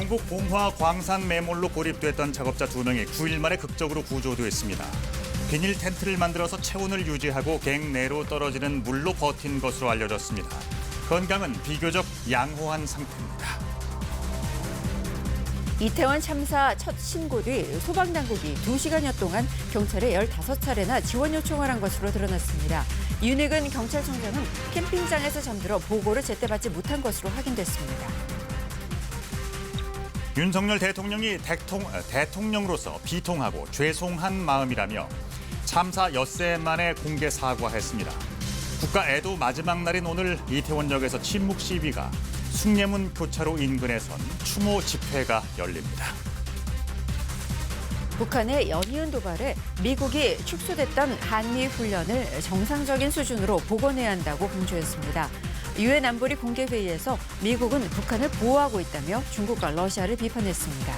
경북 봉화 광산 매몰로 고립됐던 작업자 2명이 9일 만에 극적으로 구조됐습니다. 비닐 텐트를 만들어서 체온을 유지하고 갱 내로 떨어지는 물로 버틴 것으로 알려졌습니다. 건강은 비교적 양호한 상태입니다. 이태원 참사 첫 신고 뒤 소방당국이 2시간여 동안 경찰에 15차례나 지원 요청을 한 것으로 드러났습니다. 윤익은 경찰청장은 캠핑장에서 잠들어 보고를 제때 받지 못한 것으로 확인됐습니다. 윤석열 대통령이 대통령으로서 비통하고 죄송한 마음이라며 참사 엿새 만에 공개 사과했습니다. 국가 애도 마지막 날인 오늘 이태원역에서 침묵 시위가, 숭례문 교차로 인근에선 추모 집회가 열립니다. 북한의 연이은 도발에 미국이 축소됐던 한미 훈련을 정상적인 수준으로 복원해야 한다고 강조했습니다. 유엔 안보리 공개회의에서 미국은 북한을 보호하고 있다며 중국과 러시아를 비판했습니다.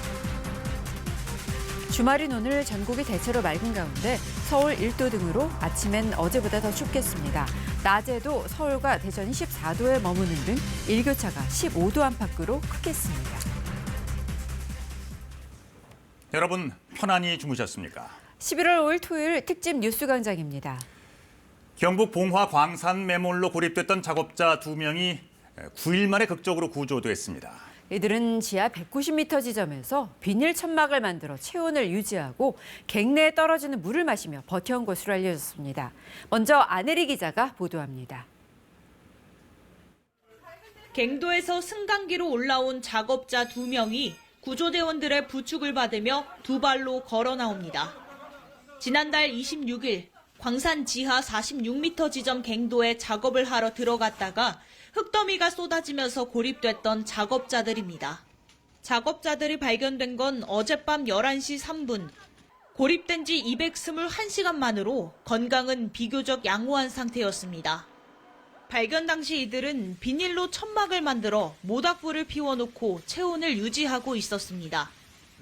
주말인 오늘 전국이 대체로 맑은 가운데 서울 1도 등으로 아침엔 어제보다 더 춥겠습니다. 낮에도 서울과 대전이 14도에 머무는 등 일교차가 15도 안팎으로 크겠습니다. 여러분 편안히 주무셨습니까? 11월 5일 토요일 특집 뉴스 광장입니다. 경북 봉화 광산 매몰로 고립됐던 작업자 2명이 9일 만에 극적으로 구조됐습니다. 이들은 지하 190m 지점에서 비닐 천막을 만들어 체온을 유지하고 갱내에 떨어지는 물을 마시며 버텨온 것으로 알려졌습니다. 먼저 안혜리 기자가 보도합니다. 갱도에서 승강기로 올라온 작업자 2명이 구조대원들의 부축을 받으며 2발로 걸어 나옵니다. 지난달 26일 광산 지하 46m 지점 갱도에 작업을 하러 들어갔다가 흙더미가 쏟아지면서 고립됐던 작업자들입니다. 작업자들이 발견된 건 어젯밤 11시 3분. 고립된 지 221시간 만으로 건강은 비교적 양호한 상태였습니다. 발견 당시 이들은 비닐로 천막을 만들어 모닥불을 피워놓고 체온을 유지하고 있었습니다.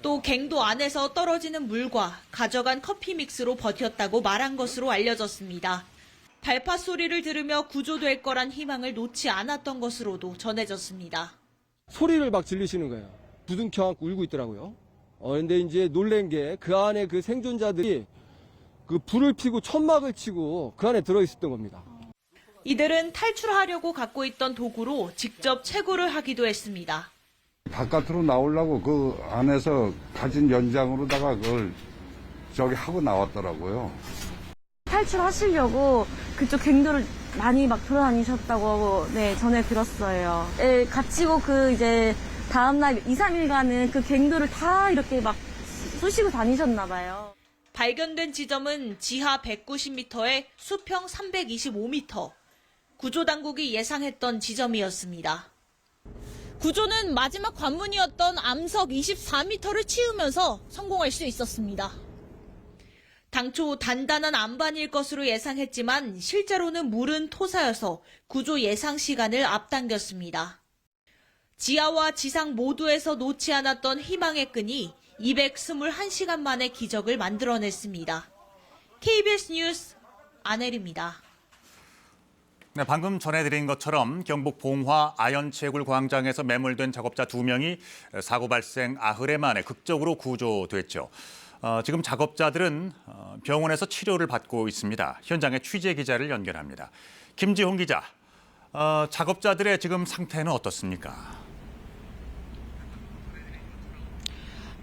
또 갱도 안에서 떨어지는 물과 가져간 커피 믹스로 버텼다고 말한 것으로 알려졌습니다. 발파 소리를 들으며 구조될 거란 희망을 놓지 않았던 것으로도 전해졌습니다. 소리를 막 질리시는 거예요. 부둥켜 안고 울고 있더라고요. 근데 이제 놀란 게 그 안에 그 생존자들이 그 불을 피고 천막을 치고 그 안에 들어있었던 겁니다. 이들은 탈출하려고 갖고 있던 도구로 직접 채굴을 하기도 했습니다. 바깥으로 나오려고 그 안에서 가진 연장으로다가 그걸 저기 하고 나왔더라고요. 탈출하시려고 그쪽 갱도를 많이 막 돌아다니셨다고 전에 들었어요. 갇히고 이제 다음날 2, 3일간은 그 갱도를 다 이렇게 막 쑤시고 다니셨나 봐요. 발견된 지점은 지하 190m에 수평 325m. 구조당국이 예상했던 지점이었습니다. 구조는 마지막 관문이었던 암석 24m를 치우면서 성공할 수 있었습니다. 당초 단단한 안반일 것으로 예상했지만 실제로는 물은 토사여서 구조 예상 시간을 앞당겼습니다. 지하와 지상 모두에서 놓지 않았던 희망의 끈이 221시간 만에 기적을 만들어냈습니다. KBS 뉴스 안혜리입니다. 네, 방금 전해드린 것처럼 경북 봉화 아연채굴 광장에서 매몰된 작업자 2명이 사고 발생 8일 만에 극적으로 구조됐죠. 지금 작업자들은 병원에서 치료를 받고 있습니다. 현장에 취재 기자를 연결합니다. 김지홍 기자, 작업자들의 지금 상태는 어떻습니까?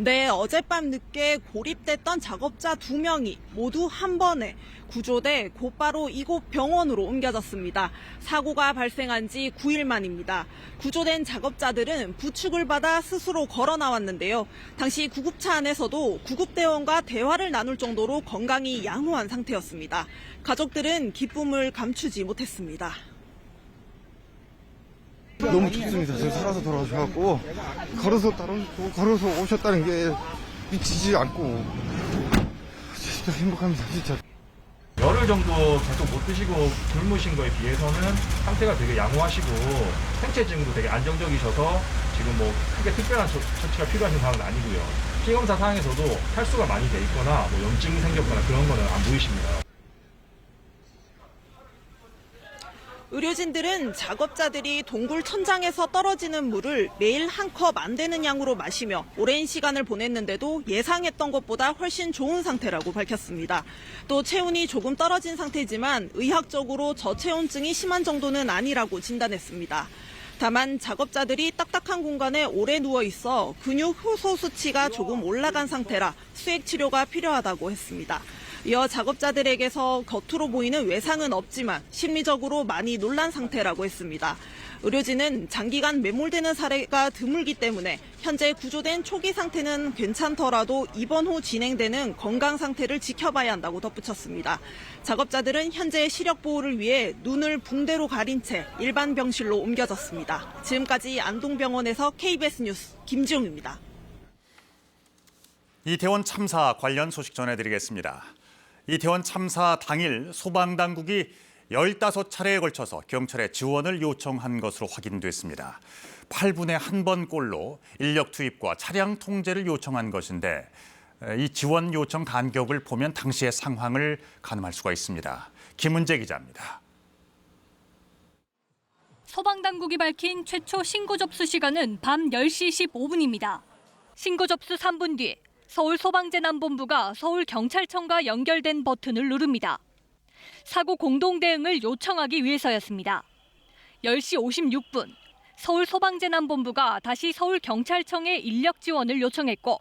네, 어젯밤 늦게 고립됐던 작업자 2명이 모두 한 번에 구조돼 곧바로 이곳 병원으로 옮겨졌습니다. 사고가 발생한 지 9일 만입니다. 구조된 작업자들은 부축을 받아 스스로 걸어 나왔는데요. 당시 구급차 안에서도 구급대원과 대화를 나눌 정도로 건강이 양호한 상태였습니다. 가족들은 기쁨을 감추지 못했습니다. 너무 춥습니다. 제가 살아서 돌아오셔갖고 걸어서 오셨다는 게 미치지 않고 진짜 행복합니다. 진짜. 열흘 정도 계속 못 드시고 굶으신 거에 비해서는 상태가 되게 양호하시고 생체증도 되게 안정적이셔서 지금 뭐 크게 특별한 처치가 필요하신 상황은 아니고요. 피검사 상황에서도 탈수가 많이 돼 있거나 뭐 염증이 생겼거나 그런 거는 안 보이십니다. 의료진들은 작업자들이 동굴 천장에서 떨어지는 물을 매일 한 컵 안 되는 양으로 마시며 오랜 시간을 보냈는데도 예상했던 것보다 훨씬 좋은 상태라고 밝혔습니다. 또 체온이 조금 떨어진 상태지만 의학적으로 저체온증이 심한 정도는 아니라고 진단했습니다. 다만 작업자들이 딱딱한 공간에 오래 누워 있어 근육 효소 수치가 조금 올라간 상태라 수액 치료가 필요하다고 했습니다. 이어 작업자들에게서 겉으로 보이는 외상은 없지만 심리적으로 많이 놀란 상태라고 했습니다. 의료진은 장기간 매몰되는 사례가 드물기 때문에 현재 구조된 초기 상태는 괜찮더라도 입원 후 진행되는 건강 상태를 지켜봐야 한다고 덧붙였습니다. 작업자들은 현재 시력 보호를 위해 눈을 붕대로 가린 채 일반 병실로 옮겨졌습니다. 지금까지 안동병원에서 KBS 뉴스 김지용입니다. 이태원 참사 관련 소식 전해드리겠습니다. 이태원 참사 당일 소방당국이 15차례에 걸쳐서 경찰에 지원을 요청한 것으로 확인됐습니다. 8분에 한 번꼴로 인력 투입과 차량 통제를 요청한 것인데 이 지원 요청 간격을 보면 당시의 상황을 가늠할 수가 있습니다. 김은재 기자입니다. 소방당국이 밝힌 최초 신고 접수 시간은 밤 10시 15분입니다. 신고 접수 3분 뒤 서울소방재난본부가 서울경찰청과 연결된 버튼을 누릅니다. 사고 공동 대응을 요청하기 위해서였습니다. 10시 56분 서울소방재난본부가 다시 서울경찰청에 인력 지원을 요청했고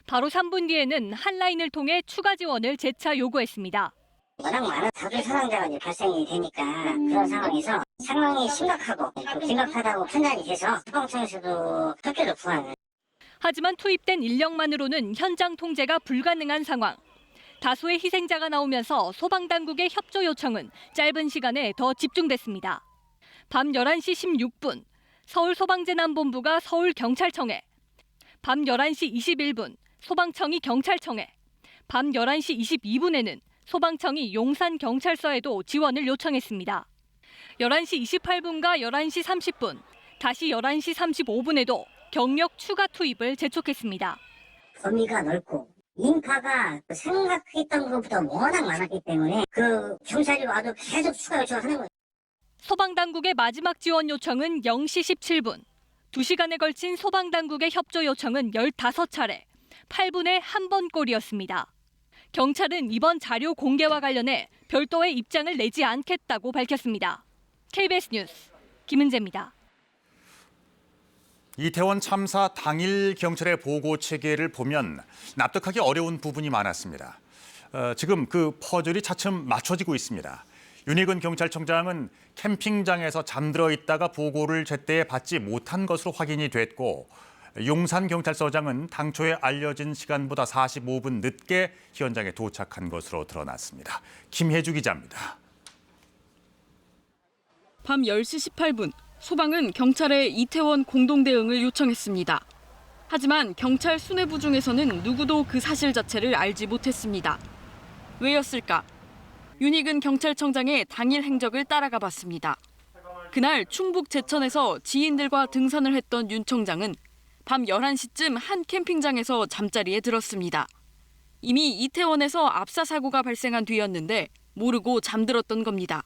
바로 3분 뒤에는 한라인을 통해 추가 지원을 재차 요구했습니다. 워낙 많은 다수 사상자가 발생이 되니까 그런 상황에서 상황이 심각하고 긴박하다고 판단이 돼서 소방청에서도 협조를 구하는. 하지만 투입된 인력만으로는 현장 통제가 불가능한 상황. 다수의 희생자가 나오면서 소방당국의 협조 요청은 짧은 시간에 더 집중됐습니다. 밤 11시 16분 서울소방재난본부가 서울경찰청에, 밤 11시 21분 소방청이 경찰청에, 밤 11시 22분에는 소방청이 용산경찰서에도 지원을 요청했습니다. 11시 28분과 11시 30분, 다시 11시 35분에도 경력 추가 투입을 재촉했습니다. 범위가 넓고 인파가 생각했던 것보다 워낙 많았기 때문에 그 경찰이 와도 계속 추가 요청하는 거예요. 소방당국의 마지막 지원 요청은 0시 17분. 2시간에 걸친 소방당국의 협조 요청은 15차례, 8분에 한 번꼴이었습니다. 경찰은 이번 자료 공개와 관련해 별도의 입장을 내지 않겠다고 밝혔습니다. KBS 뉴스 김은재입니다. 이태원 참사 당일 경찰의 보고 체계를 보면 납득하기 어려운 부분이 많았습니다. 지금 그 퍼즐이 차츰 맞춰지고 있습니다. 윤희근 경찰청장은 캠핑장에서 잠들어 있다가 보고를 제때 받지 못한 것으로 확인이 됐고 용산경찰서장은 당초에 알려진 시간보다 45분 늦게 현장에 도착한 것으로 드러났습니다. 김혜주 기자입니다. 밤 10시 18분 소방은 경찰에 이태원 공동대응을 요청했습니다. 하지만 경찰 수뇌부 중에서는 누구도 그 사실 자체를 알지 못했습니다. 왜였을까? 윤희근 경찰청장의 당일 행적을 따라가 봤습니다. 그날 충북 제천에서 지인들과 등산을 했던 윤 청장은 밤 11시쯤 한 캠핑장에서 잠자리에 들었습니다. 이미 이태원에서 압사 사고가 발생한 뒤였는데 모르고 잠들었던 겁니다.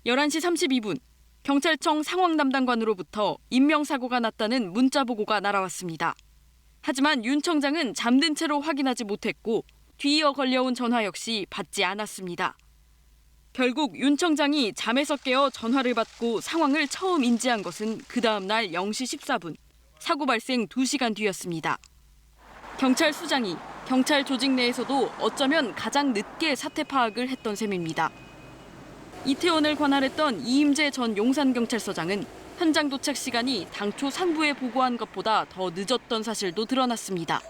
11시 32분 경찰청 상황 담당관으로부터 인명사고가 났다는 문자 보고가 날아왔습니다. 하지만 윤 청장은 잠든 채로 확인하지 못했고 뒤이어 걸려온 전화 역시 받지 않았습니다. 결국 윤 청장이 잠에서 깨어 전화를 받고 상황을 처음 인지한 것은 그 다음 날 0시 14분, 사고 발생 2시간 뒤였습니다. 경찰 수장이 경찰 조직 내에서도 어쩌면 가장 늦게 사태 파악을 했던 셈입니다. 이태원을 관할했던 이임재 전 용산경찰서장은 현장 도착 시간이 당초 상부에 보고한 것보다 더 늦었던 사실도 드러났습니다.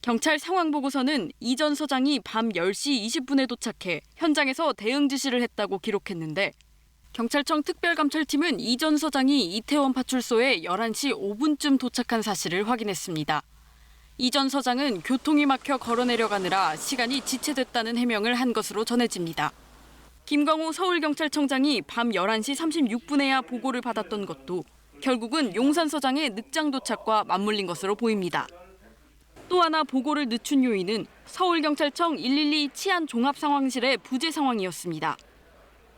경찰 상황 보고서는 이 전 서장이 밤 10시 20분에 도착해 현장에서 대응 지시를 했다고 기록했는데 경찰청 특별감찰팀은 이 전 서장이 이태원 파출소에 11시 5분쯤 도착한 사실을 확인했습니다. 이 전 서장은 교통이 막혀 걸어 내려가느라 시간이 지체됐다는 해명을 한 것으로 전해집니다. 김광호 서울경찰청장이 밤 11시 36분에야 보고를 받았던 것도 결국은 용산서장의 늦장 도착과 맞물린 것으로 보입니다. 또 하나 보고를 늦춘 요인은 서울경찰청 112 치안 종합상황실의 부재 상황이었습니다.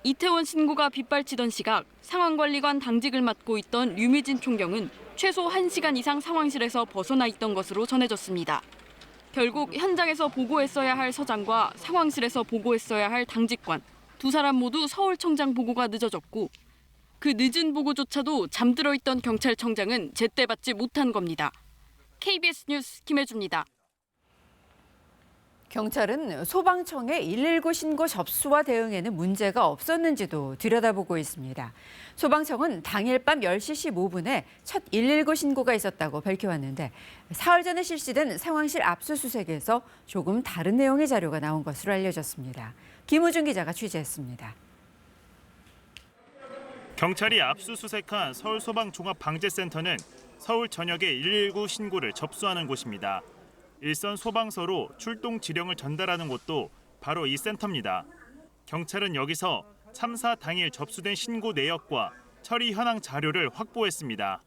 이태원 신고가 빗발치던 시각 상황관리관 당직을 맡고 있던 류미진 총경은 최소 1시간 이상 상황실에서 벗어나 있던 것으로 전해졌습니다. 결국 현장에서 보고했어야 할 서장과 상황실에서 보고했어야 할 당직관, 두 사람 모두 서울청장 보고가 늦어졌고 그 늦은 보고조차도 잠들어 있던 경찰청장은 제때 받지 못한 겁니다. KBS 뉴스 김혜주입니다. 경찰은 소방청의 119 신고 접수와 대응에는 문제가 없었는지도 들여다보고 있습니다. 소방청은 당일 밤 10시 15분에 첫 119 신고가 있었다고 밝혀왔는데 사흘 전에 실시된 상황실 압수수색에서 조금 다른 내용의 자료가 나온 것으로 알려졌습니다. 김우준 기자가 취재했습니다. 경찰이 압수수색한 서울소방종합방재센터는 서울 전역에 119 신고를 접수하는 곳입니다. 일선 소방서로 출동 지령을 전달하는 곳도 바로 이 센터입니다. 경찰은 여기서 참사 당일 접수된 신고 내역과 처리 현황 자료를 확보했습니다.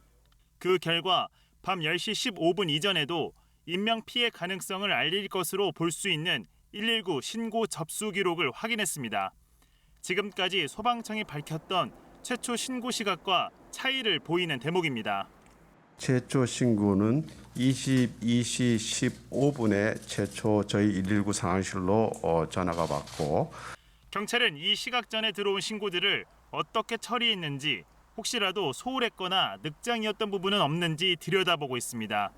그 결과 밤 10시 15분 이전에도 인명피해 가능성을 알릴 것으로 볼 수 있는 119 신고 접수 기록을 확인했습니다. 지금까지 소방청이 밝혔던 최초 신고 시각과 차이를 보이는 대목입니다. 최초 신고는 22시 15분에 최초 저희 119 상황실로 전화가 왔고 경찰은 이 시각 전에 들어온 신고들을 어떻게 처리했는지 혹시라도 소홀했거나 늑장이었던 부분은 없는지 들여다보고 있습니다.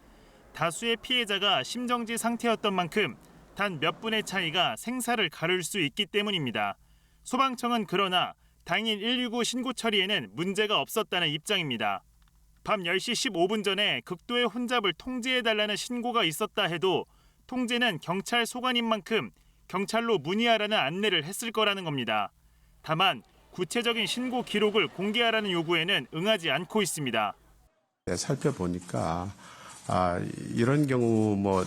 다수의 피해자가 심정지 상태였던 만큼 단 몇 분의 차이가 생사를 가를 수 있기 때문입니다. 소방청은 그러나 당일 119 신고 처리에는 문제가 없었다는 입장입니다. 밤 10시 15분 전에 극도의 혼잡을 통제해달라는 신고가 있었다 해도 통제는 경찰 소관인 만큼 경찰로 문의하라는 안내를 했을 거라는 겁니다. 다만 구체적인 신고 기록을 공개하라는 요구에는 응하지 않고 있습니다. 살펴보니까 이런 경우 뭐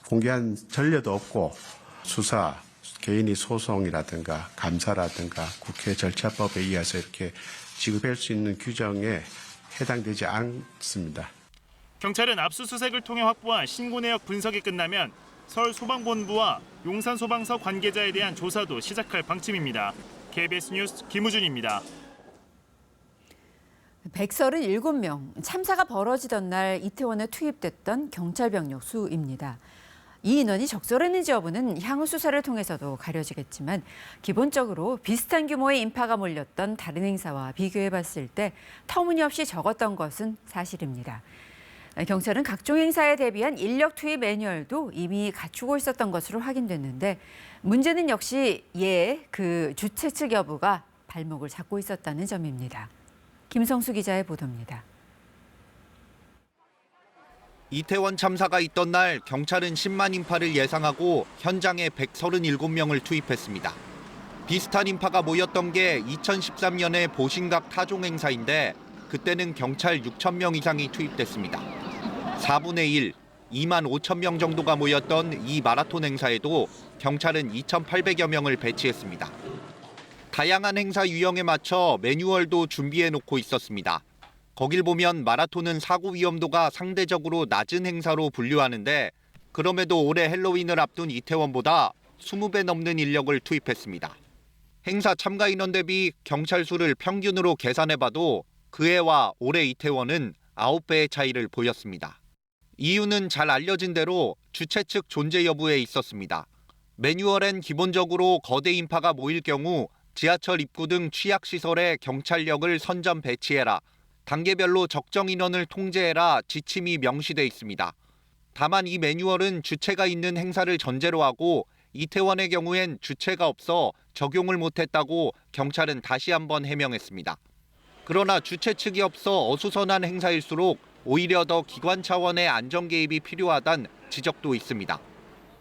공개한 전례도 없고 수사, 개인이 소송이라든가 감사라든가 국회 절차법에 의해서 이렇게 지급할 수 있는 규정에 해당되지 않습니다. 경찰은 압수수색을 통해 확보한 신고 내역 분석이 끝나면 서울소방본부와 용산소방서 관계자에 대한 조사도 시작할 방침입니다. KBS 뉴스 김우준입니다. 137명, 참사가 벌어지던 날 이태원에 투입됐던 경찰병력 수입니다. 이 인원이 적절했는지 여부는 향후 수사를 통해서도 가려지겠지만 기본적으로 비슷한 규모의 인파가 몰렸던 다른 행사와 비교해봤을 때 터무니없이 적었던 것은 사실입니다. 경찰은 각종 행사에 대비한 인력 투입 매뉴얼도 이미 갖추고 있었던 것으로 확인됐는데 문제는 역시 그 주최 측 여부가 발목을 잡고 있었다는 점입니다. 김성수 기자의 보도입니다. 이태원 참사가 있던 날 경찰은 10만 인파를 예상하고 현장에 137명을 투입했습니다. 비슷한 인파가 모였던 게 2013년의 보신각 타종 행사인데 그때는 경찰 6천 명 이상이 투입됐습니다. 4분의 1, 2만 5천 명 정도가 모였던 이 마라톤 행사에도 경찰은 2,800여 명을 배치했습니다. 다양한 행사 유형에 맞춰 매뉴얼도 준비해 놓고 있었습니다. 거길 보면 마라톤은 사고 위험도가 상대적으로 낮은 행사로 분류하는데 그럼에도 올해 헬로윈을 앞둔 이태원보다 20배 넘는 인력을 투입했습니다. 행사 참가 인원 대비 경찰 수를 평균으로 계산해봐도 그해와 올해 이태원은 9배의 차이를 보였습니다. 이유는 잘 알려진 대로 주최 측 존재 여부에 있었습니다. 매뉴얼엔 기본적으로 거대 인파가 모일 경우 지하철 입구 등 취약시설에 경찰력을 선점 배치해라, 단계별로 적정 인원을 통제해라 지침이 명시돼 있습니다. 다만 이 매뉴얼은 주체가 있는 행사를 전제로 하고 이태원의 경우엔 주체가 없어 적용을 못했다고 경찰은 다시 한번 해명했습니다. 그러나 주체 측이 없어 어수선한 행사일수록 오히려 더 기관 차원의 안전 개입이 필요하다는 지적도 있습니다.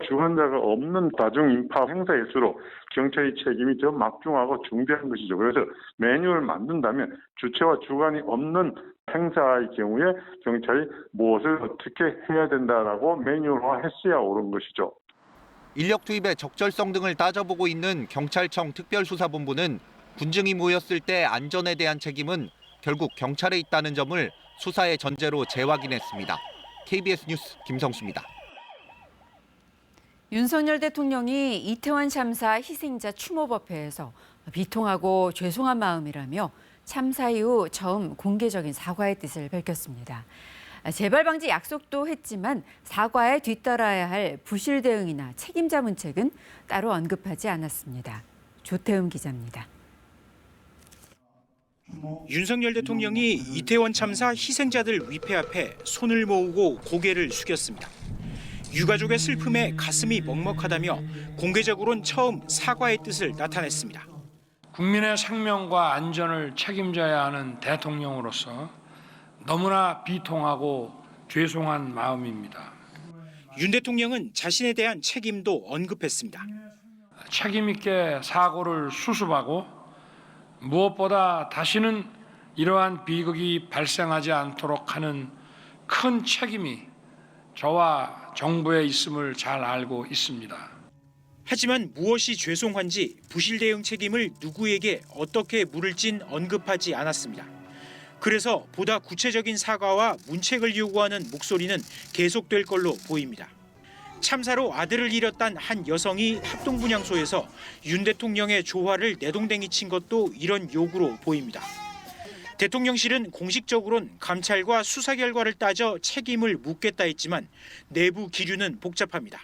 주관자가 없는 다중인파 행사일수록 경찰의 책임이 더 막중하고 중대한 것이죠. 그래서 매뉴얼을 만든다면 주체와 주관이 없는 행사의 경우에 경찰이 무엇을 어떻게 해야 된다라고 매뉴얼화했어야 옳은 것이죠. 인력 투입의 적절성 등을 따져보고 있는 경찰청 특별수사본부는 군중이 모였을 때 안전에 대한 책임은 결국 경찰에 있다는 점을 수사의 전제로 재확인했습니다. KBS 뉴스 김성수입니다. 윤석열 대통령이 이태원 참사 희생자 추모법회에서 비통하고 죄송한 마음이라며 참사 이후 처음 공개적인 사과의 뜻을 밝혔습니다. 재발 방지 약속도 했지만 사과에 뒤따라야 할 부실 대응이나 책임자 문책은 따로 언급하지 않았습니다. 조태음 기자입니다. 윤석열 대통령이 이태원 참사 희생자들 위패 앞에 손을 모으고 고개를 숙였습니다. 유가족의 슬픔에 가슴이 먹먹하다며 공개적으로는 처음 사과의 뜻을 나타냈습니다. 국민의 생명과 안전을 책임져야 하는 대통령으로서 너무나 비통하고 죄송한 마음입니다. 윤 대통령은 자신에 대한 책임도 언급했습니다. 책임 있게 사고를 수습하고 무엇보다 다시는 이러한 비극이 발생하지 않도록 하는 큰 책임이 저와 정부에 있음을 잘 알고 있습니다. 하지만 무엇이 죄송한지 부실 대응 책임을 누구에게 어떻게 물을진 언급하지 않았습니다. 그래서 보다 구체적인 사과와 문책을 요구하는 목소리는 계속될 걸로 보입니다. 참사로 아들을 잃었던 한 여성이 합동분향소에서 윤 대통령의 조화를 내동댕이 친 것도 이런 요구로 보입니다. 대통령실은 공식적으로는 감찰과 수사 결과를 따져 책임을 묻겠다 했지만 내부 기류는 복잡합니다.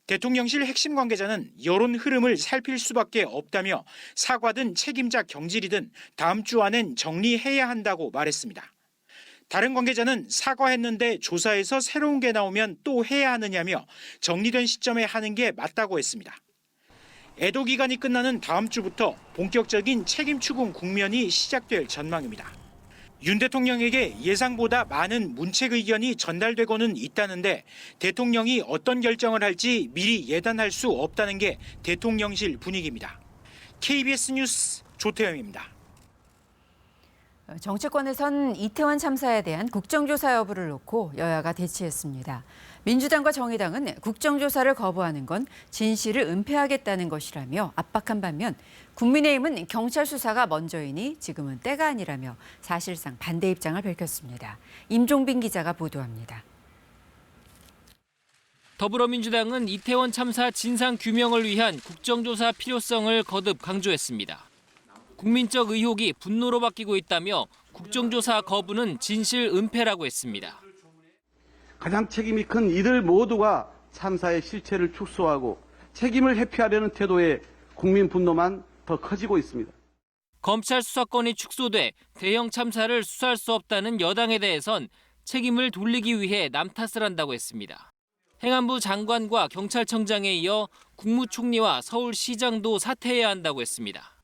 대통령실 핵심 관계자는 여론 흐름을 살필 수밖에 없다며 사과든 책임자 경질이든 다음 주 안엔 정리해야 한다고 말했습니다. 다른 관계자는 사과했는데 조사에서 새로운 게 나오면 또 해야 하느냐며 정리된 시점에 하는 게 맞다고 했습니다. 애도 기간이 끝나는 다음 주부터 본격적인 책임 추궁 국면이 시작될 전망입니다. 윤 대통령에게 예상보다 많은 문책 의견이 전달되고는 있다는데 대통령이 어떤 결정을 할지 미리 예단할 수 없다는 게 대통령실 분위기입니다. KBS 뉴스 조태영입니다. 정치권에선 이태원 참사에 대한 국정조사 여부를 놓고 여야가 대치했습니다. 민주당과 정의당은 국정조사를 거부하는 건 진실을 은폐하겠다는 것이라며 압박한 반면 국민의힘은 경찰 수사가 먼저이니 지금은 때가 아니라며 사실상 반대 입장을 밝혔습니다. 임종빈 기자가 보도합니다. 더불어민주당은 이태원 참사 진상 규명을 위한 국정조사 필요성을 거듭 강조했습니다. 국민적 의혹이 분노로 바뀌고 있다며 국정조사 거부는 진실 은폐라고 했습니다. 가장 책임이 큰 이들 모두가 참사의 실체를 축소하고 책임을 회피하려는 태도에 국민 분노만 더 커지고 있습니다. 검찰 수사권이 축소돼 대형 참사를 수사할 수 없다는 여당에 대해선 책임을 돌리기 위해 남 탓을 한다고 했습니다. 행안부 장관과 경찰청장에 이어 국무총리와 서울시장도 사퇴해야 한다고 했습니다.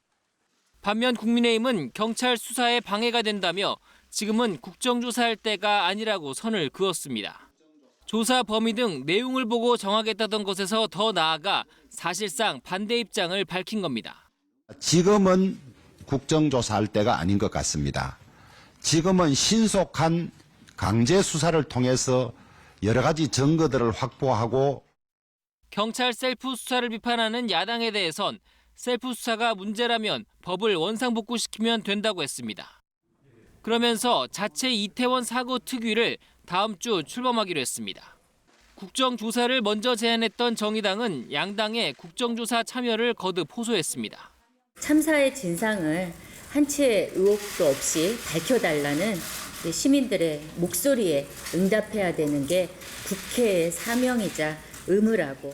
반면 국민의힘은 경찰 수사에 방해가 된다며 지금은 국정조사할 때가 아니라고 선을 그었습니다. 조사 범위 등 내용을 보고 정하겠다던 것에서 더 나아가 사실상 반대 입장을 밝힌 겁니다. 지금은 국정조사할 때가 아닌 것 같습니다. 지금은 신속한 강제 수사를 통해서 여러 가지 증거들을 확보하고 경찰 셀프 수사를 비판하는 야당에 대해선 셀프 수사가 문제라면 법을 원상복구시키면 된다고 했습니다. 그러면서 자체 이태원 사고 특위를 다음 주 출범하기로 했습니다. 국정조사를 먼저 제안했던 정의당은 양당의 국정조사 참여를 거듭 호소했습니다. 참사의 진상을 한치의 의혹도 없이 밝혀달라는 시민들의 목소리에 응답해야 되는 게 국회의 사명이자 의무라고.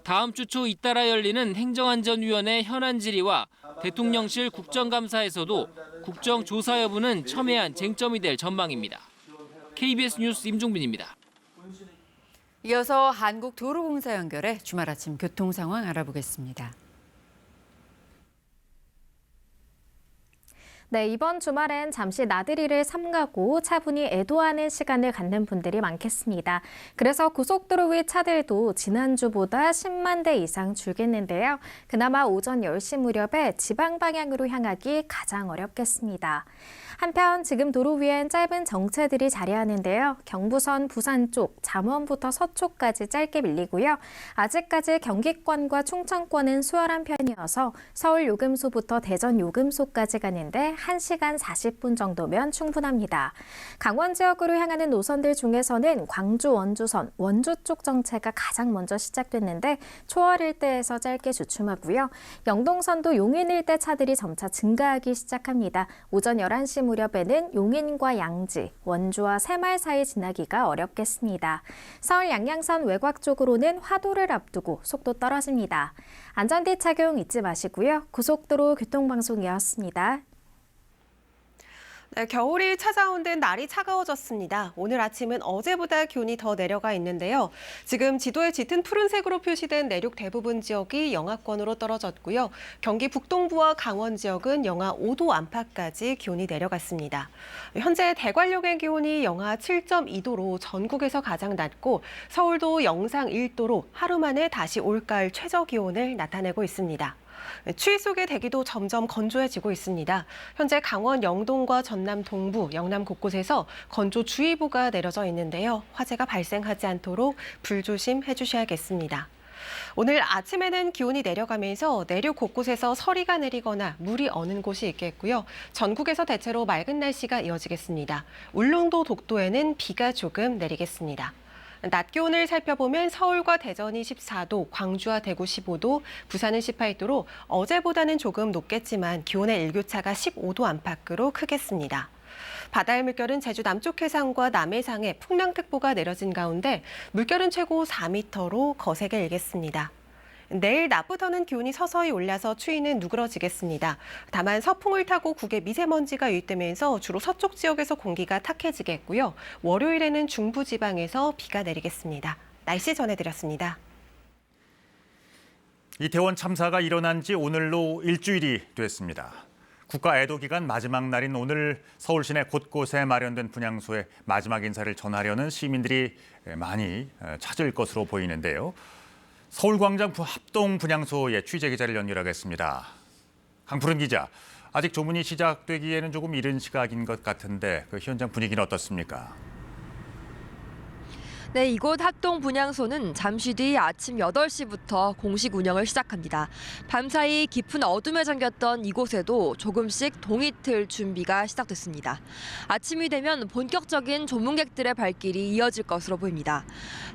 다음 주 초 잇따라 열리는 행정안전위원회 현안 질의와 대통령실 국정감사에서도 국정조사 여부는 첨예한 쟁점이 될 전망입니다. KBS 뉴스 임종빈입니다. 이어서 한국도로공사 연결해 주말 아침 교통 상황 알아보겠습니다. 네, 이번 주말엔 잠시 나들이를 삼가고 차분히 애도하는 시간을 갖는 분들이 많겠습니다. 그래서 고속도로 위 차들도 지난주보다 10만 대 이상 줄겠는데요. 그나마 오전 10시 무렵에 지방 방향으로 향하기 가장 어렵겠습니다. 한편 지금 도로 위엔 짧은 정체들이 자리하는데요. 경부선 부산 쪽 잠원부터 서초까지 짧게 밀리고요. 아직까지 경기권과 충청권은 수월한 편이어서 서울 요금소부터 대전 요금소까지 가는데 1시간 40분 정도면 충분합니다. 강원 지역으로 향하는 노선들 중에서는 광주 원주선, 원주 쪽 정체가 가장 먼저 시작됐는데 초월 일대에서 짧게 주춤하고요. 영동선도 용인 일대 차들이 점차 증가하기 시작합니다. 오전 11시 무렵에는 용인과 양지, 원주와 새말 사이 지나기가 어렵겠습니다. 서울 양양선 외곽 쪽으로는 화도를 앞두고 속도 떨어집니다. 안전띠 착용 잊지 마시고요. 고속도로 교통방송이었습니다. 네, 겨울이 찾아온 듯 날이 차가워졌습니다. 오늘 아침은 어제보다 기온이 더 내려가 있는데요. 지금 지도에 짙은 푸른색으로 표시된 내륙 대부분 지역이 영하권으로 떨어졌고요. 경기 북동부와 강원 지역은 영하 5도 안팎까지 기온이 내려갔습니다. 현재 대관령의 기온이 영하 7.2도로 전국에서 가장 낮고 서울도 영상 1도로 하루 만에 다시 올가을 최저 기온을 나타내고 있습니다. 추위 속에 대기도 점점 건조해지고 있습니다. 현재 강원 영동과 전남 동부, 영남 곳곳에서 건조주의보가 내려져 있는데요. 화재가 발생하지 않도록 불조심해 주셔야겠습니다. 오늘 아침에는 기온이 내려가면서 내륙 곳곳에서 서리가 내리거나 물이 어는 곳이 있겠고요. 전국에서 대체로 맑은 날씨가 이어지겠습니다. 울릉도, 독도에는 비가 조금 내리겠습니다. 낮 기온을 살펴보면 서울과 대전이 14도, 광주와 대구 15도, 부산은 18도로 어제보다는 조금 높겠지만 기온의 일교차가 15도 안팎으로 크겠습니다. 바다의 물결은 제주 남쪽 해상과 남해상에 풍랑특보가 내려진 가운데 물결은 최고 4m로 거세게 일겠습니다. 내일 낮부터는 기온이 서서히 올라서 추위는 누그러지겠습니다. 다만 서풍을 타고 국외 미세먼지가 유입되면서 주로 서쪽 지역에서 공기가 탁해지겠고요. 월요일에는 중부지방에서 비가 내리겠습니다. 날씨 전해드렸습니다. 이태원 참사가 일어난 지 오늘로 일주일이 됐습니다. 국가 애도 기간 마지막 날인 오늘 서울 시내 곳곳에 마련된 분향소에 마지막 인사를 전하려는 시민들이 많이 찾을 것으로 보이는데요. 서울광장 합동 분향소에 취재 기자를 연결하겠습니다. 강푸른 기자, 아직 조문이 시작되기에는 조금 이른 시각인 것 같은데 그 현장 분위기는 어떻습니까? 네, 이곳 합동 분향소는 잠시 뒤 아침 8시부터 공식 운영을 시작합니다. 밤사이 깊은 어둠에 잠겼던 이곳에도 조금씩 동이 틀 준비가 시작됐습니다. 아침이 되면 본격적인 조문객들의 발길이 이어질 것으로 보입니다.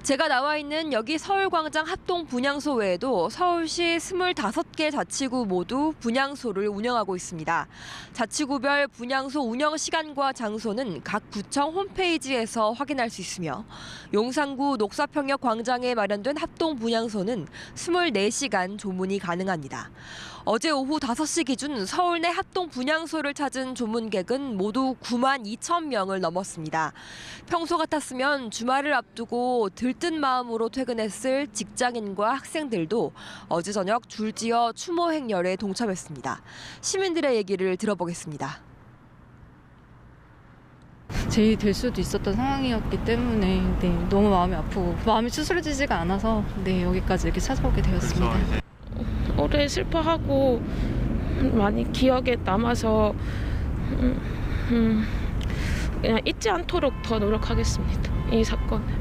제가 나와 있는 여기 서울광장 합동 분향소 외에도 서울시 25개 자치구 모두 분향소를 운영하고 있습니다. 자치구별 분향소 운영 시간과 장소는 각 구청 홈페이지에서 확인할 수 있으며 용산구 녹사평역 광장에 마련된 합동 분향소는 24시간 조문이 가능합니다. 어제 오후 5시 기준 서울 내 합동 분향소를 찾은 조문객은 모두 9만 2천 명을 넘었습니다. 평소 같았으면 주말을 앞두고 들뜬 마음으로 퇴근했을 직장인과 학생들도 어제 저녁 줄지어 추모 행렬에 동참했습니다. 시민들의 얘기를 들어보겠습니다. 제의 될 수도 있었던 상황이었기 때문에 너무 마음이 아프고 마음이 추스러지지가 않아서 여기까지 이렇게 찾아오게 되었습니다. 오래 슬퍼하고 많이 기억에 남아서 그냥 잊지 않도록 더 노력하겠습니다. 이 사건.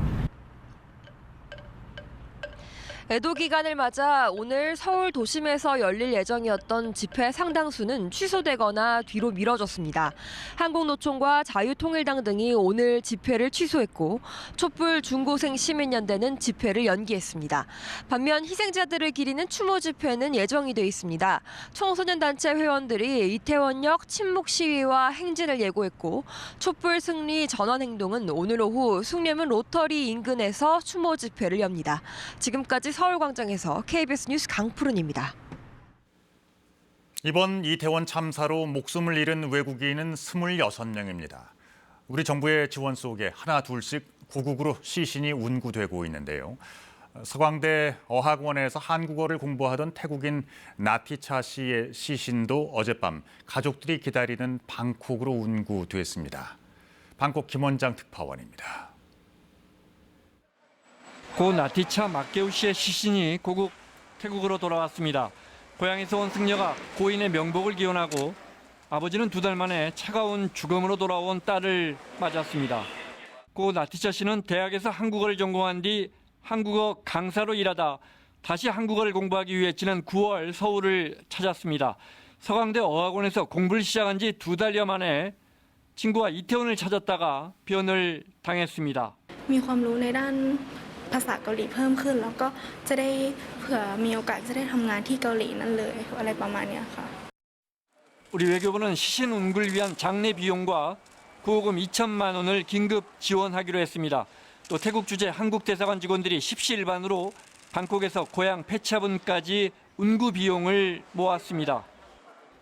애도 기간을 맞아 오늘 서울 도심에서 열릴 예정이었던 집회 상당수는 취소되거나 뒤로 미뤄졌습니다. 한국노총과 자유통일당 등이 오늘 집회를 취소했고 촛불 중고생 시민연대는 집회를 연기했습니다. 반면 희생자들을 기리는 추모 집회는 예정이 돼 있습니다. 청소년 단체 회원들이 이태원역 침묵 시위와 행진을 예고했고 촛불 승리 전원 행동은 오늘 오후 숭례문 로터리 인근에서 추모 집회를 엽니다. 지금까지 서울광장에서 KBS 뉴스 강푸른입니다. 이번 이태원 참사로 목숨을 잃은 외국인은 26명입니다. 우리 정부의 지원 속에 하나 둘씩 고국으로 시신이 운구되고 있는데요. 서강대 어학원에서 한국어를 공부하던 태국인 나티차 씨의 시신도 어젯밤 가족들이 기다리는 방콕으로 운구됐습니다. 방콕 김원장 특파원입니다. 고 나티차 마케우 씨의 시신이 고국 태국으로 돌아왔습니다. 고향에서 온 승려가 고인의 명복을 기원하고 아버지는 2달 만에 차가운 죽음으로 돌아온 딸을 맞았습니다. 고 나티차 씨는 대학에서 한국어를 전공한 뒤 한국어 강사로 일하다 다시 한국어를 공부하기 위해 지난 9월 서울을 찾았습니다. 서강대 어학원에서 공부를 시작한 지 2달여 만에 친구와 이태원을 찾았다가 변을 당했습니다. มีความรู้ในด้านภาษาเกาหลีเพิ่มขึ้นแล้วก็จะได้เผื่อมีโอกาสจะได้ทำงานที่เกาหลีนั่นเลยอะไรประมาณเนี้ยค่ะ 우리 외교부는 시신 운구를 위한 장례 비용과 구호금 2천만 원을 긴급 지원하기로 했습니다. 또 태국 주재 한국 대사관 직원들이 십시일반으로 방콕에서 고향 폐차분까지 운구 비용을 모았습니다.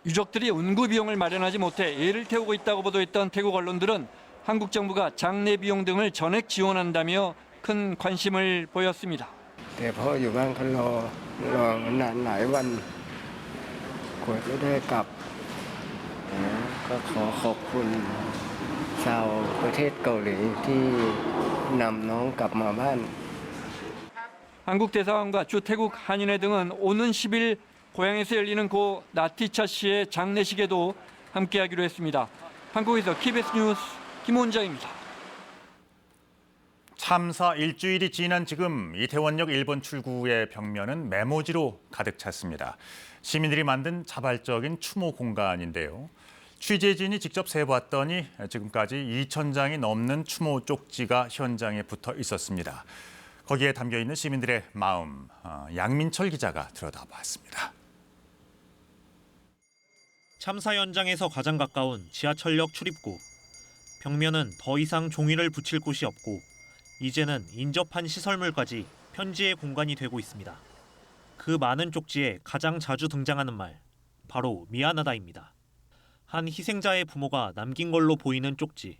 유족들이 운구 비용을 마련하지 못해 애를 태우고 있다고 보도했던 태국 언론들은 한국 정부가 장례 비용 등을 전액 지원한다며 큰 관심을 보였습니다. แต่พ่ออยู่บ้านเขารอนานหลายวันกว่าจะได้กลับก็ขอขอบคุณชาวประเทศเกาหลีที่นำน้องกลับมาบ้าน 한국 대사관과 주 태국 한인회 등은 오는 10일 고향에서 열리는 고 나티차 씨의 장례식에도 함께하기로 했습니다. 한국에서 KBS 뉴스 김원정입니다. 참사 일주일이 지난 지금 이태원역 1번 출구의 벽면은 메모지로 가득 찼습니다. 시민들이 만든 자발적인 추모 공간인데요. 취재진이 직접 세봤더니 지금까지 2,000장이 넘는 추모 쪽지가 현장에 붙어 있었습니다. 거기에 담겨있는 시민들의 마음, 양민철 기자가 들여다봤습니다. 참사 현장에서 가장 가까운 지하철역 출입구. 벽면은 더 이상 종이를 붙일 곳이 없고 이제는 인접한 시설물까지 편지의 공간이 되고 있습니다. 그 많은 쪽지에 가장 자주 등장하는 말, 바로 미안하다입니다. 한 희생자의 부모가 남긴 걸로 보이는 쪽지.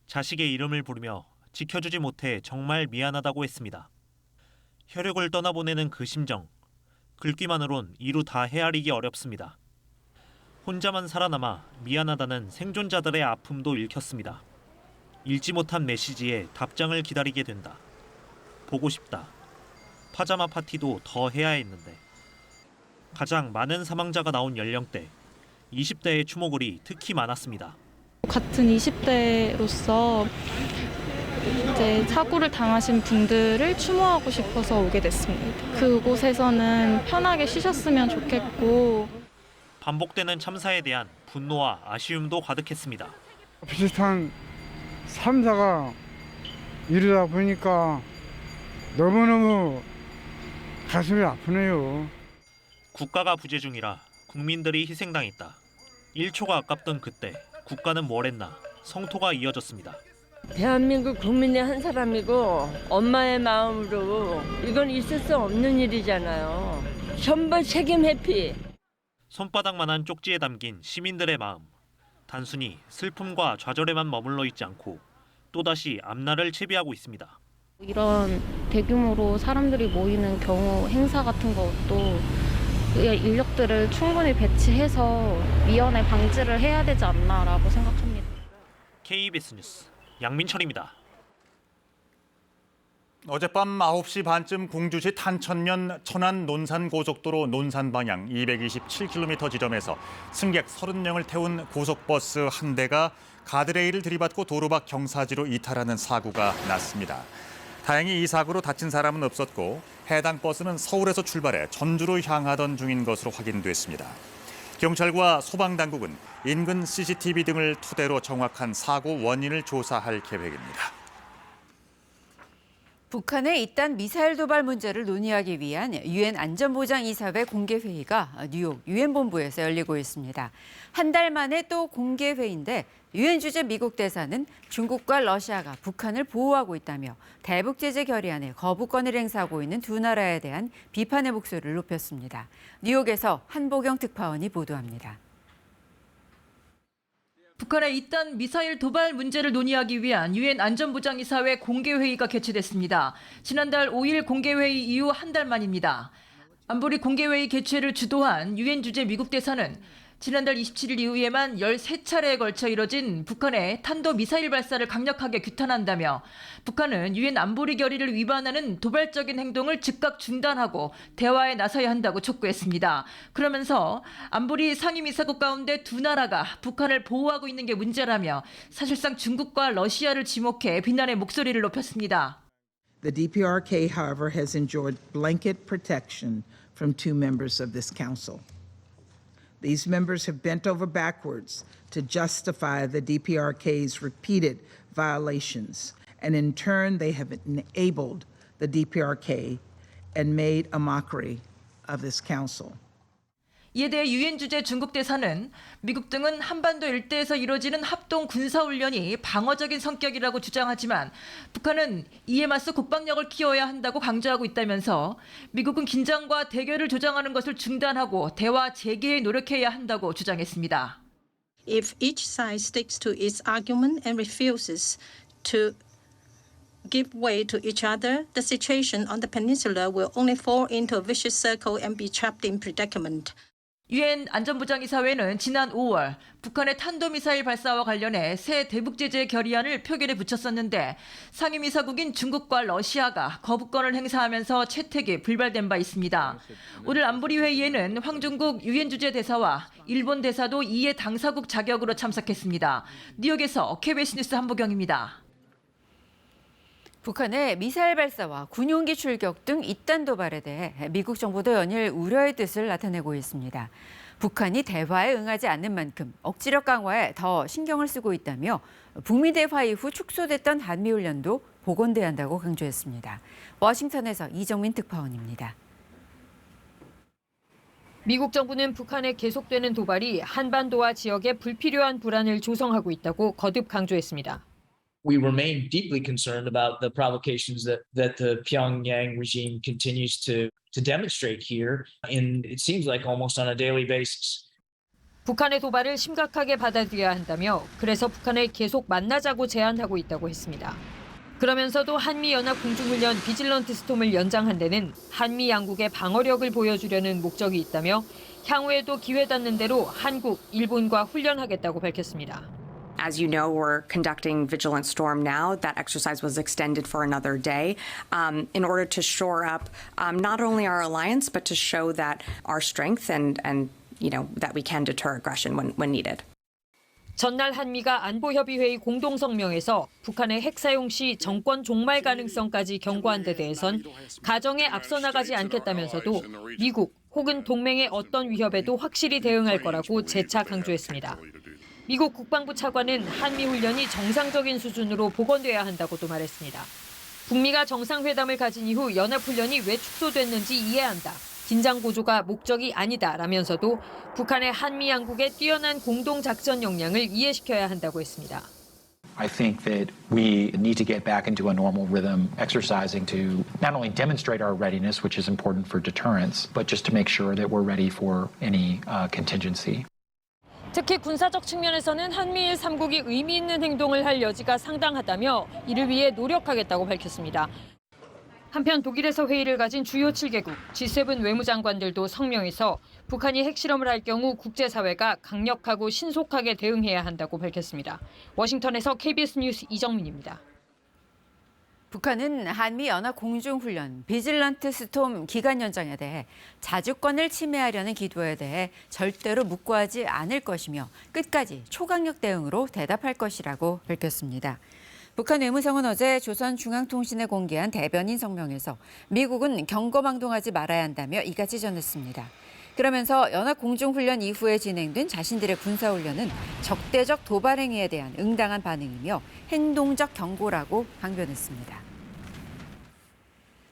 자식의 이름을 부르며 지켜주지 못해 정말 미안하다고 했습니다. 혈육을 떠나보내는 그 심정, 글귀만으론 이루 다 헤아리기 어렵습니다. 혼자만 살아남아 미안하다는 생존자들의 아픔도 읽혔습니다. 읽지 못한 메시지에 답장을 기다리게 된다. 보고 싶다. 파자마 파티도 더 해야 했는데. 가장 많은 사망자가 나온 연령대, 20대의 추모글이 특히 많았습니다. 같은 20대로서 이제 사고를 당하신 분들을 추모하고 싶어서 오게 됐습니다. 그곳에서는 편하게 쉬셨으면 좋겠고. 반복되는 참사에 대한 분노와 아쉬움도 가득했습니다. 비슷한 참사가 이르다 보니까 너무너무 가슴이 아프네요. 국가가 부재 중이라 국민들이 희생당했다. 1초가 아깝던 그때 국가는 뭘 했나 성토가 이어졌습니다. 대한민국 국민의 한 사람이고 엄마의 마음으로 이건 있을 수 없는 일이잖아요. 전부 책임 회피. 손바닥만한 쪽지에 담긴 시민들의 마음. 단순히 슬픔과 좌절에만 머물러 있지 않고 또다시 앞날을 채비하고 있습니다. 이런 대규모로 사람들이 모이는 경우 행사 같은 것도 인력들을 충분히 배치해서 미연에 방지를 해야 되지 않나라고 생각합니다. KBS 뉴스 양민철입니다. 어젯밤 9시 반쯤 공주시 탄천면 천안 논산 고속도로 논산 방향 227km 지점에서 승객 30명을 태운 고속버스 한 대가 가드레일을 들이받고 도로 밖 경사지로 이탈하는 사고가 났습니다. 다행히 이 사고로 다친 사람은 없었고 해당 버스는 서울에서 출발해 전주로 향하던 중인 것으로 확인됐습니다. 경찰과 소방당국은 인근 CCTV 등을 토대로 정확한 사고 원인을 조사할 계획입니다. 북한의 잇단 미사일 도발 문제를 논의하기 위한 유엔 안전보장이사회 공개회의가 뉴욕 유엔 본부에서 열리고 있습니다. 한 달 만에 또 공개회의인데 유엔 주재 미국 대사는 중국과 러시아가 북한을 보호하고 있다며 대북 제재 결의안에 거부권을 행사하고 있는 두 나라에 대한 비판의 목소리를 높였습니다. 뉴욕에서 한보경 특파원이 보도합니다. 북한의 잇단 미사일 도발 문제를 논의하기 위한 유엔 안전보장이사회 공개회의가 개최됐습니다. 지난달 5일 공개회의 이후 한 달 만입니다. 안보리 공개회의 개최를 주도한 유엔 주재 미국 대사는 지난달 27일 이후에만 13차례에 걸쳐 이뤄진 북한의 탄도미사일 발사를 강력하게 규탄한다며 북한은 유엔 안보리 결의를 위반하는 도발적인 행동을 즉각 중단하고 대화에 나서야 한다고 촉구했습니다. 그러면서 안보리 상임이사국 가운데 두 나라가 북한을 보호하고 있는 게 문제라며 사실상 중국과 러시아를 지목해 비난의 목소리를 높였습니다. The DPRK, however, has enjoyed blanket protection from two members of this council. These members have bent over backwards to justify the DPRK's repeated violations, and in turn, they have enabled the DPRK and made a mockery of this council. 이에 대해 유엔 주재 중국 대사는 미국 등은 한반도 일대에서 이뤄지는 합동 군사훈련이 방어적인 성격이라고 주장하지만 북한은 이에 맞서 국방력을 키워야 한다고 강조하고 있다면서 미국은 긴장과 대결을 조장하는 것을 중단하고 대화 재개에 노력해야 한다고 주장했습니다. If each side sticks to its argument and refuses to give way to each other, the situation on the peninsula will only fall into a vicious circle and be trapped in predicament. 유엔 안전보장이사회는 지난 5월 북한의 탄도미사일 발사와 관련해 새 대북 제재 결의안을 표결에 붙였었는데 상임이사국인 중국과 러시아가 거부권을 행사하면서 채택이 불발된 바 있습니다. 오늘 안보리 회의에는 황중국 유엔 주재 대사와 일본 대사도 이에 당사국 자격으로 참석했습니다. 뉴욕에서 KBS 뉴스 한보경입니다. 북한의 미사일 발사와 군용기 출격 등 잇단 도발에 대해 미국 정부도 연일 우려의 뜻을 나타내고 있습니다. 북한이 대화에 응하지 않는 만큼 억지력 강화에 더 신경을 쓰고 있다며 북미 대화 이후 축소됐던 한미훈련도 복원돼야 한다고 강조했습니다. 워싱턴에서 이정민 특파원입니다. 미국 정부는 북한의 계속되는 도발이 한반도와 지역에 불필요한 불안을 조성하고 있다고 거듭 강조했습니다. We remain deeply concerned about the provocations that the Pyongyang regime continues to demonstrate here, and it seems like almost on a daily basis. 북한의 도발을 심각하게 받아들여야 한다며 그래서 북한을 계속 만나자고 제안하고 있다고 했습니다. 그러면서도 한미연합 공중훈련 비질런트 스톰을 연장한 데는 한미 양국의 방어력을 보여주려는 목적이 있다며 향후에도 기회 닿는 대로 한국, 일본과 훈련하겠다고 밝혔습니다. As you know, we're conducting Vigilant Storm now. That exercise was extended for another day in order to shore up not only our alliance, but to show that our strength and that we can deter aggression when needed. 전날 한미가 안보협의회의 공동성명에서 북한의 핵 사용 시 정권 종말 가능성까지 경고한 데 대해선 가정에 앞서 나가지 않겠다면서도 미국 혹은 동맹의 어떤 위협에도 확실히 대응할 거라고 재차 강조했습니다. 미국 국방부 차관은 한미훈련이 정상적인 수준으로 복원돼야 한다고도 말했습니다. 북미가 정상회담을 가진 이후 연합훈련이 왜 축소됐는지 이해한다. 긴장 고조가 목적이 아니다라면서도 북한의 한미 양국의 뛰어난 공동작전 역량을 이해시켜야 한다고 했습니다. I think that we need to get back into a normal rhythm, exercising to not only demonstrate our readiness, which is important for deterrence, but just to make sure that we're ready for any contingency. 특히 군사적 측면에서는 한미일 3국이 의미 있는 행동을 할 여지가 상당하다며 이를 위해 노력하겠다고 밝혔습니다. 한편 독일에서 회의를 가진 주요 7개국 G7 외무장관들도 성명에서 북한이 핵실험을 할 경우 국제사회가 강력하고 신속하게 대응해야 한다고 밝혔습니다. 워싱턴에서 KBS 뉴스 이정민입니다. 북한은 한미연합 공중훈련 비질런트 스톰 기간 연장에 대해 자주권을 침해하려는 기도에 대해 절대로 묵과하지 않을 것이며 끝까지 초강력 대응으로 대답할 것이라고 밝혔습니다. 북한 외무성은 어제 조선중앙통신에 공개한 대변인 성명에서 미국은 경거망동하지 말아야 한다며 이같이 전했습니다. 그러면서 연합공중훈련 이후에 진행된 자신들의 군사훈련은 적대적 도발 행위에 대한 응당한 반응이며 행동적 경고라고 강변했습니다.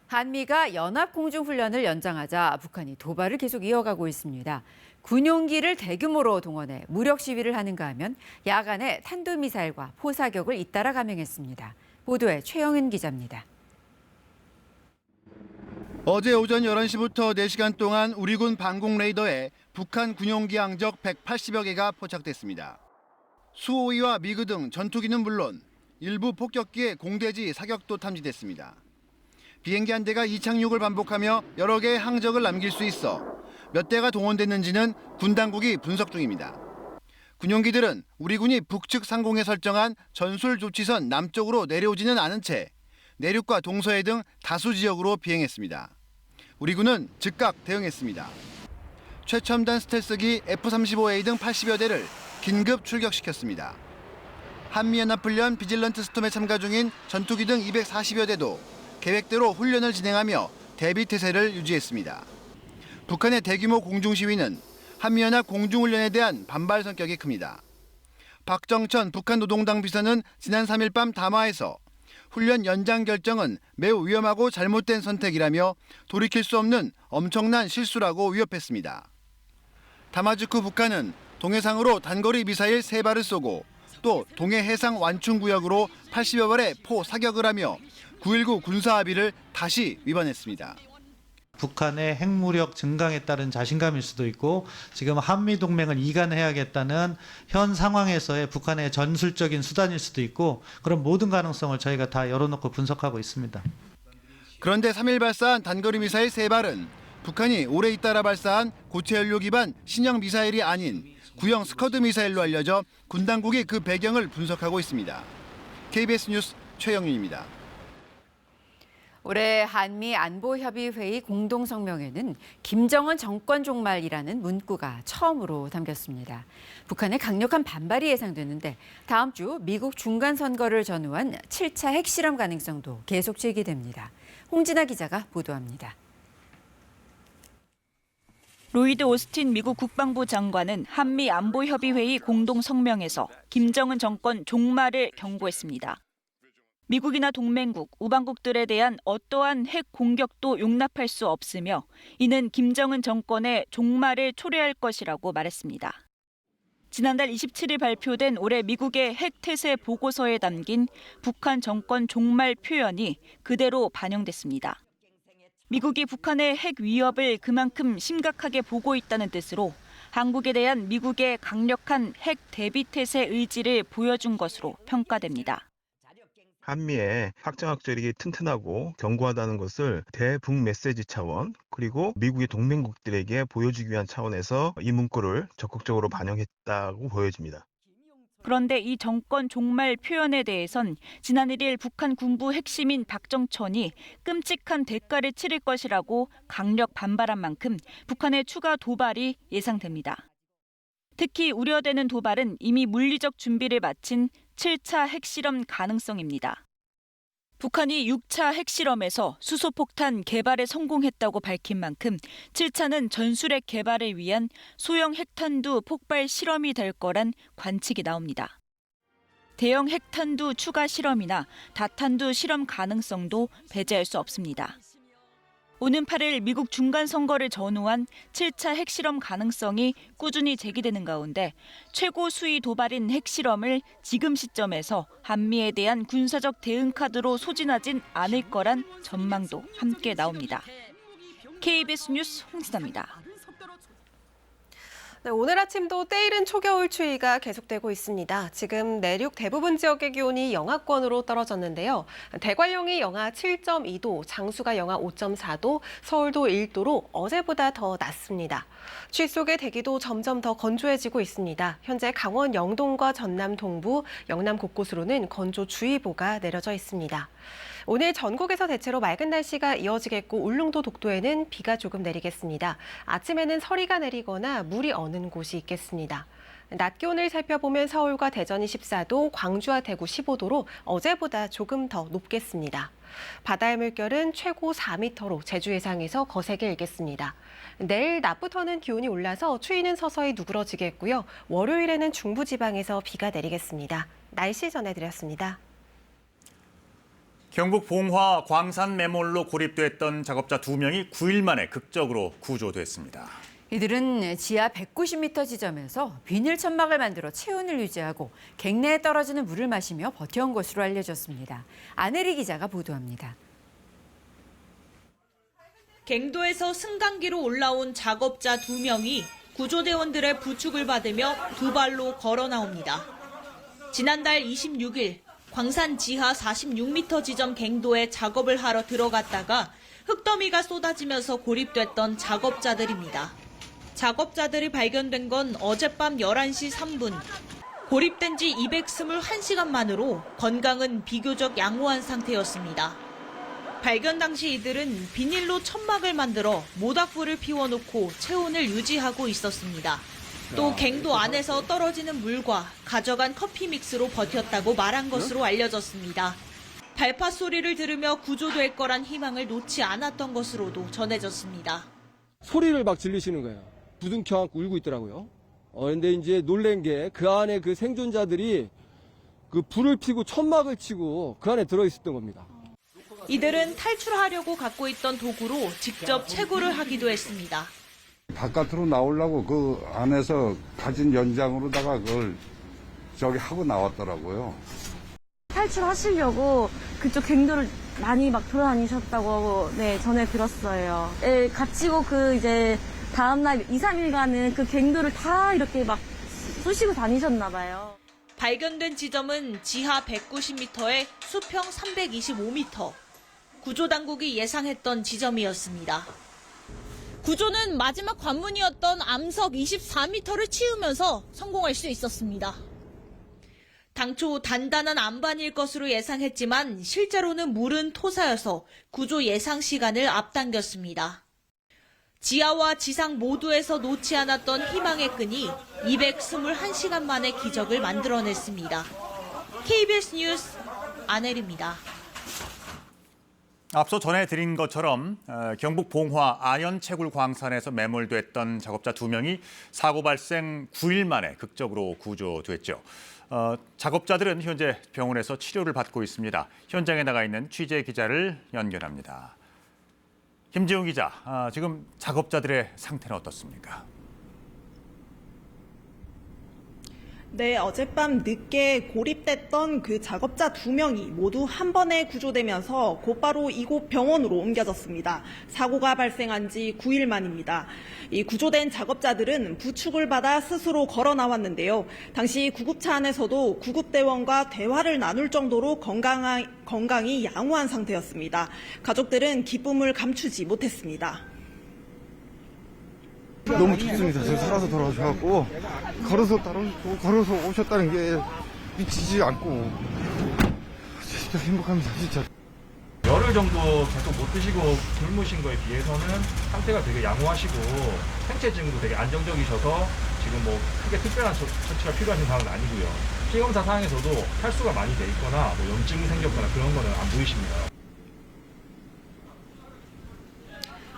한미가 연합공중훈련을 연장하자 북한이 도발을 계속 이어가고 있습니다. 군용기를 대규모로 동원해 무력 시위를 하는가 하면 야간에 탄도미사일과 포사격을 잇따라 감행했습니다. 보도에 최영은 기자입니다. 어제 오전 11시부터 4시간 동안 우리군 방공 레이더에 북한 군용기 항적 180여 개가 포착됐습니다. 수호위와 미그 등 전투기는 물론 일부 폭격기의 공대지 사격도 탐지됐습니다. 비행기 한 대가 이착륙을 반복하며 여러 개의 항적을 남길 수 있어 몇 대가 동원됐는지는 군 당국이 분석 중입니다. 군용기들은 우리군이 북측 상공에 설정한 전술 조치선 남쪽으로 내려오지는 않은 채 내륙과 동서해 등 다수 지역으로 비행했습니다. 우리군은 즉각 대응했습니다. 최첨단 스텔스기 F-35A 등 80여 대를 긴급 출격시켰습니다. 한미연합훈련 비질런트 스톰에 참가 중인 전투기 등 240여 대도 계획대로 훈련을 진행하며 대비 태세를 유지했습니다. 북한의 대규모 공중 시위는 한미연합 공중훈련에 대한 반발 성격이 큽니다. 박정천 북한 노동당 비서는 지난 3일 밤 담화에서 훈련 연장 결정은 매우 위험하고 잘못된 선택이라며 돌이킬 수 없는 엄청난 실수라고 위협했습니다. 담화 직후 북한은 동해상으로 단거리 미사일 3발을 쏘고 또 동해 해상 완충구역으로 80여 발의 포 사격을 하며 9.19 군사합의를 다시 위반했습니다. 북한의 핵무력 증강에 따른 자신감일 수도 있고 지금 한미동맹을 이간해야겠다는 현 상황에서의 북한의 전술적인 수단일 수도 있고 그런 모든 가능성을 저희가 다 열어놓고 분석하고 있습니다. 그런데 3일 발사한 단거리 미사일 3발은 북한이 오래 잇따라 발사한 고체 연료 기반 신형 미사일이 아닌 구형 스커드 미사일로 알려져 군 당국이 그 배경을 분석하고 있습니다. KBS 뉴스 최영윤입니다. 올해 한미 안보협의회의 공동성명에는 김정은 정권 종말이라는 문구가 처음으로 담겼습니다. 북한의 강력한 반발이 예상되는데 다음 주 미국 중간선거를 전후한 7차 핵실험 가능성도 계속 제기됩니다. 홍진아 기자가 보도합니다. 로이드 오스틴 미국 국방부 장관은 한미 안보협의회의 공동성명에서 김정은 정권 종말을 경고했습니다. 미국이나 동맹국, 우방국들에 대한 어떠한 핵 공격도 용납할 수 없으며 이는 김정은 정권의 종말을 초래할 것이라고 말했습니다. 지난달 27일 발표된 올해 미국의 핵태세 보고서에 담긴 북한 정권 종말 표현이 그대로 반영됐습니다. 미국이 북한의 핵 위협을 그만큼 심각하게 보고 있다는 뜻으로 한국에 대한 미국의 강력한 핵 대비 태세 의지를 보여준 것으로 평가됩니다. 한미의 확장학적이 튼튼하고 견고하다는 것을 대북 메시지 차원 그리고 미국의 동맹국들에게 보여주기 위한 차원에서 이 문구를 적극적으로 반영했다고 보여집니다. 그런데 이 정권 종말 표현에 대해선 지난 1일 북한 군부 핵심인 박정천이 끔찍한 대가를 치를 것이라고 강력 반발한 만큼 북한의 추가 도발이 예상됩니다. 특히 우려되는 도발은 이미 물리적 준비를 마친 7차 핵실험 가능성입니다. 북한이 6차 핵실험에서 수소폭탄 개발에 성공했다고 밝힌 만큼 7차는 전술핵 개발을 위한 소형 핵탄두 폭발 실험이 될 거란 관측이 나옵니다. 대형 핵탄두 추가 실험이나 다탄두 실험 가능성도 배제할 수 없습니다. 오는 8일 미국 중간선거를 전후한 7차 핵실험 가능성이 꾸준히 제기되는 가운데 최고 수위 도발인 핵실험을 지금 시점에서 한미에 대한 군사적 대응 카드로 소진하진 않을 거란 전망도 함께 나옵니다. KBS 뉴스 홍진아입니다. 네, 오늘 아침도 때이른 초겨울 추위가 계속되고 있습니다. 지금 내륙 대부분 지역의 기온이 영하권으로 떨어졌는데요. 대관령이 영하 7.2도, 장수가 영하 5.4도, 서울도 1도로 어제보다 더 낮습니다. 추위 속에 대기도 점점 더 건조해지고 있습니다. 현재 강원 영동과 전남 동부, 영남 곳곳으로는 건조주의보가 내려져 있습니다. 오늘 전국에서 대체로 맑은 날씨가 이어지겠고 울릉도 독도에는 비가 조금 내리겠습니다. 아침에는 서리가 내리거나 물이 어는 곳이 있겠습니다. 낮 기온을 살펴보면 서울과 대전이 14도, 광주와 대구 15도로 어제보다 조금 더 높겠습니다. 바다의 물결은 최고 4m로 제주 해상에서 거세게 일겠습니다. 내일 낮부터는 기온이 올라서 추위는 서서히 누그러지겠고요. 월요일에는 중부지방에서 비가 내리겠습니다. 날씨 전해드렸습니다. 경북 봉화 광산 매몰로 고립됐던 작업자 2명이 9일 만에 극적으로 구조됐습니다. 이들은 지하 190m 지점에서 비닐 천막을 만들어 체온을 유지하고 갱내에 떨어지는 물을 마시며 버텨온 것으로 알려졌습니다. 안혜리 기자가 보도합니다. 갱도에서 승강기로 올라온 작업자 2명이 구조대원들의 부축을 받으며 두 발로 걸어 나옵니다. 지난달 26일 광산 지하 46m 지점 갱도에 작업을 하러 들어갔다가 흙더미가 쏟아지면서 고립됐던 작업자들입니다. 작업자들이 발견된 건 어젯밤 11시 3분. 고립된 지 221시간 만으로 건강은 비교적 양호한 상태였습니다. 발견 당시 이들은 비닐로 천막을 만들어 모닥불을 피워놓고 체온을 유지하고 있었습니다. 또 갱도 안에서 떨어지는 물과 가져간 커피 믹스로 버텼다고 말한 것으로 알려졌습니다. 발파 소리를 들으며 구조될 거란 희망을 놓지 않았던 것으로도 전해졌습니다. 소리를 막 질리시는 거예요. 부둥 켜안고 울고 있더라고요. 근데 이제 놀란 게 그 안에 그 생존자들이 그 불을 피고 천막을 치고 그 안에 들어있었던 겁니다. 이들은 탈출하려고 갖고 있던 도구로 직접 채굴을 하기도 했습니다. 바깥으로 나오려고 그 안에서 가진 연장으로다가 그걸 저기 하고 나왔더라고요. 탈출하시려고 그쪽 갱도를 많이 막 돌아다니셨다고 전에 들었어요. 갇히고 그 이제 다음날 2, 3일간은 그 갱도를 다 이렇게 막 쑤시고 다니셨나 봐요. 발견된 지점은 지하 190m에 수평 325m. 구조당국이 예상했던 지점이었습니다. 구조는 마지막 관문이었던 암석 24m를 치우면서 성공할 수 있었습니다. 당초 단단한 안반일 것으로 예상했지만 실제로는 물은 토사여서 구조 예상 시간을 앞당겼습니다. 지하와 지상 모두에서 놓지 않았던 희망의 끈이 221시간 만에 기적을 만들어냈습니다. KBS 뉴스 안혜리입니다. 앞서 전해드린 것처럼 경북 봉화 아연채굴 광산에서 매몰됐던 작업자 2명이 사고 발생 9일 만에 극적으로 구조됐죠. 작업자들은 현재 병원에서 치료를 받고 있습니다. 현장에 나가 있는 취재 기자를 연결합니다. 김지웅 기자, 지금 작업자들의 상태는 어떻습니까? 네, 어젯밤 늦게 고립됐던 그 작업자 2명이 모두 한 번에 구조되면서 곧바로 이곳 병원으로 옮겨졌습니다. 사고가 발생한 지 9일 만입니다. 이 구조된 작업자들은 부축을 받아 스스로 걸어 나왔는데요. 당시 구급차 안에서도 구급대원과 대화를 나눌 정도로 건강이 양호한 상태였습니다. 가족들은 기쁨을 감추지 못했습니다. 너무 좋습니다. 제가 살아서 돌아오셔갖고 걸어서 오셨다는 게 미치지 않고 진짜 행복합니다. 진짜. 열흘 정도 계속 못 드시고 굶으신 거에 비해서는 상태가 되게 양호하시고 생체 증후도 되게 안정적이셔서 지금 뭐 크게 특별한 처치가 필요하신 상황은 아니고요. 피검사 상황에서도 탈수가 많이 돼 있거나 뭐 염증이 생겼거나 그런 거는 안 보이십니다.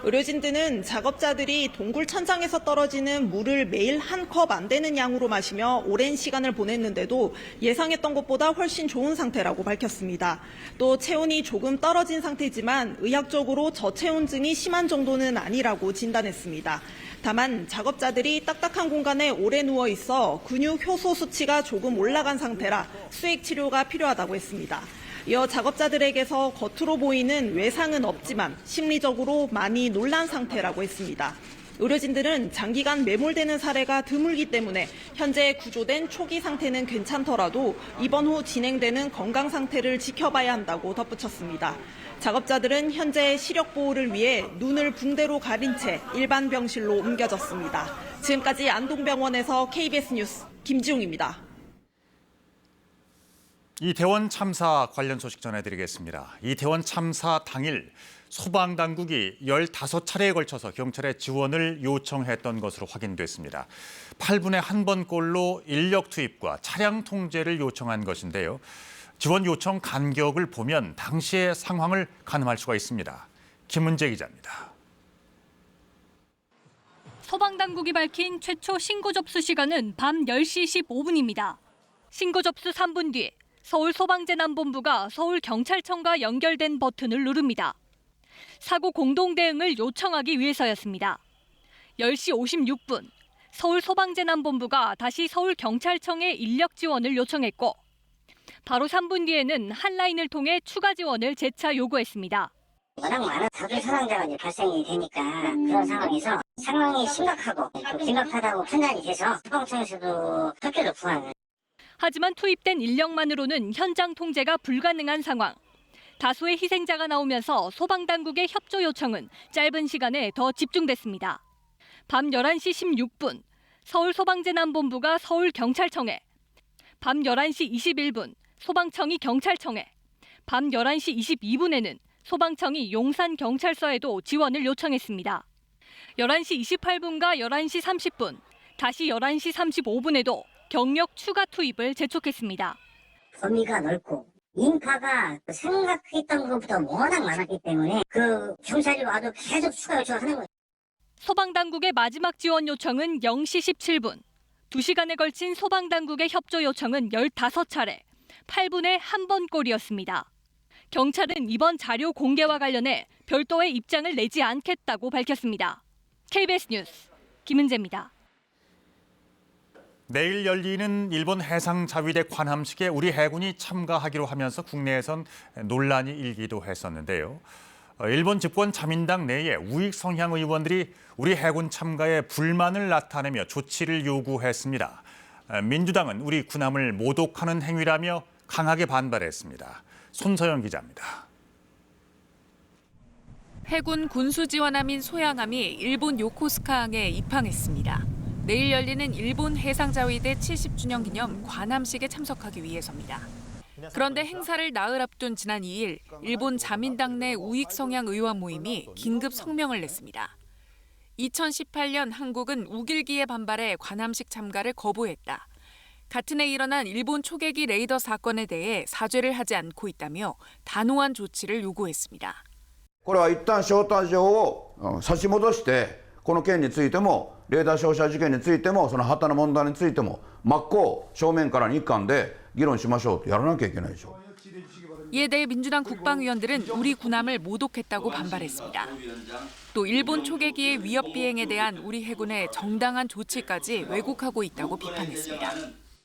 의료진들은 작업자들이 동굴 천장에서 떨어지는 물을 매일 한 컵 안 되는 양으로 마시며 오랜 시간을 보냈는데도 예상했던 것보다 훨씬 좋은 상태라고 밝혔습니다. 또 체온이 조금 떨어진 상태지만 의학적으로 저체온증이 심한 정도는 아니라고 진단했습니다. 다만 작업자들이 딱딱한 공간에 오래 누워 있어 근육 효소 수치가 조금 올라간 상태라 수액 치료가 필요하다고 했습니다. 이어 작업자들에게서 겉으로 보이는 외상은 없지만 심리적으로 많이 놀란 상태라고 했습니다. 의료진들은 장기간 매몰되는 사례가 드물기 때문에 현재 구조된 초기 상태는 괜찮더라도 입원 후 진행되는 건강 상태를 지켜봐야 한다고 덧붙였습니다. 작업자들은 현재 시력 보호를 위해 눈을 붕대로 가린 채 일반 병실로 옮겨졌습니다. 지금까지 안동병원에서 KBS 뉴스 김지웅입니다. 이태원 참사 관련 소식 전해드리겠습니다. 이태원 참사 당일 소방당국이 15차례에 걸쳐서 경찰에 지원을 요청했던 것으로 확인됐습니다. 8분에 한 번꼴로 인력 투입과 차량 통제를 요청한 것인데요. 지원 요청 간격을 보면 당시의 상황을 가늠할 수가 있습니다. 김은재 기자입니다. 소방당국이 밝힌 최초 신고 접수 시간은 밤 10시 15분입니다. 신고 접수 3분 뒤 서울소방재난본부가 서울경찰청과 연결된 버튼을 누릅니다. 사고 공동 대응을 요청하기 위해서였습니다. 10시 56분 서울소방재난본부가 다시 서울경찰청에 인력 지원을 요청했고 바로 3분 뒤에는 한라인을 통해 추가 지원을 재차 요구했습니다. 워낙 많은 다수 사상자가 발생이 되니까 그런 상황에서 상황이 심각하고 긴박하다고 판단이 돼서 소방청에서도 협조를 구하는. 하지만 투입된 인력만으로는 현장 통제가 불가능한 상황. 다수의 희생자가 나오면서 소방당국의 협조 요청은 짧은 시간에 더 집중됐습니다. 밤 11시 16분 서울소방재난본부가 서울경찰청에, 밤 11시 21분 소방청이 경찰청에, 밤 11시 22분에는 소방청이 용산경찰서에도 지원을 요청했습니다. 11시 28분과 11시 30분, 다시 11시 35분에도 경력 추가 투입을 재촉했습니다. 범위가 넓고 인파가 생각했던 것보다 워낙 많았기 때문에 그 경찰이 와도 계속 추가 요청을 하는 거예요. 소방당국의 마지막 지원 요청은 0시 17분. 2시간에 걸친 소방당국의 협조 요청은 15차례, 8분에 한 번꼴이었습니다. 경찰은 이번 자료 공개와 관련해 별도의 입장을 내지 않겠다고 밝혔습니다. KBS 뉴스 김은재입니다. 내일 열리는 일본 해상자위대 관함식에 우리 해군이 참가하기로 하면서 국내에선 논란이 일기도 했었는데요. 일본 집권 자민당 내에 우익 성향 의원들이 우리 해군 참가에 불만을 나타내며 조치를 요구했습니다. 민주당은 우리 군함을 모독하는 행위라며 강하게 반발했습니다. 손서영 기자입니다. 해군 군수지원함인 소양함이 일본 요코스카항에 입항했습니다. 내일 열리는 일본 해상자위대 70주년 기념 관함식에 참석하기 위해서입니다. 그런데 행사를 나흘 앞둔 지난 2일 일본 자민당 내 우익 성향 의원 모임이 긴급 성명을 냈습니다. 2018년 한국은 우길기에 반발해 관함식 참가를 거부했다. 같은 해 일어난 일본 초계기 레이더 사건에 대해 사죄를 하지 않고 있다며 단호한 조치를 요구했습니다. これは一旦招待状を差し戻してこの件についてもレーダー照射事件についてもその旗の問題についても真っ向正面から日韓で議論しましょうとやらなきゃいけないでしょ。 이에 대해 민주당 국방위원들은 우리 군함을 모독했다고 반발했습니다. 또 일본 초계기의 위협 비행에 대한 우리 해군의 정당한 조치까지 왜곡하고 있다고 비판했습니다.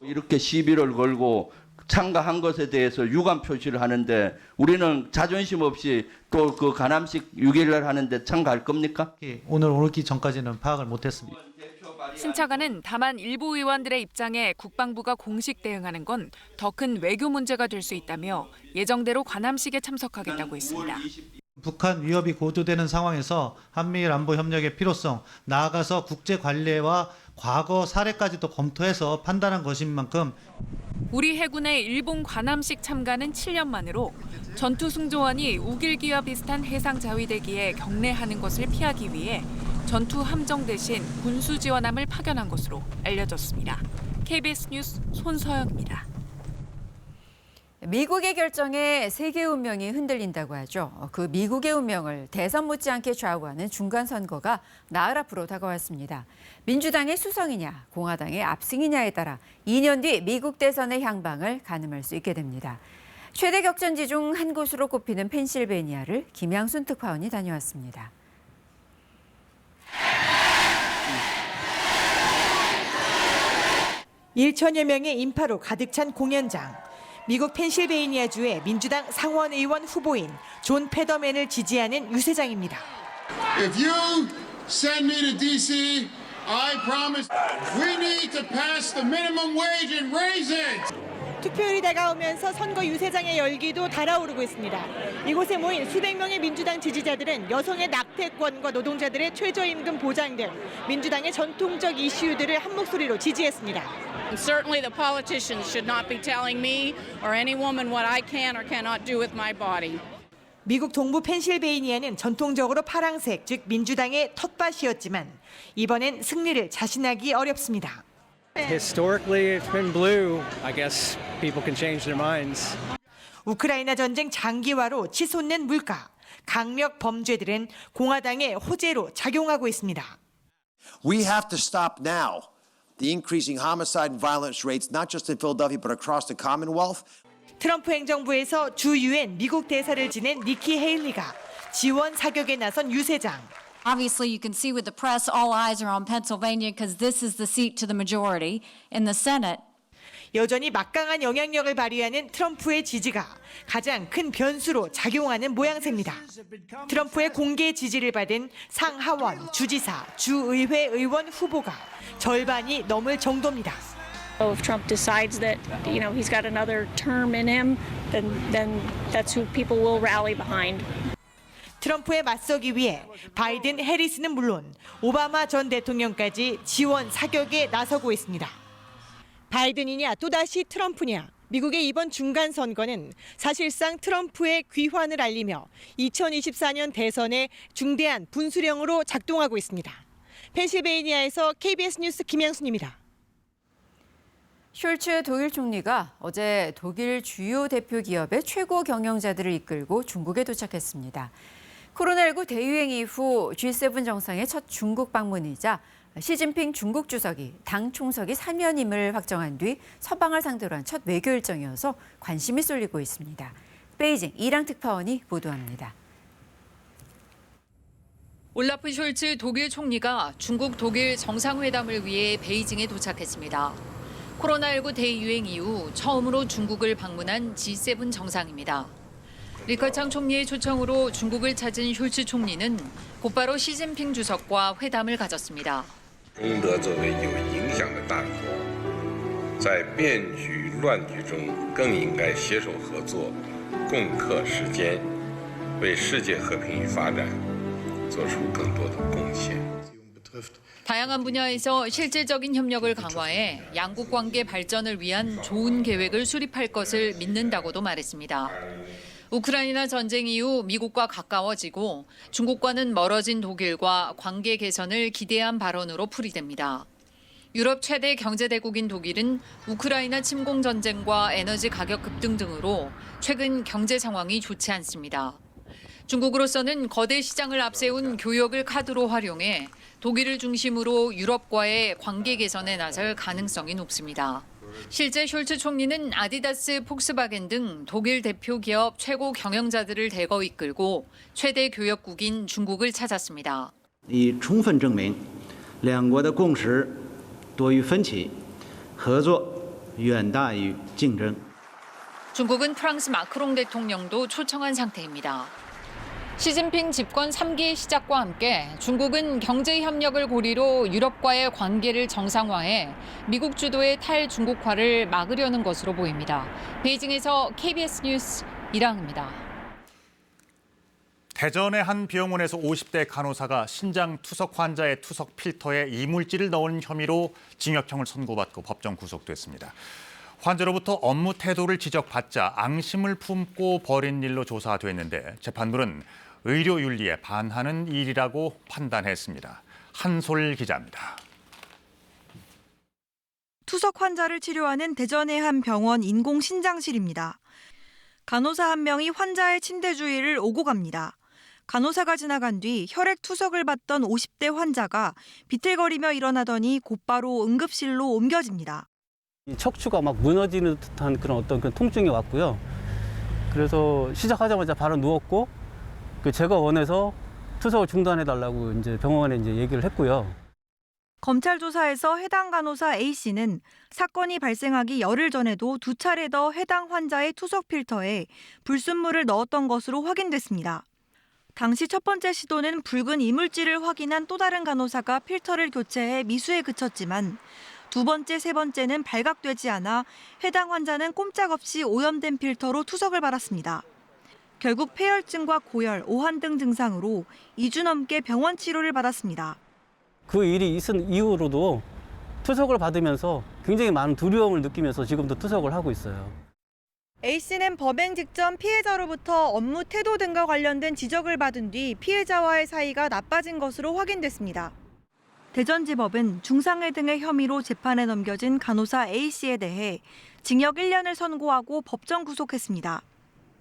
이렇게 시비를 걸고 참가한 것에 대해서 유감 표시를 하는데 우리는 자존심 없이 또 그 관함식 6일날 하는데 참가할 겁니까? 오늘 오기 전까지는 파악을 못했습니다. 신차관은 다만 일부 의원들의 입장에 국방부가 공식 대응하는 건 더 큰 외교 문제가 될 수 있다며 예정대로 관함식에 참석하겠다고 했습니다. 북한 위협이 고조되는 상황에서 한미일 안보 협력의 필요성, 나아가서 국제 관례와 과거 사례까지도 검토해서 판단한 것인 만큼 우리 해군의 일본 관함식 참가는 7년 만으로 전투 승조원이 우길기와 비슷한 해상 자위대기에 경례하는 것을 피하기 위해 전투 함정 대신 군수 지원함을 파견한 것으로 알려졌습니다. KBS 뉴스 손서영입니다. 미국의 결정에 세계 운명이 흔들린다고 하죠. 그 미국의 운명을 대선 못지않게 좌우하는 중간 선거가 나흘 앞으로 다가왔습니다. 민주당의 수성이냐, 공화당의 압승이냐에 따라 2년 뒤 미국 대선의 향방을 가늠할 수 있게 됩니다. 최대 격전지 중 한 곳으로 꼽히는 펜실베이니아를 김양순 특파원이 다녀왔습니다. (1천여) 명의 인파로 가득 찬 공연장. 미국 펜실베이니아주의 민주당 상원 의원 후보인 존 페더맨을 지지하는 유세장입니다. If you send me to DC, I promise we need to pass the minimum wage and raise it. 투표율이 다가오면서 선거 유세장의 열기도 달아오르고 있습니다. 이곳에 모인 수백 명의 민주당 지지자들은 여성의 낙태권과 노동자들의 최저임금 보장 등 민주당의 전통적 이슈들을 한 목소리로 지지했습니다. Certainly the politicians should not be telling me or any woman what I can or cannot do with my body. 미국 동부 펜실베이니아는 전통적으로 파랑색, 즉 민주당의 텃밭이었지만 이번엔 승리를 자신하기 어렵습니다. Historically, it's been blue. I guess people can change their minds. 우크라이나 전쟁 장기화로 치솟는 물가, 강력 범죄들은 공화당의 호재로 작용하고 있습니다. We have to stop now the increasing homicide and violence rates, not just in Philadelphia, but across the Commonwealth. 트럼프 행정부에서 주 유엔 미국 대사를 지낸 니키 헤일리가 지원 사격에 나선 유세장. Obviously, you can see with the press, all eyes are on Pennsylvania because this is the seat to the majority in the Senate. 여전히 막강한 영향력을 발휘하는 트럼프의 지지가 가장 큰 변수로 작용하는 모양새입니다. 트럼프의 공개 지지를 받은 상하원, 주지사, 주의회 의원 후보가 절반이 넘을 정도입니다. If Trump decides that, he's got another term in him, then that's who people will rally behind. 트럼프에 맞서기 위해 바이든, 해리스는 물론 오바마 전 대통령까지 지원 사격에 나서고 있습니다. 바이든이냐 또다시 트럼프냐. 미국의 이번 중간 선거는 사실상 트럼프의 귀환을 알리며 2024년 대선의 중대한 분수령으로 작동하고 있습니다. 펜실베이니아에서 KBS 뉴스 김양순입니다. 숄츠 독일 총리가 어제 독일 주요 대표 기업의 최고 경영자들을 이끌고 중국에 도착했습니다. 코로나19 대유행 이후 G7 정상의 첫 중국 방문이자 시진핑 중국 주석이 당 총석이 사면임을 확정한 뒤 서방을 상대로 한 첫 외교 일정이어서 관심이 쏠리고 있습니다. 베이징 이랑 특파원이 보도합니다. 올라프 숄츠 독일 총리가 중국 독일 정상회담을 위해 베이징에 도착했습니다. 코로나19 대유행 이후 처음으로 중국을 방문한 G7 정상입니다. 리커창 총리의 초청으로 중국을 찾은 숄츠 총리는 곧바로 시진핑 주석과 회담을 가졌습니다. 中德作为有影响的大国，在变局乱局中更应该携手合作，共克时艰，为世界和平与发展做出更多的贡献。 다양한 분야에서 실질적인 협력을 강화해 양국 관계 발전을 위한 좋은 계획을 수립할 것을 믿는다고도 말했습니다. 우크라이나 전쟁 이후 미국과 가까워지고 중국과는 멀어진 독일과 관계 개선을 기대한 발언으로 풀이됩니다. 유럽 최대 경제대국인 독일은 우크라이나 침공 전쟁과 에너지 가격 급등 등으로 최근 경제 상황이 좋지 않습니다. 중국으로서는 거대 시장을 앞세운 교역을 카드로 활용해 독일을 중심으로 유럽과의 관계 개선에 나설 가능성이 높습니다. 실제 숄츠 총리는 아디다스, 폭스바겐 등 독일 대표 기업 최고 경영자들을 대거 이끌고 최대 교역국인 중국을 찾았습니다. 以充分证明两国的共识多于分歧，合作远大于竞争。 중국은 프랑스 마크롱 대통령도 초청한 상태입니다. 시진핑 집권 3기의 시작과 함께 중국은 경제 협력을 고리로 유럽과의 관계를 정상화해 미국 주도의 탈중국화를 막으려는 것으로 보입니다. 베이징에서 KBS 뉴스 이랑입니다. 대전의 한 병원에서 50대 간호사가 신장 투석 환자의 투석 필터에 이물질을 넣은 혐의로 징역형을 선고받고 법정 구속됐습니다. 환자로부터 업무 태도를 지적받자 앙심을 품고 벌인 일로 조사됐는데 재판부는 의료윤리에 반하는 일이라고 판단했습니다. 한솔 기자입니다. 투석 환자를 치료하는 대전의 한 병원 인공신장실입니다. 간호사 한 명이 환자의 침대 주위를 오고 갑니다. 간호사가 지나간 뒤 혈액 투석을 받던 50대 환자가 비틀거리며 일어나더니 곧바로 응급실로 옮겨집니다. 척추가 막 무너지는 듯한 그런 통증이 왔고요. 그래서 시작하자마자 바로 누웠고 제가 원해서 투석을 중단해달라고 이제 병원에 이제 얘기를 했고요. 검찰 조사에서 해당 간호사 A씨는 사건이 발생하기 열흘 전에도 2차례 더 해당 환자의 투석 필터에 불순물을 넣었던 것으로 확인됐습니다. 당시 첫 번째 시도는 붉은 이물질을 확인한 또 다른 간호사가 필터를 교체해 미수에 그쳤지만 두 번째, 세 번째는 발각되지 않아 해당 환자는 꼼짝없이 오염된 필터로 투석을 받았습니다. 결국 폐혈증과 고열, 오한 등 증상으로 2주 넘게 병원 치료를 받았습니다. 그 일이 있은 이후로도 투석을 받으면서 굉장히 많은 두려움을 느끼면서 지금도 투석을 하고 있어요. A씨는 범행 직전 피해자로부터 업무 태도 등과 관련된 지적을 받은 뒤 피해자와의 사이가 나빠진 것으로 확인됐습니다. 대전지법은 중상해 등의 혐의로 재판에 넘겨진 간호사 A씨에 대해 징역 1년을 선고하고 법정 구속했습니다.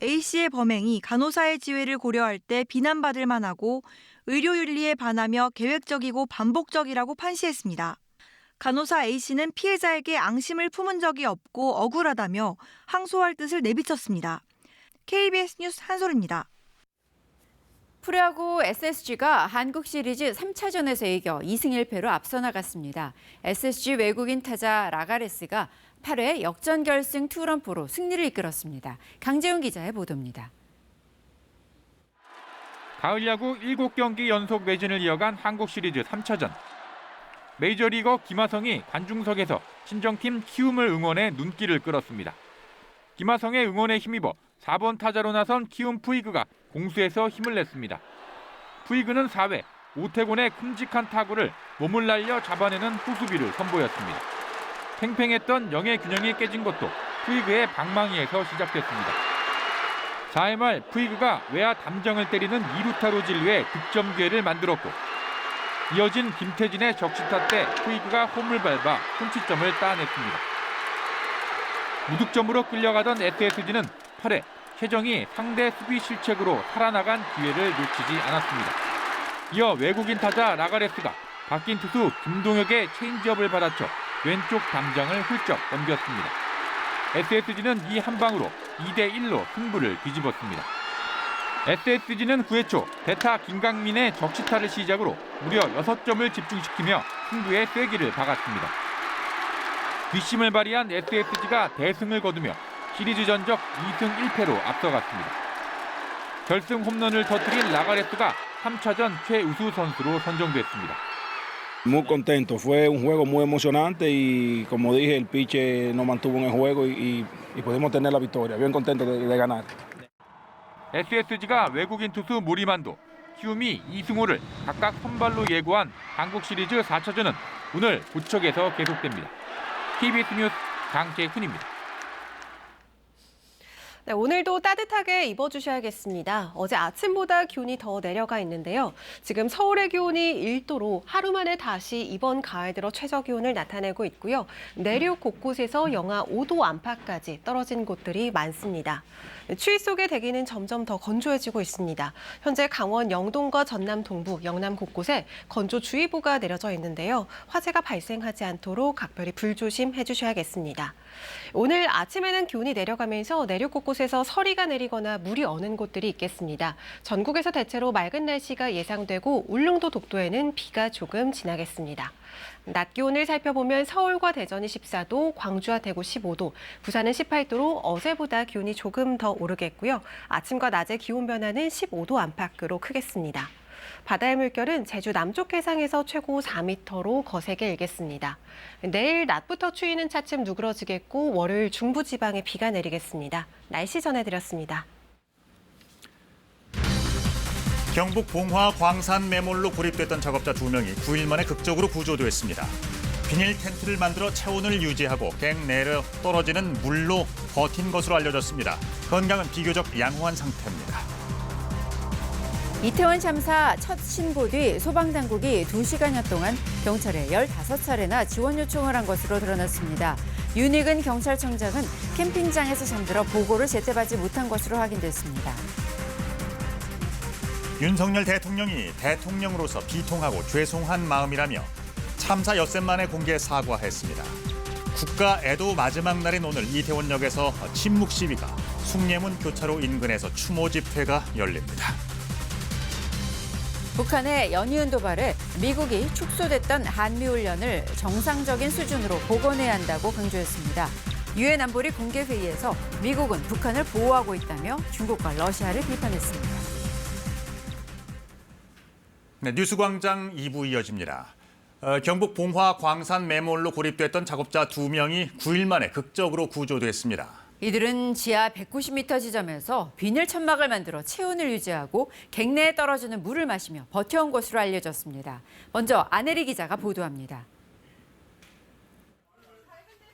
A씨의 범행이 간호사의 지위를 고려할 때 비난받을 만하고 의료윤리에 반하며 계획적이고 반복적이라고 판시했습니다. 간호사 A씨는 피해자에게 앙심을 품은 적이 없고 억울하다며 항소할 뜻을 내비쳤습니다. KBS 뉴스 한솔입니다. 프로야구 SSG가 한국 시리즈 3차전에서 이겨 2승 1패로 앞서 나갔습니다. SSG 외국인 타자 라가레스가 8회 역전 결승 투런포로 승리를 이끌었습니다. 강재훈 기자의 보도입니다. 가을 야구 7경기 연속 매진을 이어간 한국 시리즈 3차전. 메이저리거 김하성이 관중석에서 친정팀 키움을 응원해 눈길을 끌었습니다. 김하성의 응원에 힘입어 4번 타자로 나선 키움 푸이그가 공수에서 힘을 냈습니다. 푸이그는 4회 오태곤의 큼직한 타구를 몸을 날려 잡아내는 호수비를 선보였습니다. 팽팽했던 영의 균형이 깨진 것도 푸이그의 방망이에서 시작됐습니다. 4회 말 푸이그가 외야 담장을 때리는 2루타로 진루해 득점 기회를 만들었고 이어진 김태진의 적시타 때 푸이그가 홈을 밟아 선취점을 따냈습니다. 무득점으로 끌려가던 SSG는 8회 최정이 상대 수비 실책으로 살아나간 기회를 놓치지 않았습니다. 이어 외국인 타자 라가레스가 바뀐 투수 김동혁의 체인지업을 받아쳐 왼쪽 담장을 훌쩍 넘겼습니다. SSG는 이 한 방으로 2대1로 승부를 뒤집었습니다. SSG는 9회 초 대타 김강민의 적시타를 시작으로 무려 6점을 집중시키며 승부에 쐐기를 박았습니다. 뒷심을 발휘한 SSG가 대승을 거두며 시리즈 전적 2승 1패로 앞서갔습니다. 결승 홈런을 터뜨린 라가레스가 3차전 최우수 선수로 선정됐습니다. Muy contento, fue un juego muy emocionante y como dije, el pitcher nos mantuvo en el juego y pudimos tener la victoria. Bien contento de ganar. SSG가 외국인 투수 모리만도, 키움이 이승호를 각각 선발로 예고한 한국 시리즈 4차전은 오늘 고척에서 계속됩니다. KBS 뉴스 강재훈입니다. 네, 오늘도 따뜻하게 입어주셔야겠습니다. 어제 아침보다 기온이 더 내려가 있는데요. 지금 서울의 기온이 1도로 하루 만에 다시 이번 가을 들어 최저 기온을 나타내고 있고요. 내륙 곳곳에서 영하 5도 안팎까지 떨어진 곳들이 많습니다. 추위 속의 대기는 점점 더 건조해지고 있습니다. 현재 강원 영동과 전남 동부, 영남 곳곳에 건조주의보가 내려져 있는데요. 화재가 발생하지 않도록 각별히 불조심해 주셔야겠습니다. 오늘 아침에는 기온이 내려가면서 내륙 곳곳에서 서리가 내리거나 물이 어는 곳들이 있겠습니다. 전국에서 대체로 맑은 날씨가 예상되고 울릉도 독도에는 비가 조금 지나겠습니다. 낮 기온을 살펴보면 서울과 대전이 14도, 광주와 대구 15도, 부산은 18도로 어제보다 기온이 조금 더 오르겠고요. 아침과 낮의 기온 변화는 15도 안팎으로 크겠습니다. 바다의 물결은 제주 남쪽 해상에서 최고 4m로 거세게 일겠습니다. 내일 낮부터 추위는 차츰 누그러지겠고 월요일 중부지방에 비가 내리겠습니다. 날씨 전해드렸습니다. 경북 봉화 광산 매몰로 고립됐던 작업자 2명이 9일 만에 극적으로 구조됐습니다. 비닐 텐트를 만들어 체온을 유지하고 갱 내려 떨어지는 물로 버틴 것으로 알려졌습니다. 건강은 비교적 양호한 상태입니다. 이태원 참사 첫 신고 뒤 소방당국이 2시간여 동안 경찰에 15차례나 지원 요청을 한 것으로 드러났습니다. 윤익은 경찰청장은 캠핑장에서 잠들어 보고를 제때 받지 못한 것으로 확인됐습니다. 윤석열 대통령이 대통령으로서 비통하고 죄송한 마음이라며 참사 엿새 만에 공개 사과했습니다. 국가 애도 마지막 날인 오늘 이태원역에서 침묵 시위가, 숭례문 교차로 인근에서 추모 집회가 열립니다. 북한의 연이은 도발에 미국이 축소됐던 한미훈련을 정상적인 수준으로 복원해야 한다고 강조했습니다. 유엔 안보리 공개회의에서 미국은 북한을 보호하고 있다며 중국과 러시아를 비판했습니다. 네, 뉴스광장 2부 이어집니다. 경북 봉화 광산 매몰로 고립됐던 작업자 2명이 9일 만에 극적으로 구조됐습니다. 이들은 지하 190m 지점에서 비닐 천막을 만들어 체온을 유지하고 갱내에 떨어지는 물을 마시며 버텨온 것으로 알려졌습니다. 먼저 안혜리 기자가 보도합니다.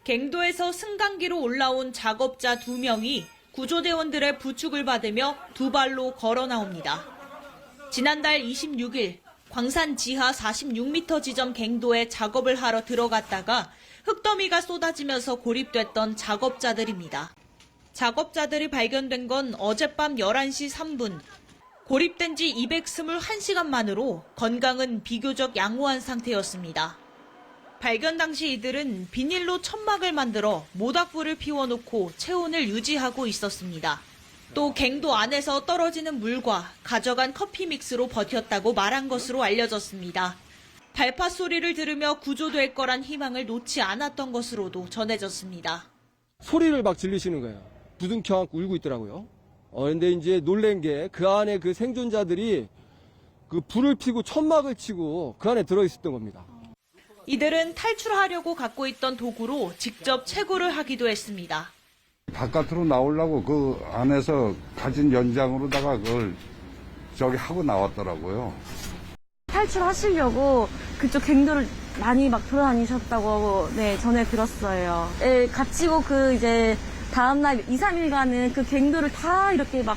갱도에서 승강기로 올라온 작업자 2명이 구조대원들의 부축을 받으며 두 발로 걸어 나옵니다. 지난달 26일 광산 지하 46m 지점 갱도에 작업을 하러 들어갔다가 흙더미가 쏟아지면서 고립됐던 작업자들입니다. 작업자들이 발견된 건 어젯밤 11시 3분. 고립된 지 221시간 만으로 건강은 비교적 양호한 상태였습니다. 발견 당시 이들은 비닐로 천막을 만들어 모닥불을 피워놓고 체온을 유지하고 있었습니다. 또 갱도 안에서 떨어지는 물과 가져간 커피 믹스로 버텼다고 말한 것으로 알려졌습니다. 발파 소리를 들으며 구조될 거란 희망을 놓지 않았던 것으로도 전해졌습니다. 소리를 막 질리시는 거예요. 부둥켜 안고 울고 있더라고요. 근데 이제 놀란 게 그 안에 그 생존자들이 그 불을 피고 천막을 치고 그 안에 들어있었던 겁니다. 이들은 탈출하려고 갖고 있던 도구로 직접 채굴을 하기도 했습니다. 바깥으로 나오려고 그 안에서 가진 연장으로다가 그걸 저기 하고 나왔더라고요. 탈출하시려고 그쪽 갱도를 많이 막 돌아다니셨다고 전에 들었어요. 갇히고 이제 다음날 2, 3일간은 그 갱도를 다 이렇게 막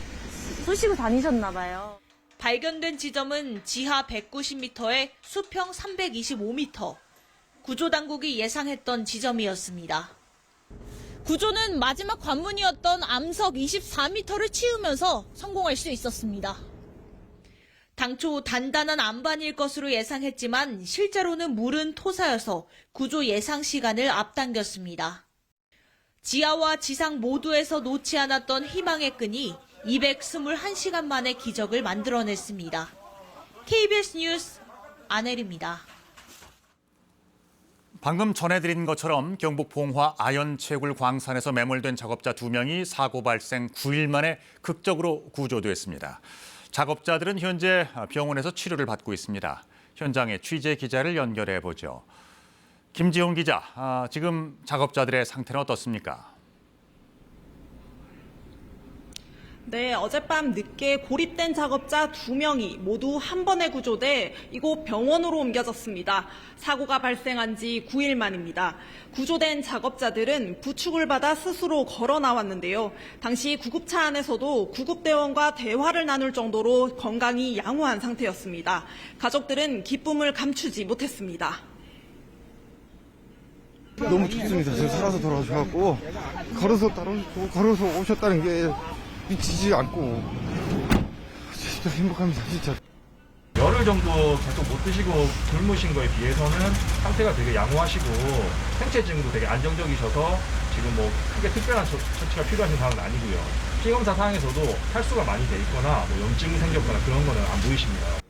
쑤시고 다니셨나 봐요. 발견된 지점은 지하 190m에 수평 325m. 구조당국이 예상했던 지점이었습니다. 구조는 마지막 관문이었던 암석 24m를 치우면서 성공할 수 있었습니다. 당초 단단한 안반일 것으로 예상했지만 실제로는 물은 토사여서 구조 예상 시간을 앞당겼습니다. 지하와 지상 모두에서 놓지 않았던 희망의 끈이 221시간 만에 기적을 만들어냈습니다. KBS 뉴스 안혜리입니다. 방금 전해드린 것처럼 경북 봉화 아연채굴 광산에서 매몰된 작업자 2명이 사고 발생 9일 만에 극적으로 구조됐습니다. 작업자들은 현재 병원에서 치료를 받고 있습니다. 현장에 취재 기자를 연결해 보죠. 김지용 기자, 지금 작업자들의 상태는 어떻습니까? 네, 어젯밤 늦게 고립된 작업자 2명이 모두 한 번에 구조돼 이곳 병원으로 옮겨졌습니다. 사고가 발생한 지 9일 만입니다. 구조된 작업자들은 부축을 받아 스스로 걸어 나왔는데요. 당시 구급차 안에서도 구급대원과 대화를 나눌 정도로 건강이 양호한 상태였습니다. 가족들은 기쁨을 감추지 못했습니다. 너무 춥습니다. 제가 살아서 돌아오셔갖고 걸어서 오셨다는 게 미치지 않고 진짜 행복합니다. 진짜. 열흘 정도 계속 못 드시고 굶으신 거에 비해서는 상태가 되게 양호하시고 생체증도 되게 안정적이셔서 지금 뭐 크게 특별한 처치가 필요하신 상황은 아니고요. 피검사 상황에서도 탈수가 많이 돼 있거나 뭐 염증이 생겼거나 그런 거는 안 보이십니다.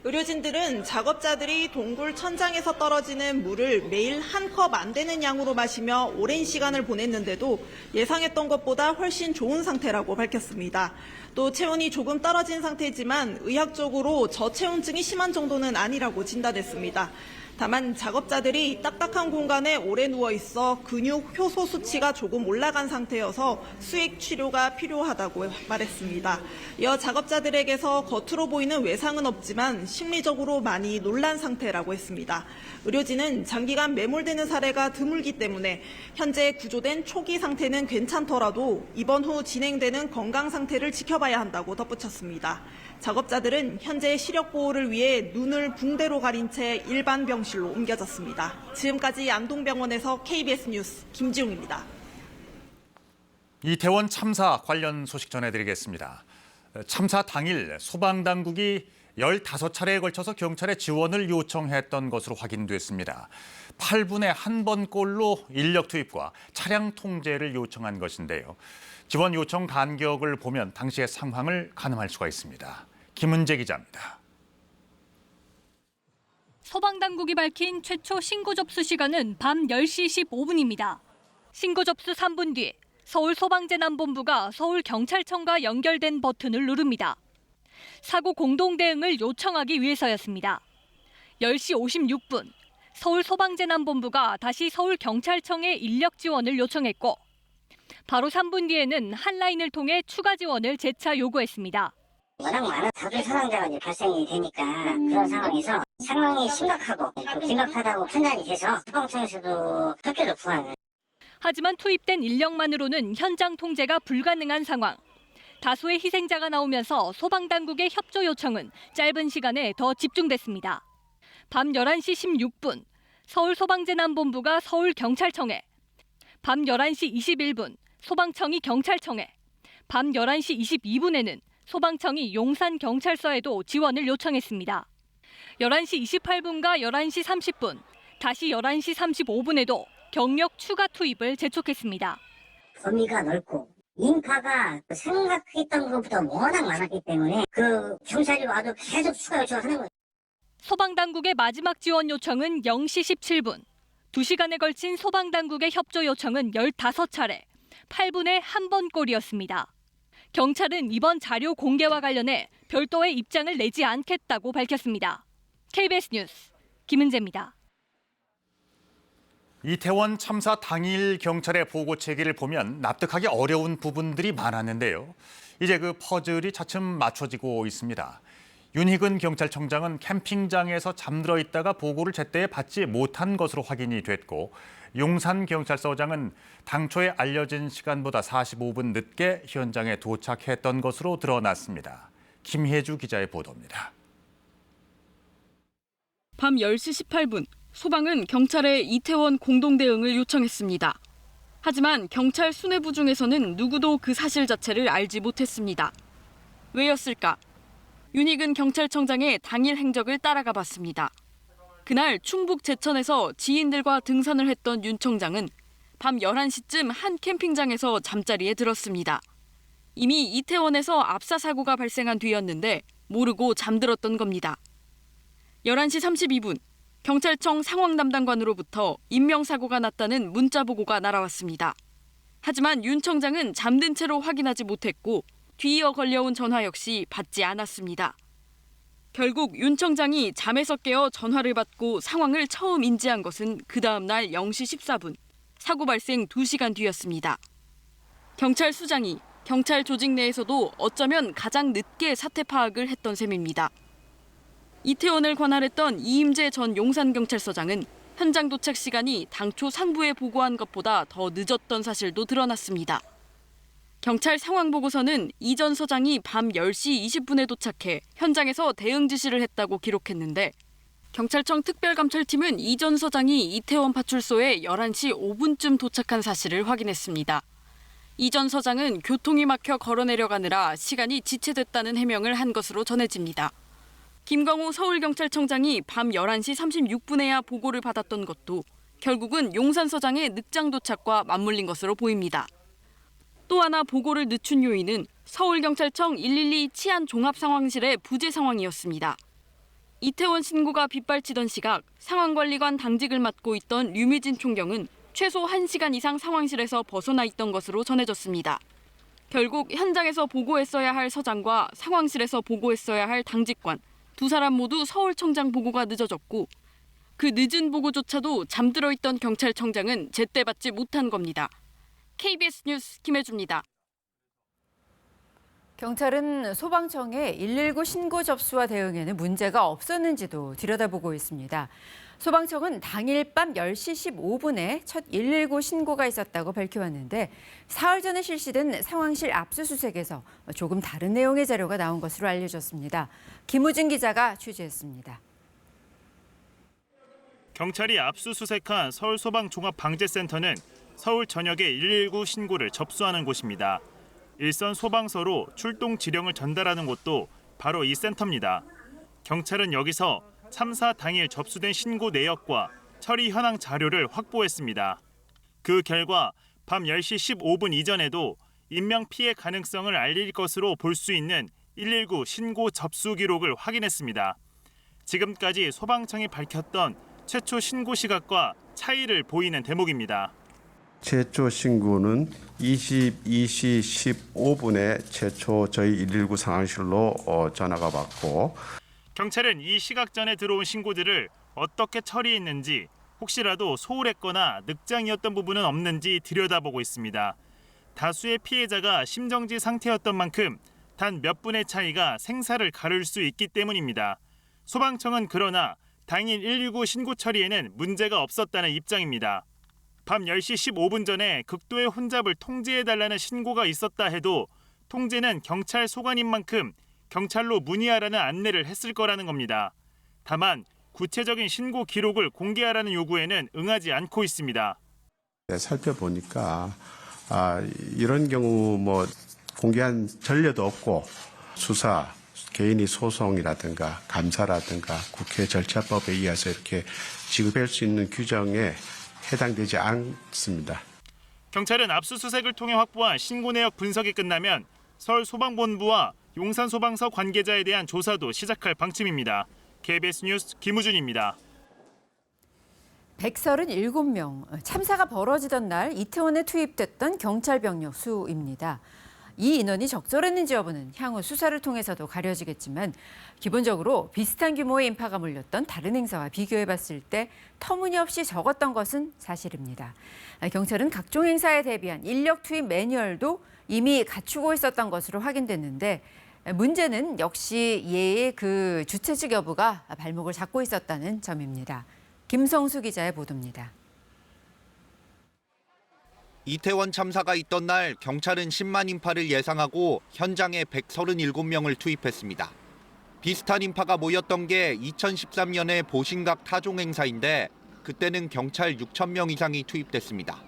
의료진들은 작업자들이 동굴 천장에서 떨어지는 물을 매일 한 컵 안 되는 양으로 마시며 오랜 시간을 보냈는데도 예상했던 것보다 훨씬 좋은 상태라고 밝혔습니다. 또 체온이 조금 떨어진 상태지만 의학적으로 저체온증이 심한 정도는 아니라고 진단했습니다. 다만 작업자들이 딱딱한 공간에 오래 누워 있어 근육 효소 수치가 조금 올라간 상태여서 수액 치료가 필요하다고 말했습니다. 이어 작업자들에게서 겉으로 보이는 외상은 없지만 심리적으로 많이 놀란 상태라고 했습니다. 의료진은 장기간 매몰되는 사례가 드물기 때문에 현재 구조된 초기 상태는 괜찮더라도 입원 후 진행되는 건강 상태를 지켜봐야 한다고 덧붙였습니다. 작업자들은 현재 시력 보호를 위해 눈을 붕대로 가린 채 일반 병실로 옮겨졌습니다. 지금까지 안동병원에서 KBS 뉴스 김지웅입니다. 이태원 참사 관련 소식 전해드리겠습니다. 참사 당일 소방당국이 15차례에 걸쳐서 경찰에 지원을 요청했던 것으로 확인됐습니다. 8분에 한 번꼴로 인력 투입과 차량 통제를 요청한 것인데요. 지원 요청 간격을 보면 당시의 상황을 가늠할 수가 있습니다. 김은재 기자입니다. 소방당국이 밝힌 최초 신고 접수 시간은 밤 10시 15분입니다. 신고 접수 3분 뒤 서울소방재난본부가 서울경찰청과 연결된 버튼을 누릅니다. 사고 공동 대응을 요청하기 위해서였습니다. 10시 56분 서울소방재난본부가 다시 서울경찰청에 인력 지원을 요청했고 바로 3분 뒤에는 한라인을 통해 추가 지원을 재차 요구했습니다. 워낙 많은 사고 사망자가 발생이 되니까 그런 상황에서 상황이 심각하고 긴박하다고 판단이 돼서 소방청에서도 협조를 구하는. 하지만 투입된 인력만으로는 현장 통제가 불가능한 상황. 다수의 희생자가 나오면서 소방당국의 협조 요청은 짧은 시간에 더 집중됐습니다. 밤 11시 16분 서울소방재난본부가 서울경찰청에, 밤 11시 21분 소방청이 경찰청에, 밤 11시 22분에는 소방청이 용산경찰서에도 지원을 요청했습니다. 11시 28분과 11시 30분, 다시 11시 35분에도 경력 추가 투입을 재촉했습니다. 범위가 넓고 인파가 생각했던 것보다 워낙 많았기 때문에 그 경찰이 와도 계속 추가 요청하는 거예요. 소방당국의 마지막 지원 요청은 0시 17분. 2시간에 걸친 소방당국의 협조 요청은 15차례, 8분에 한 번꼴이었습니다. 경찰은 이번 자료 공개와 관련해 별도의 입장을 내지 않겠다고 밝혔습니다. KBS 뉴스 김은재입니다. 이태원 참사 당일 경찰의 보고 체계를 보면 납득하기 어려운 부분들이 많았는데요. 이제 그 퍼즐이 차츰 맞춰지고 있습니다. 윤희근 경찰청장은 캠핑장에서 잠들어 있다가 보고를 제때 받지 못한 것으로 확인이 됐고, 용산경찰서장은 당초에 알려진 시간보다 45분 늦게 현장에 도착했던 것으로 드러났습니다. 김혜주 기자의 보도입니다. 밤 10시 18분 소방은 경찰에 이태원 공동 대응을 요청했습니다. 하지만 경찰 수뇌부 중에서는 누구도 그 사실 자체를 알지 못했습니다. 왜였을까? 윤익은 경찰청장의 당일 행적을 따라가 봤습니다. 그날 충북 제천에서 지인들과 등산을 했던 윤 청장은 밤 11시쯤 한 캠핑장에서 잠자리에 들었습니다. 이미 이태원에서 압사 사고가 발생한 뒤였는데 모르고 잠들었던 겁니다. 11시 32분 경찰청 상황 담당관으로부터 인명사고가 났다는 문자 보고가 날아왔습니다. 하지만 윤 청장은 잠든 채로 확인하지 못했고 뒤이어 걸려온 전화 역시 받지 않았습니다. 결국 윤 청장이 잠에서 깨어 전화를 받고 상황을 처음 인지한 것은 그 다음 날 0시 14분, 사고 발생 2시간 뒤였습니다. 경찰 수장이 경찰 조직 내에서도 어쩌면 가장 늦게 사태 파악을 했던 셈입니다. 이태원을 관할했던 이임재 전 용산경찰서장은 현장 도착 시간이 당초 상부에 보고한 것보다 더 늦었던 사실도 드러났습니다. 경찰 상황 보고서는 이 전 서장이 밤 10시 20분에 도착해 현장에서 대응 지시를 했다고 기록했는데 경찰청 특별감찰팀은 이 전 서장이 이태원 파출소에 11시 5분쯤 도착한 사실을 확인했습니다. 이 전 서장은 교통이 막혀 걸어 내려가느라 시간이 지체됐다는 해명을 한 것으로 전해집니다. 김광호 서울경찰청장이 밤 11시 36분에야 보고를 받았던 것도 결국은 용산 서장의 늦장 도착과 맞물린 것으로 보입니다. 또 하나 보고를 늦춘 요인은 서울경찰청 112 치안종합상황실의 부재 상황이었습니다. 이태원 신고가 빗발치던 시각 상황관리관 당직을 맡고 있던 류미진 총경은 최소 1시간 이상 상황실에서 벗어나 있던 것으로 전해졌습니다. 결국 현장에서 보고했어야 할 서장과 상황실에서 보고했어야 할 당직관, 두 사람 모두 서울청장 보고가 늦어졌고 그 늦은 보고조차도 잠들어 있던 경찰청장은 제때 받지 못한 겁니다. KBS 뉴스 김혜주입니다. 경찰은 소방청의 119 신고 접수와 대응에는 문제가 없었는지도 들여다보고 있습니다. 소방청은 당일 밤 10시 15분에 첫 119 신고가 있었다고 밝혀왔는데 사흘 전에 실시된 상황실 압수수색에서 조금 다른 내용의 자료가 나온 것으로 알려졌습니다. 김우진 기자가 취재했습니다. 경찰이 압수수색한 서울소방종합방재센터는 서울 전역의 119 신고를 접수하는 곳입니다. 일선 소방서로 출동 지령을 전달하는 곳도 바로 이 센터입니다. 경찰은 여기서 참사 당일 접수된 신고 내역과 처리 현황 자료를 확보했습니다. 그 결과 밤 10시 15분 이전에도 인명피해 가능성을 알릴 것으로 볼 수 있는 119 신고 접수 기록을 확인했습니다. 지금까지 소방청이 밝혔던 최초 신고 시각과 차이를 보이는 대목입니다. 최초 신고는 22시 15분에 최초 저희 119 상황실로 전화가 왔고 경찰은 이 시각 전에 들어온 신고들을 어떻게 처리했는지 혹시라도 소홀했거나 늑장이었던 부분은 없는지 들여다보고 있습니다. 다수의 피해자가 심정지 상태였던 만큼 단 몇 분의 차이가 생사를 가를 수 있기 때문입니다. 소방청은 그러나 당일 119 신고 처리에는 문제가 없었다는 입장입니다. 밤 10시 15분 전에 극도의 혼잡을 통제해달라는 신고가 있었다 해도 통제는 경찰 소관인 만큼 경찰로 문의하라는 안내를 했을 거라는 겁니다. 다만 구체적인 신고 기록을 공개하라는 요구에는 응하지 않고 있습니다. 살펴보니까 이런 경우 뭐 공개한 전례도 없고 수사, 개인이 소송이라든가 감사라든가 국회 절차법에 의해서 이렇게 지급할 수 있는 규정에 해당되지 않습니다. 경찰은 압수수색을 통해 확보한 신고 내역 분석이 끝나면 서울소방본부와 용산소방서 관계자에 대한 조사도 시작할 방침입니다. KBS 뉴스 김우준입니다. 137명, 참사가 벌어지던 날 이태원에 투입됐던 경찰 병력 수입니다. 이 인원이 적절했는지 여부는 향후 수사를 통해서도 가려지겠지만 기본적으로 비슷한 규모의 인파가 몰렸던 다른 행사와 비교해봤을 때 터무니없이 적었던 것은 사실입니다. 경찰은 각종 행사에 대비한 인력 투입 매뉴얼도 이미 갖추고 있었던 것으로 확인됐는데 문제는 역시 이의 그 주최 측 여부가 발목을 잡고 있었다는 점입니다. 김성수 기자의 보도입니다. 이태원 참사가 있던 날 경찰은 10만 인파를 예상하고 현장에 137명을 투입했습니다. 비슷한 인파가 모였던 게 2013년의 보신각 타종 행사인데 그때는 경찰 6천 명 이상이 투입됐습니다.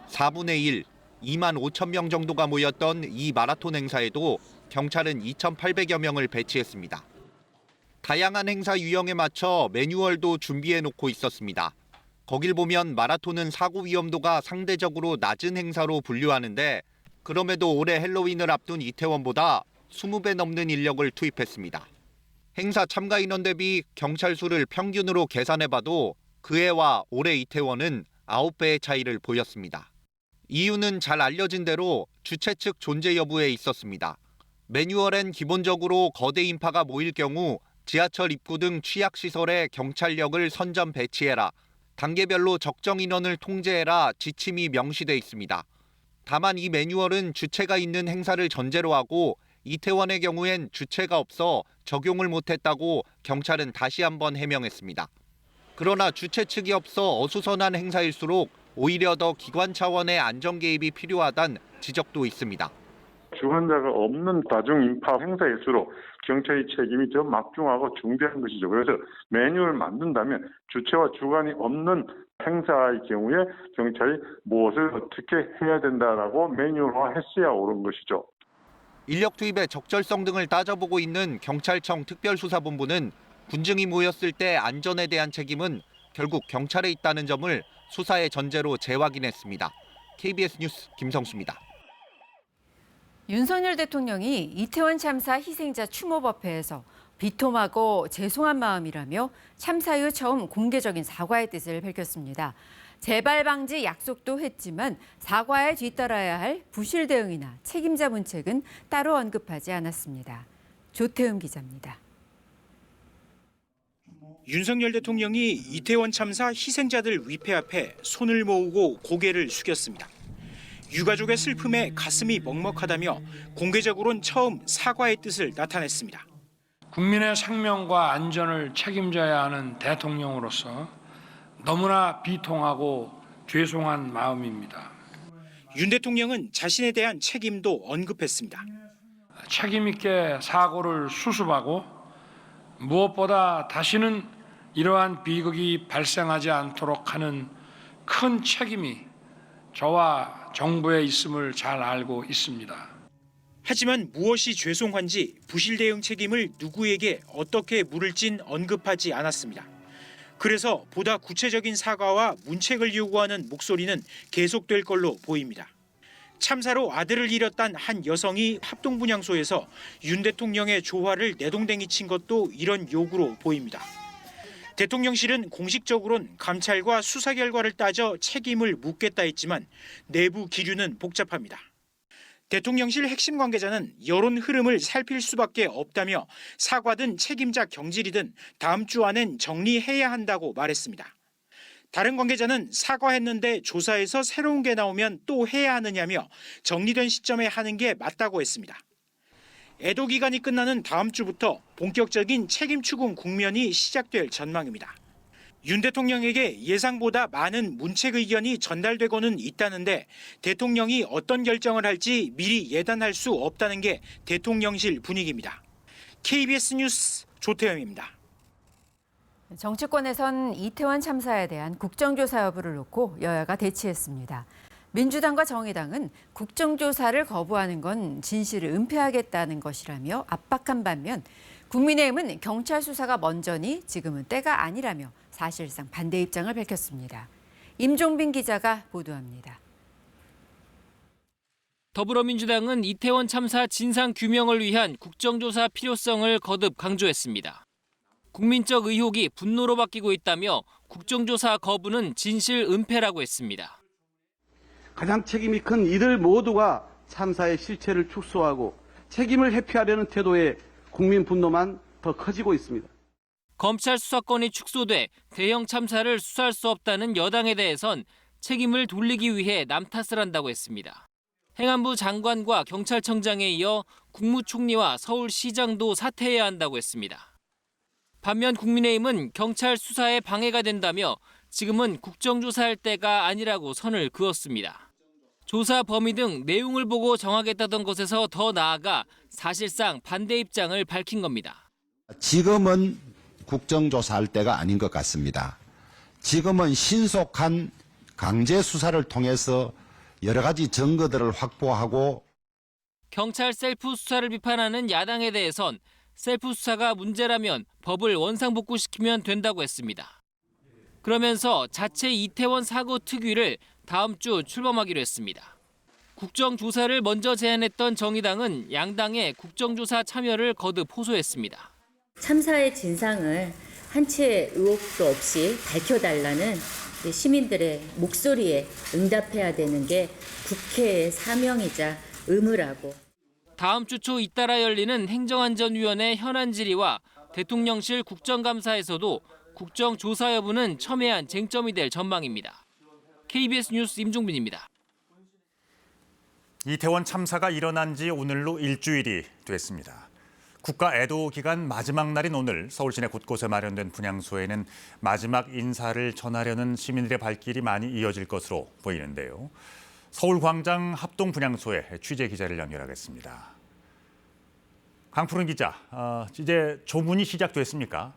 4분의 1, 2만 5천 명 정도가 모였던 이 마라톤 행사에도 경찰은 2,800여 명을 배치했습니다. 다양한 행사 유형에 맞춰 매뉴얼도 준비해 놓고 있었습니다. 거길 보면 마라톤은 사고 위험도가 상대적으로 낮은 행사로 분류하는데 그럼에도 올해 헬로윈을 앞둔 이태원보다 20배 넘는 인력을 투입했습니다. 행사 참가 인원 대비 경찰 수를 평균으로 계산해봐도 그해와 올해 이태원은 9배의 차이를 보였습니다. 이유는 잘 알려진 대로 주최 측 존재 여부에 있었습니다. 매뉴얼엔 기본적으로 거대 인파가 모일 경우 지하철 입구 등 취약시설에 경찰력을 선점 배치해라, 단계별로 적정 인원을 통제해라 지침이 명시돼 있습니다. 다만 이 매뉴얼은 주체가 있는 행사를 전제로 하고 이태원의 경우엔 주체가 없어 적용을 못했다고 경찰은 다시 한번 해명했습니다. 그러나 주체 측이 없어 어수선한 행사일수록 오히려 더 기관 차원의 안전 개입이 필요하다는 지적도 있습니다. 주관자가 없는 다중인파 행사일수록 경찰의 책임이 더 막중하고 중대한 것이죠. 그래서 매뉴얼을 만든다면 주체와 주관이 없는 행사의 경우에 경찰이 무엇을 어떻게 해야 된다라고 매뉴얼화했어야 옳은 것이죠. 인력 투입의 적절성 등을 따져보고 있는 경찰청 특별수사본부는 군중이 모였을 때 안전에 대한 책임은 결국 경찰에 있다는 점을 수사의 전제로 재확인했습니다. KBS 뉴스 김성수입니다. 윤석열 대통령이 이태원 참사 희생자 추모법회에서 비통하고 죄송한 마음이라며 참사 이후 처음 공개적인 사과의 뜻을 밝혔습니다. 재발 방지 약속도 했지만 사과에 뒤따라야 할 부실 대응이나 책임자 문책은 따로 언급하지 않았습니다. 조태음 기자입니다. 윤석열 대통령이 이태원 참사 희생자들 위패 앞에 손을 모으고 고개를 숙였습니다. 유가족의 슬픔에 가슴이 먹먹하다며 공개적으로는 처음 사과의 뜻을 나타냈습니다. 국민의 생명과 안전을 책임져야 하는 대통령으로서 너무나 비통하고 죄송한 마음입니다. 윤 대통령은 자신에 대한 책임도 언급했습니다. 책임 있게 사고를 수습하고 무엇보다 다시는 이러한 비극이 발생하지 않도록 하는 큰 책임이 저와 정부에 있음을 잘 알고 있습니다. 하지만 무엇이 죄송한지 부실 대응 책임을 누구에게 어떻게 물을진 언급하지 않았습니다. 그래서 보다 구체적인 사과와 문책을 요구하는 목소리는 계속될 걸로 보입니다. 참사로 아들을 잃었던 한 여성이 합동분향소에서 윤 대통령의 조화를 내동댕이 친 것도 이런 요구로 보입니다. 대통령실은 공식적으로는 감찰과 수사 결과를 따져 책임을 묻겠다 했지만 내부 기류는 복잡합니다. 대통령실 핵심 관계자는 여론 흐름을 살필 수밖에 없다며 사과든 책임자 경질이든 다음 주 안엔 정리해야 한다고 말했습니다. 다른 관계자는 사과했는데 조사에서 새로운 게 나오면 또 해야 하느냐며 정리된 시점에 하는 게 맞다고 했습니다. 애도 기간이 끝나는 다음 주부터 본격적인 책임 추궁 국면이 시작될 전망입니다. 윤 대통령에게 예상보다 많은 문책 의견이 전달되고는 있다는데 대통령이 어떤 결정을 할지 미리 예단할 수 없다는 게 대통령실 분위기입니다. KBS 뉴스 조태영입니다. 정치권에선 이태원 참사에 대한 국정조사 여부를 놓고 여야가 대치했습니다. 민주당과 정의당은 국정조사를 거부하는 건 진실을 은폐하겠다는 것이라며 압박한 반면 국민의힘은 경찰 수사가 먼저니 지금은 때가 아니라며 사실상 반대 입장을 밝혔습니다. 임종빈 기자가 보도합니다. 더불어민주당은 이태원 참사 진상 규명을 위한 국정조사 필요성을 거듭 강조했습니다. 국민적 의혹이 분노로 바뀌고 있다며 국정조사 거부는 진실 은폐라고 했습니다. 가장 책임이 큰 이들 모두가 참사의 실체를 축소하고 책임을 회피하려는 태도에 국민 분노만 더 커지고 있습니다. 검찰 수사권이 축소돼 대형 참사를 수사할 수 없다는 여당에 대해선 책임을 돌리기 위해 남 탓을 한다고 했습니다. 행안부 장관과 경찰청장에 이어 국무총리와 서울시장도 사퇴해야 한다고 했습니다. 반면 국민의힘은 경찰 수사에 방해가 된다며 지금은 국정조사할 때가 아니라고 선을 그었습니다. 조사 범위 등 내용을 보고 정하겠다던 것에서 더 나아가 사실상 반대 입장을 밝힌 겁니다. 지금은 국정조사할 때가 아닌 것 같습니다. 지금은 신속한 강제 수사를 통해서 여러 가지 증거들을 확보하고 경찰 셀프 수사를 비판하는 야당에 대해선 셀프 수사가 문제라면 법을 원상복구시키면 된다고 했습니다. 그러면서 자체 이태원 사고 특위를 다음 주 출범하기로 했습니다. 국정조사를 먼저 제안했던 정의당은 양당의 국정조사 참여를 거듭 호소했습니다. 참사의 진상을 한 채의 의혹도 없이 밝혀달라는 시민들의 목소리에 응답해야 되는 게 국회의 사명이자 의무라고. 다음 주 초 잇따라 열리는 행정안전위원회 현안 질의와 대통령실 국정감사에서도 국정조사 여부는 첨예한 쟁점이 될 전망입니다. KBS 뉴스 임종빈입니다. 이태원 참사가 일어난 지 오늘로 일주일이 됐습니다. 국가 애도 기간 마지막 날인 오늘 서울 시내 곳곳에 마련된 분향소에는 마지막 인사를 전하려는 시민들의 발길이 많이 이어질 것으로 보이는데요. 서울광장 합동분향소에 취재 기자를 연결하겠습니다. 강푸른 기자, 이제 조문이 시작됐습니까?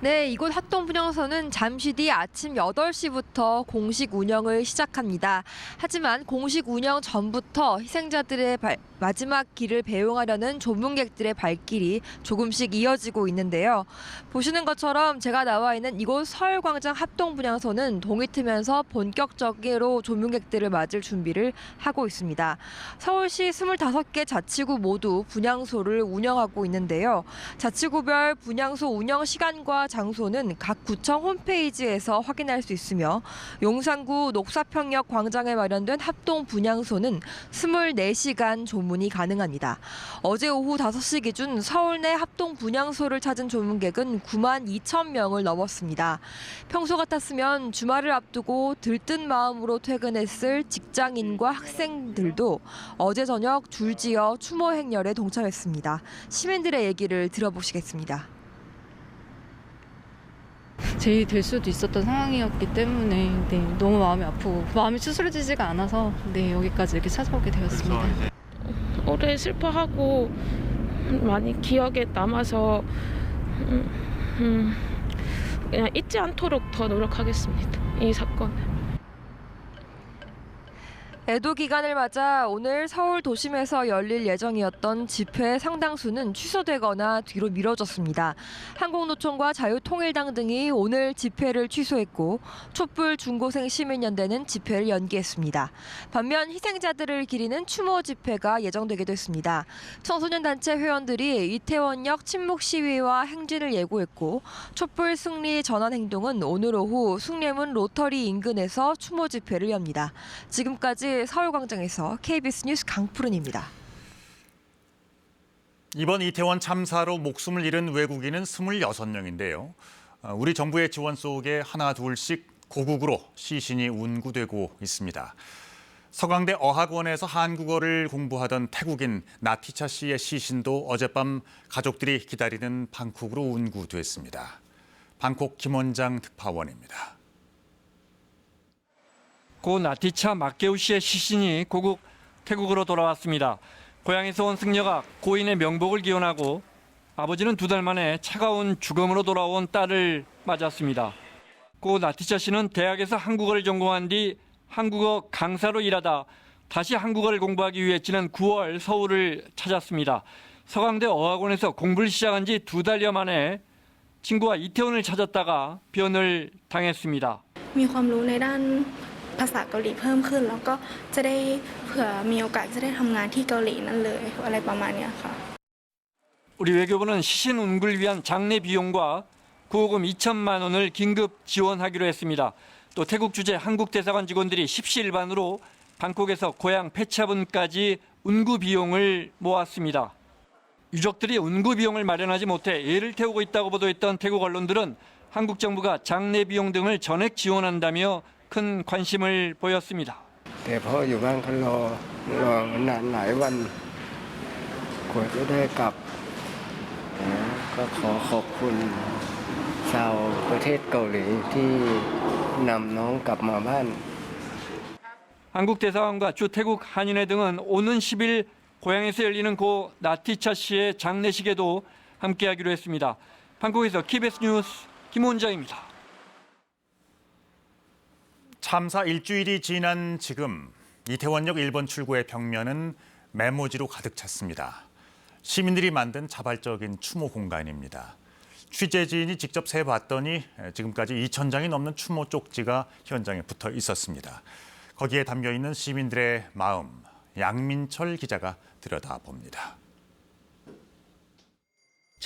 네, 이곳 합동분향소는 잠시 뒤 아침 8시부터 공식 운영을 시작합니다. 하지만 공식 운영 전부터 희생자들의 마지막 길을 배웅하려는 조문객들의 발길이 조금씩 이어지고 있는데요. 보시는 것처럼 제가 나와 있는 이곳 서울광장 합동분향소는 동이 트면서 본격적으로 조문객들을 맞을 준비를 하고 있습니다. 서울시 25개 자치구 모두 분향소를 운영하고 있는데요. 자치구별 분향소 운영 시간과 장소는 각 구청 홈페이지에서 확인할 수 있으며 용산구 녹사평역 광장에 마련된 합동분향소는 24시간 조문이 가능합니다. 어제 오후 5시 기준 서울 내 합동분향소를 찾은 조문객은 9만 2천 명을 넘었습니다. 평소 같았으면 주말을 앞두고 들뜬 마음으로 퇴근했을 직장인과 학생들도 어제 저녁 줄지어 추모 행렬에 동참했습니다. 시민들의 얘기를 들어보시겠습니다. 제일 될 수도 있었던 상황이었기 때문에 너무 마음이 아프고 마음이 추스러지지가 않아서 여기까지 이렇게 찾아오게 되었습니다. 오래 슬퍼하고 많이 기억에 남아서 그냥 잊지 않도록 더 노력하겠습니다. 이 사건을. 애도 기간을 맞아 오늘 서울 도심에서 열릴 예정이었던 집회 상당수는 취소되거나 뒤로 미뤄졌습니다. 한국노총과 자유통일당 등이 오늘 집회를 취소했고 촛불 중고생 시민연대는 집회를 연기했습니다. 반면 희생자들을 기리는 추모 집회가 예정되기도 했습니다. 청소년 단체 회원들이 이태원역 침묵 시위와 행진을 예고했고 촛불 승리 전환 행동은 오늘 오후 숭례문 로터리 인근에서 추모 집회를 엽니다. 지금까지 서울광장에서 KBS 뉴스 강푸른입니다. 이번 이태원 참사로 목숨을 잃은 외국인은 26명인데요. 우리 정부의 지원 속에 하나 둘씩 고국으로 시신이 운구되고 있습니다. 서강대 어학원에서 한국어를 공부하던 태국인 나티차 씨의 시신도 어젯밤 가족들이 기다리는 방콕으로 운구됐습니다. 방콕 김원장 특파원입니다. 고 나티차 마케우 씨의 시신이 고국 태국으로 돌아왔습니다. 고향에서 온 승려가 고인의 명복을 기원하고 아버지는 2달 만에 차가운 죽음으로 돌아온 딸을 맞았습니다. 고 나티차 씨는 대학에서 한국어를 전공한 뒤 한국어 강사로 일하다 다시 한국어를 공부하기 위해 지난 9월 서울을 찾았습니다. 서강대 어학원에서 공부를 시작한 지 2달여 만에 친구와 이태원을 찾았다가 변을 당했습니다. ภาษาเกาหลีเพิ่มขึ้นแล้วก็จะได้เผื่อมีโอกาสจะได้ทำงานที่เกาหลีนั่นเลยอะไรประมาณนี้ค่ะ 우리 외교부는 시신 운구를 위한 장례 비용과 구호금 2천만 원을 긴급 지원하기로 했습니다. 또 태국 주재 한국 대사관 직원들이 십시일반으로 방콕에서 고향 폐차분까지 운구 비용을 모았습니다. 유족들이 운구 비용을 마련하지 못해 애를 태우고 있다고 보도했던 태국 언론들은 한국 정부가 장례 비용 등을 전액 지원한다며 큰 관심을 보였습니다. แต่พ่ออยู่บ้านก็รอนานหลายวันกว่าจะได้กลับก็ขอขอบคุณชาวประเทศเกาหลีที่นำน้องกลับมาบ้าน 한국 대사관과 주 태국 한인회 등은 오는 10일 고향에서 열리는 고 나티차 씨의 장례식에도 함께하기로 했습니다. 방콕에서 KBS 뉴스 김원장입니다. 참사 일주일이 지난 지금 이태원역 1번 출구의 벽면은 메모지로 가득 찼습니다. 시민들이 만든 자발적인 추모 공간입니다. 취재진이 직접 세봤더니 지금까지 2,000장이 넘는 추모 쪽지가 현장에 붙어 있었습니다. 거기에 담겨있는 시민들의 마음, 양민철 기자가 들여다봅니다.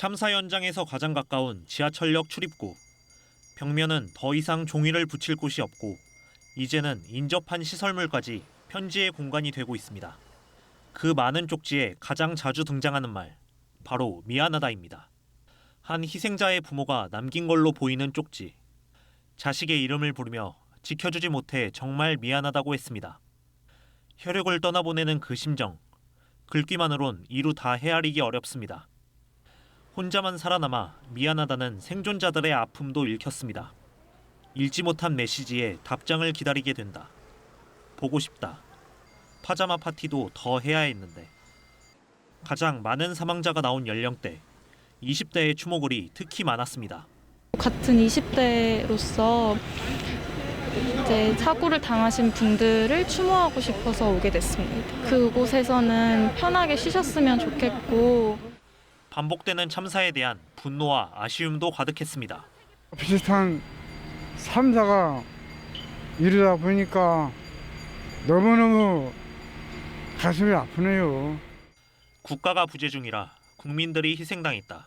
참사 현장에서 가장 가까운 지하철역 출입구. 벽면은 더 이상 종이를 붙일 곳이 없고 이제는 인접한 시설물까지 편지의 공간이 되고 있습니다. 그 많은 쪽지에 가장 자주 등장하는 말, 바로 미안하다입니다. 한 희생자의 부모가 남긴 걸로 보이는 쪽지. 자식의 이름을 부르며 지켜주지 못해 정말 미안하다고 했습니다. 혈육을 떠나보내는 그 심정, 글귀만으론 이루 다 헤아리기 어렵습니다. 혼자만 살아남아 미안하다는 생존자들의 아픔도 읽혔습니다. 읽지 못한 메시지에 답장을 기다리게 된다. 보고 싶다. 파자마 파티도 더 해야 했는데. 가장 많은 사망자가 나온 연령대, 20대의 추모글이 특히 많았습니다. 같은 20대로서 이제 사고를 당하신 분들을 추모하고 싶어서 오게 됐습니다. 그곳에서는 편하게 쉬셨으면 좋겠고. 반복되는 참사에 대한 분노와 아쉬움도 가득했습니다. 비슷한 참사가 이르다 보니까 너무너무 가슴이 아프네요. 국가가 부재 중이라 국민들이 희생당했다.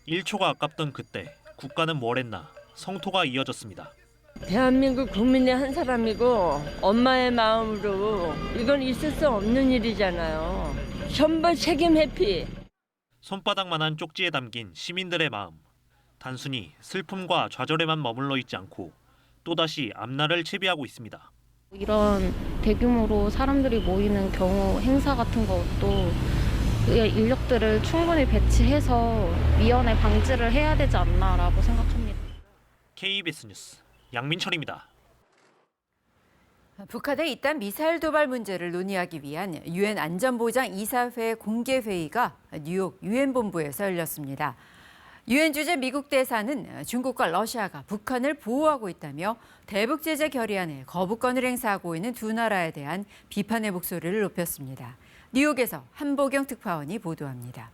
1초가 아깝던 그때 국가는 뭘 했나 성토가 이어졌습니다. 대한민국 국민의 한 사람이고 엄마의 마음으로 이건 있을 수 없는 일이잖아요. 전부 책임 회피. 손바닥만한 쪽지에 담긴 시민들의 마음. 단순히 슬픔과 좌절에만 머물러 있지 않고 또다시 앞날을 채비하고 있습니다. 이런 대규모로 사람들이 모이는 경우 행사 같은 것도 인력들을 충분히 배치해서 위헌의 방지를 해야 되지 않나라고 생각합니다. KBS 뉴스 양민철입니다. 북한의 이딴 미사일 도발 문제를 논의하기 위한 유엔 안전보장 이사회 공개 회의가 뉴욕 유엔 본부에서 열렸습니다. 유엔 주재 미국 대사는 중국과 러시아가 북한을 보호하고 있다며 대북 제재 결의안에 거부권을 행사하고 있는 두 나라에 대한 비판의 목소리를 높였습니다. 뉴욕에서 한보경 특파원이 보도합니다.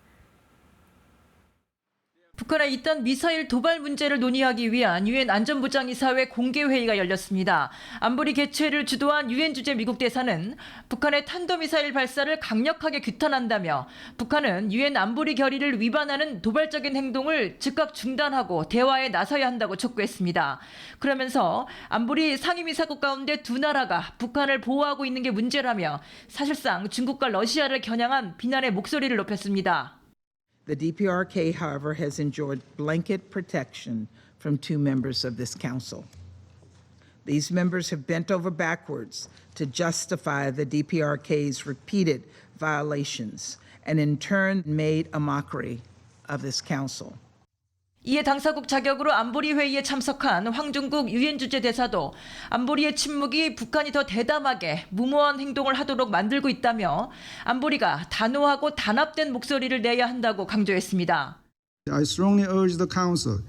북한의 이딴 미사일 도발 문제를 논의하기 위한 유엔 안전보장이사회 공개회의가 열렸습니다. 안보리 개최를 주도한 유엔 주재 미국 대사는 북한의 탄도미사일 발사를 강력하게 규탄한다며 북한은 유엔 안보리 결의를 위반하는 도발적인 행동을 즉각 중단하고 대화에 나서야 한다고 촉구했습니다. 그러면서 안보리 상임이사국 가운데 두 나라가 북한을 보호하고 있는 게 문제라며 사실상 중국과 러시아를 겨냥한 비난의 목소리를 높였습니다. The DPRK, however, has enjoyed blanket protection from two members of this council. These members have bent over backwards to justify the DPRK's repeated violations and in turn made a mockery of this council. 이에 당사국 자격으로 안보리 회의에 참석한 황중국 유엔 주재 대사도 안보리의 침묵이 북한이 더 대담하게 무모한 행동을 하도록 만들고 있다며 안보리가 단호하고 단합된 목소리를 내야 한다고 강조했습니다. I strongly urge the Council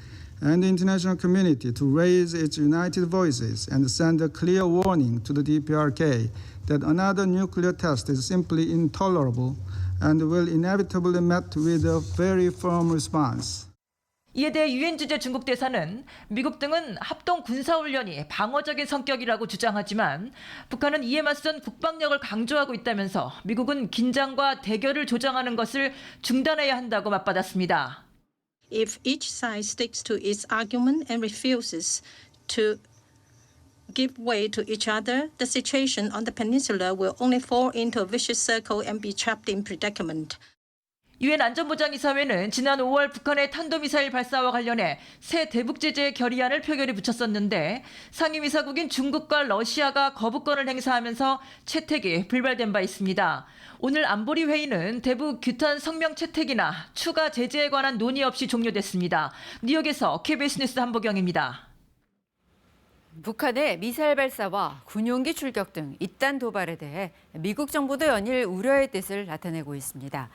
and the international community to raise its united voices and send a clear warning to the DPRK that another nuclear test is simply intolerable and will inevitably met with a very firm response. 이에 대해 유엔 주재 중국 대사는 미국 등은 합동 군사훈련이 방어적인 성격이라고 주장하지만 북한은 이에 맞선 국방력을 강조하고 있다면서 미국은 긴장과 대결을 조장하는 것을 중단해야 한다고 맞받았습니다. If each side sticks to its argument and refuses to give way to each other, the situation on the peninsula will only fall into a vicious circle and be trapped in predicament. 유엔 안전보장이사회는 지난 5월 북한의 탄도미사일 발사와 관련해 새 대북 제재 결의안을 표결에 붙였었는데 상임이사국인 중국과 러시아가 거부권을 행사하면서 채택이 불발된 바 있습니다. 오늘 안보리 회의는 대북 규탄 성명 채택이나 추가 제재에 관한 논의 없이 종료됐습니다. 뉴욕에서 KBS 뉴스 한보경입니다. 북한의 미사일 발사와 군용기 출격 등 이딴 도발에 대해 미국 정부도 연일 우려의 뜻을 나타내고 있습니다.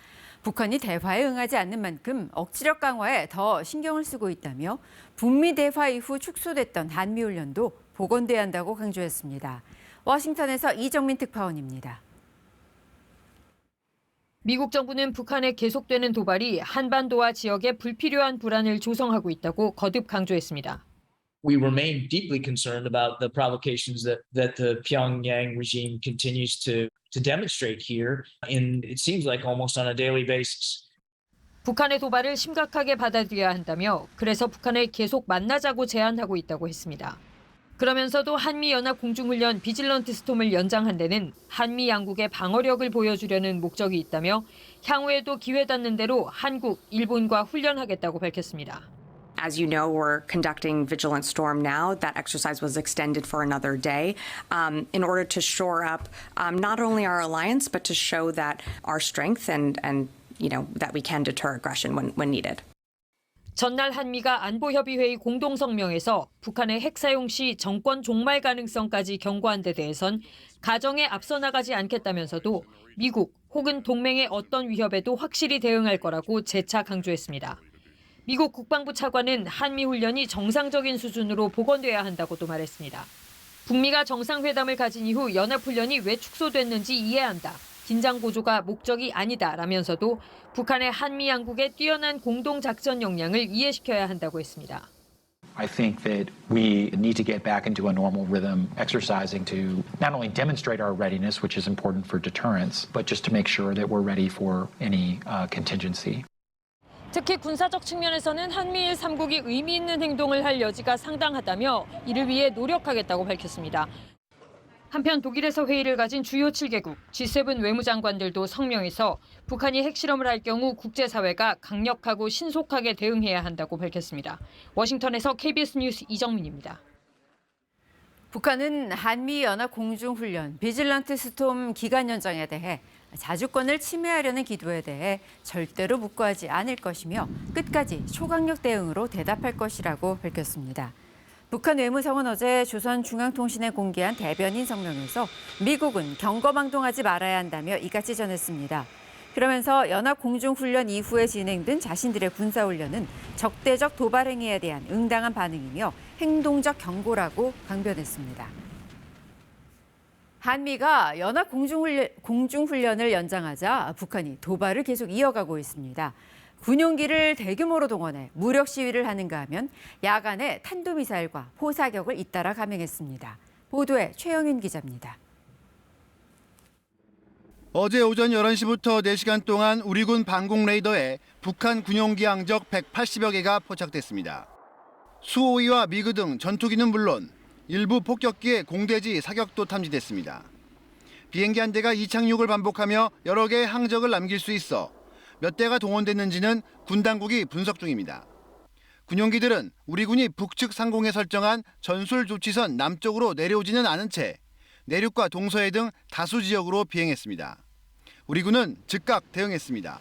북한이 대화에 응하지 않는 만큼 억지력 강화에 더 신경을 쓰고 있다며 북미 대화 이후 축소됐던 한미훈련도 복원돼야 한다고 강조했습니다. 워싱턴에서 이정민 특파원입니다. 미국 정부는 북한의 계속되는 도발이 한반도와 지역에 불필요한 불안을 조성하고 있다고 거듭 강조했습니다. We remain deeply concerned about the provocations that the Pyongyang regime continues to demonstrate here, and it seems like almost on a daily basis. 북한의 도발을 심각하게 받아들여야 한다며 그래서 북한을 계속 만나자고 제안하고 있다고 했습니다. 그러면서도 한미연합 공중훈련 비질런트 스톰을 연장한 데는 한미 양국의 방어력을 보여주려는 목적이 있다며 향후에도 기회 닿는 대로 한국, 일본과 훈련하겠다고 밝혔습니다. As you know, we're conducting Vigilant Storm now. That exercise was extended for another day in order to shore up not only our alliance, but to show that our strength and that we can deter aggression when needed. 전날 한미가 안보협의회의 공동성명에서 북한의 핵 사용 시 정권 종말 가능성까지 경고한 데 대해선 가정에 앞서 나가지 않겠다면서도 미국 혹은 동맹의 어떤 위협에도 확실히 대응할 거라고 재차 강조했습니다. 미국 국방부 차관은 한미 훈련이 정상적인 수준으로 복원돼야 한다고도 말했습니다. 북미가 정상회담을 가진 이후 연합훈련이 왜 축소됐는지 이해한다. 긴장 고조가 목적이 아니다라면서도 북한의 한미 양국의 뛰어난 공동작전 역량을 이해시켜야 한다고 했습니다. I think that we need to get back into a normal rhythm, exercising to not only demonstrate our readiness, which is important for deterrence, but just to make sure that we're ready for any contingency. 특히 군사적 측면에서는 한미일 3국이 의미 있는 행동을 할 여지가 상당하다며 이를 위해 노력하겠다고 밝혔습니다. 한편 독일에서 회의를 가진 주요 7개국 G7 외무장관들도 성명에서 북한이 핵실험을 할 경우 국제사회가 강력하고 신속하게 대응해야 한다고 밝혔습니다. 워싱턴에서 KBS 뉴스 이정민입니다. 북한은 한미연합 공중훈련 비질런트 스톰 기간 연장에 대해 자주권을 침해하려는 기도에 대해 절대로 묵과하지 않을 것이며 끝까지 초강력 대응으로 대답할 것이라고 밝혔습니다. 북한 외무성은 어제 조선중앙통신에 공개한 대변인 성명에서 미국은 경거망동하지 말아야 한다며 이같이 전했습니다. 그러면서 연합공중훈련 이후에 진행된 자신들의 군사훈련은 적대적 도발 행위에 대한 응당한 반응이며 행동적 경고라고 강변했습니다. 한미가 연합 공중훈련을 연장하자 북한이 도발을 계속 이어가고 있습니다. 군용기를 대규모로 동원해 무력 시위를 하는가 하면 야간에 탄도미사일과 포사격을 잇따라 감행했습니다. 보도에 최영윤 기자입니다. 어제 오전 11시부터 4시간 동안 우리 군 방공 레이더에 북한 군용기 항적 180여 개가 포착됐습니다. 수호위와 미그 등 전투기는 물론 일부 폭격기의 공대지 사격도 탐지됐습니다. 비행기 한 대가 이착륙을 반복하며 여러 개의 항적을 남길 수 있어 몇 대가 동원됐는지는 군 당국이 분석 중입니다. 군용기들은 우리 군이 북측 상공에 설정한 전술 조치선 남쪽으로 내려오지는 않은 채 내륙과 동서해 등 다수 지역으로 비행했습니다. 우리 군은 즉각 대응했습니다.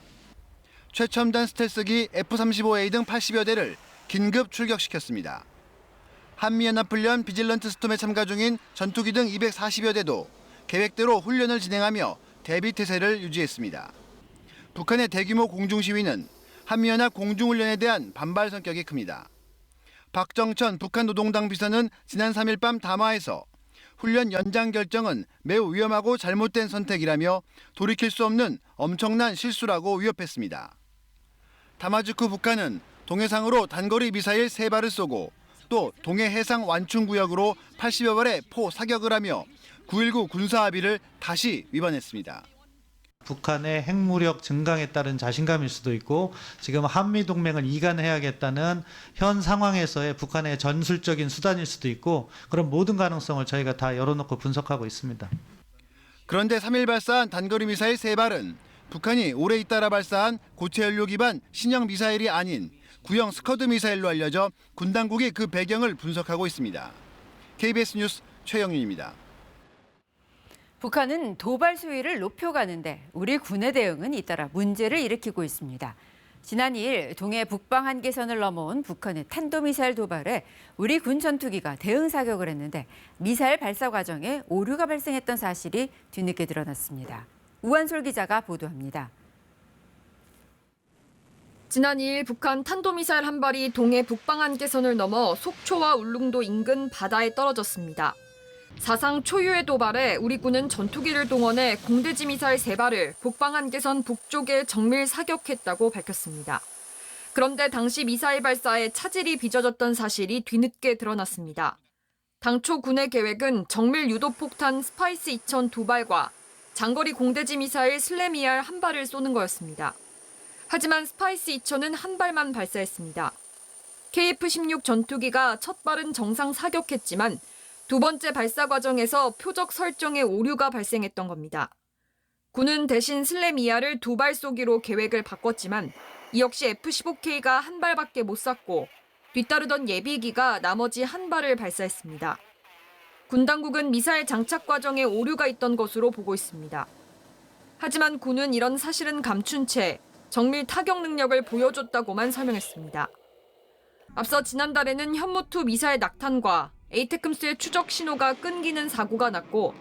최첨단 스텔스기 F-35A 등 80여 대를 긴급 출격시켰습니다. 한미연합훈련 비질런트 스톰에 참가 중인 전투기 등 240여 대도 계획대로 훈련을 진행하며 대비태세를 유지했습니다. 북한의 대규모 공중시위는 한미연합 공중훈련에 대한 반발 성격이 큽니다. 박정천 북한 노동당 비서는 지난 3일 밤 담화에서 훈련 연장 결정은 매우 위험하고 잘못된 선택이라며 돌이킬 수 없는 엄청난 실수라고 위협했습니다. 담화 직후 북한은 동해상으로 단거리 미사일 3발을 쏘고 또 동해 해상 완충구역으로 80여 발의 포 사격을 하며 9.19 군사합의를 다시 위반했습니다. 북한의 핵무력 증강에 따른 자신감일 수도 있고 지금 한미동맹을 이간해야겠다는 현 상황에서의 북한의 전술적인 수단일 수도 있고 그런 모든 가능성을 저희가 다 열어놓고 분석하고 있습니다. 그런데 3일 발사한 단거리 미사일 3발은 북한이 오래 잇따라 발사한 고체 연료 기반 신형 미사일이 아닌 구형 스커드 미사일로 알려져 군 당국이 그 배경을 분석하고 있습니다. KBS 뉴스 최영윤입니다. 북한은 도발 수위를 높여가는데 우리 군의 대응은 잇따라 문제를 일으키고 있습니다. 지난 2일 동해 북방 한계선을 넘어온 북한의 탄도미사일 도발에 우리 군 전투기가 대응 사격을 했는데 미사일 발사 과정에 오류가 발생했던 사실이 뒤늦게 드러났습니다. 우한솔 기자가 보도합니다. 지난 2일 북한 탄도미사일 한 발이 동해 북방한계선을 넘어 속초와 울릉도 인근 바다에 떨어졌습니다. 사상 초유의 도발에 우리 군은 전투기를 동원해 공대지 미사일 3발을 북방한계선 북쪽에 정밀 사격했다고 밝혔습니다. 그런데 당시 미사일 발사에 차질이 빚어졌던 사실이 뒤늦게 드러났습니다. 당초 군의 계획은 정밀 유도폭탄 스파이스 2000 2발과 장거리 공대지 미사일 슬래미알 1발을 쏘는 거였습니다. 하지만 스파이스 2000은 1발만 발사했습니다. KF-16 전투기가 첫 발은 정상 사격했지만 두 번째 발사 과정에서 표적 설정에 오류가 발생했던 겁니다. 군은 대신 슬래미알을 2발 쏘기로 계획을 바꿨지만 이 역시 F-15K가 1발밖에 못 쐈고 뒤따르던 예비기가 나머지 1발을 발사했습니다. 군 당국은 미사일 장착 과정에 오류가 있던 것으로 보고 있습니다. 하지만 군은 이런 사실은 감춘 채 정밀 타격 능력을 보여줬다고만 설명했습니다. 앞서 지난달에는 현무2 미사일 낙탄과 에이테크스의 추적 신호가 끊기는 사고가 났고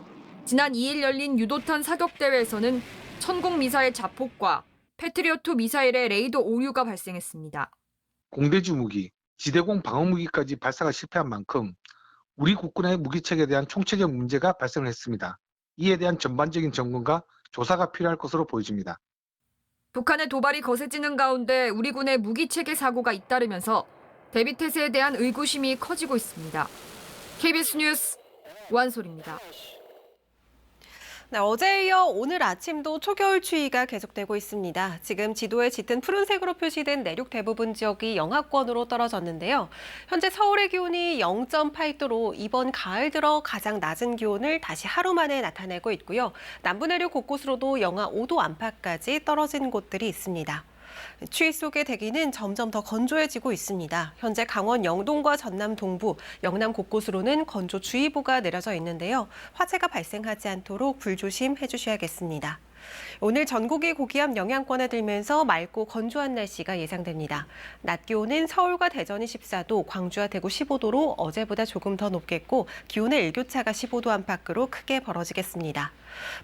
지난 2일 열린 유도탄 사격대회에서는 천공 미사일 자폭과 패트리어트 미사일의 레이더 오류가 발생했습니다. 공대지 무기, 지대공 방어 무기까지 발사가 실패한 만큼 우리 국군의 무기체계에 대한 총체적 문제가 발생을 했습니다. 이에 대한 전반적인 점검과 조사가 필요할 것으로 보여집니다. 북한의 도발이 거세지는 가운데 우리 군의 무기체계 사고가 잇따르면서 대비태세에 대한 의구심이 커지고 있습니다. KBS 뉴스 오한솔입니다. 네, 어제에 이어 오늘 아침도 초겨울 추위가 계속되고 있습니다. 지금 지도에 짙은 푸른색으로 표시된 내륙 대부분 지역이 영하권으로 떨어졌는데요. 현재 서울의 기온이 0.8도로 이번 가을 들어 가장 낮은 기온을 다시 하루 만에 나타내고 있고요. 남부 내륙 곳곳으로도 영하 5도 안팎까지 떨어진 곳들이 있습니다. 추위 속의 대기는 점점 더 건조해지고 있습니다. 현재 강원 영동과 전남 동부, 영남 곳곳으로는 건조주의보가 내려져 있는데요. 화재가 발생하지 않도록 불조심해 주셔야겠습니다. 오늘 전국이 고기압 영향권에 들면서 맑고 건조한 날씨가 예상됩니다. 낮 기온은 서울과 대전이 14도, 광주와 대구 15도로 어제보다 조금 더 높겠고 기온의 일교차가 15도 안팎으로 크게 벌어지겠습니다.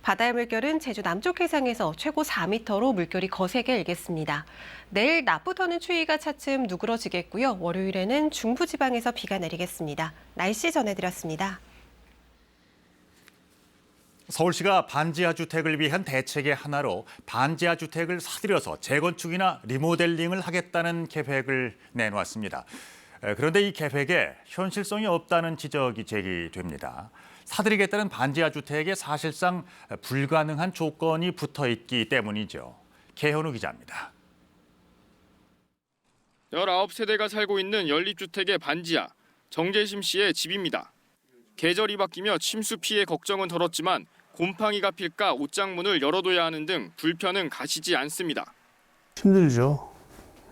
바다의 물결은 제주 남쪽 해상에서 최고 4m로 물결이 거세게 일겠습니다. 내일 낮부터는 추위가 차츰 누그러지겠고요. 월요일에는 중부지방에서 비가 내리겠습니다. 날씨 전해드렸습니다. 서울시가 반지하 주택을 위한 대책의 하나로 반지하 주택을 사들여서 재건축이나 리모델링을 하겠다는 계획을 내놓았습니다. 그런데 이 계획에 현실성이 없다는 지적이 제기됩니다. 사들이겠다는 반지하 주택에 사실상 불가능한 조건이 붙어 있기 때문이죠. 개현우 기자입니다. 19세대가 살고 있는 연립주택의 반지하, 정재심 씨의 집입니다. 계절이 바뀌며 침수 피해 걱정은 덜었지만 곰팡이가 필까 옷장문을 열어둬야 하는 등 불편은 가시지 않습니다. 힘들죠.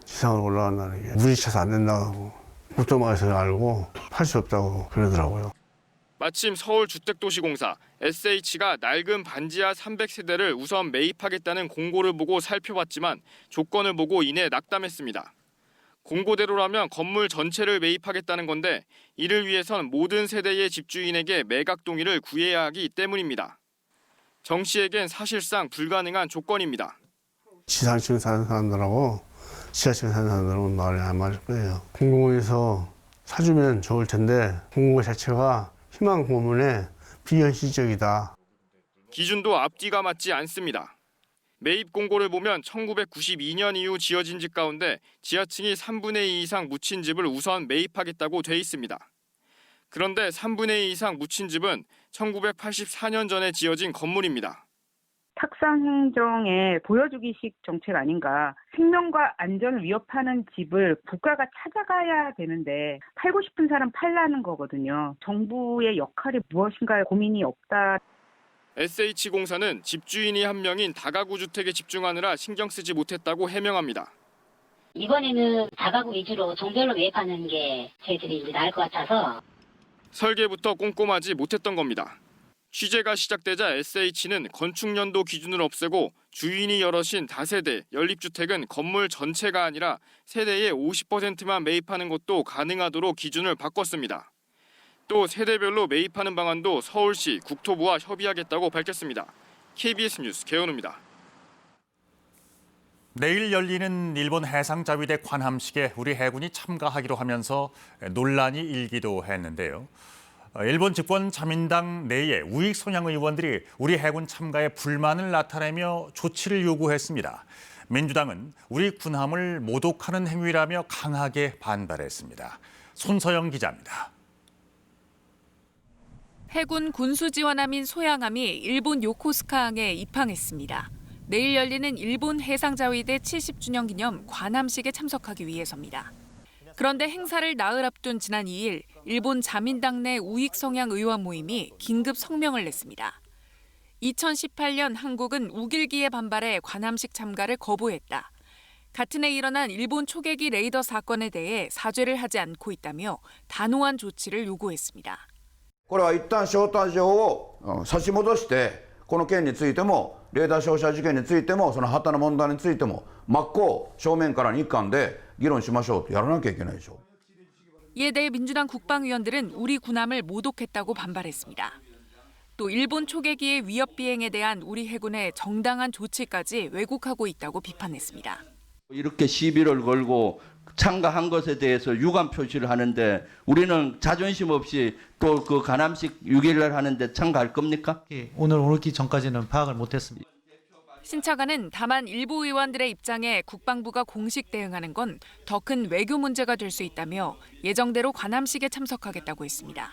지상으로 올라간다는 게. 물이 차서 안 된다고 국토마에서 알고 팔 수 없다고 그러더라고요. 마침 서울주택도시공사 SH가 낡은 반지하 300세대를 우선 매입하겠다는 공고를 보고 살펴봤지만 조건을 보고 이내 낙담했습니다. 공고대로라면 건물 전체를 매입하겠다는 건데 이를 위해선 모든 세대의 집주인에게 매각 동의를 구해야 하기 때문입니다. 정 씨에겐 사실상 불가능한 조건입니다. 지상층 사는 사람들하고 지하층 사는 사람들은 말이 안 맞을 거예요. 공공에서 사주면 좋을 텐데 공공 자체가 희망 고문에 비현실적이다. 기준도 앞뒤가 맞지 않습니다. 매입 공고를 보면 1992년 이후 지어진 집 가운데 지하층이 3분의 2 이상 묻힌 집을 우선 매입하겠다고 돼 있습니다. 그런데 3분의 2 이상 묻힌 집은 1984년 전에 지어진 건물입니다. 탁상 행정의 보여주기식 정책 아닌가. 생명과 안전을 위협하는 집을 국가가 찾아가야 되는데 팔고 싶은 사람 팔라는 거거든요. 정부의 역할이 무엇인가 고민이 없다. SH공사는 집주인이 한 명인 다가구 주택에 집중하느라 신경 쓰지 못했다고 해명합니다. 이번에는 다가구 위주로 종별로 매입하는 게 저희들이 이제 나을 것 같아서. 설계부터 꼼꼼하지 못했던 겁니다. 취재가 시작되자 SH는 건축연도 기준을 없애고 주인이 여럿인 다세대, 연립주택은 건물 전체가 아니라 세대의 50%만 매입하는 것도 가능하도록 기준을 바꿨습니다. 또 세대별로 매입하는 방안도 서울시 국토부와 협의하겠다고 밝혔습니다. KBS 뉴스 개헌우입니다. 내일 열리는 일본 해상자위대 관함식에 우리 해군이 참가하기로 하면서 논란이 일기도 했는데요. 일본 집권 자민당 내의 우익 성향 의원들이 우리 해군 참가에 불만을 나타내며 조치를 요구했습니다. 민주당은 우리 군함을 모독하는 행위라며 강하게 반발했습니다. 손서영 기자입니다. 해군 군수지원함인 소양함이 일본 요코스카항에 입항했습니다. 내일 열리는 일본 해상자위대 70주년 기념 관함식에 참석하기 위해서입니다. 그런데 행사를 나흘 앞둔 지난 2일 일본 자민당 내 우익 성향 의원 모임이 긴급 성명을 냈습니다. 2018년 한국은 우길기에 반발해 관함식 참가를 거부했다. 같은 해 일어난 일본 초계기 레이더 사건에 대해 사죄를 하지 않고 있다며 단호한 조치를 요구했습니다. これは一旦招待状を差し戻してこの件についてもレーダー照射事件についてもその旗の問題についても真っ向正面から日韓で議論しましょうとやらなきゃいけないでしょ。 이에 대해 민주당 국방위원들은 우리 군함을 모독했다고 반발했습니다. 또 일본 초계기의 위협 비행에 대한 우리 해군의 정당한 조치까지 왜곡하고 있다고 비판했습니다. 이렇게 시비를 걸고 참가한 것에 대해서 유감 표시를 하는데 우리는 자존심 없이 또 그 관함식 6일날 하는데 참가할 겁니까? 오늘 오기 전까지는 파악을 못했습니다. 신차관은 다만 일부 의원들의 입장에 국방부가 공식 대응하는 건 더 큰 외교 문제가 될 수 있다며 예정대로 관함식에 참석하겠다고 했습니다.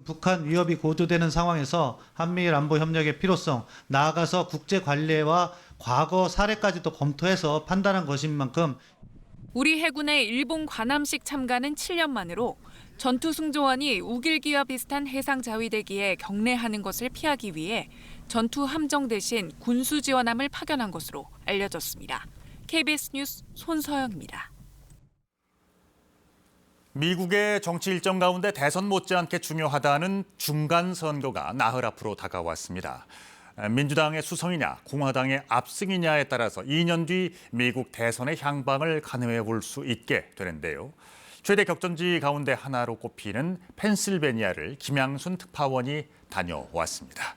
북한 위협이 고조되는 상황에서 한미일 안보 협력의 필요성, 나아가서 국제 관례와 과거 사례까지도 검토해서 판단한 것인 만큼 우리 해군의 일본 관함식 참가는 7년 만으로 전투 승조원이 우길기와 비슷한 해상 자위대기에 경례하는 것을 피하기 위해 전투 함정 대신 군수 지원함을 파견한 것으로 알려졌습니다. KBS 뉴스 손서영입니다. 미국의 정치 일정 가운데 대선 못지않게 중요하다는 중간 선거가 나흘 앞으로 다가왔습니다. 민주당의 수성이냐 공화당의 압승이냐에 따라서 2년 뒤 미국 대선의 향방을 가늠해 볼 수 있게 되는데요. 최대 격전지 가운데 하나로 꼽히는 펜실베니아를 김양순 특파원이 다녀왔습니다.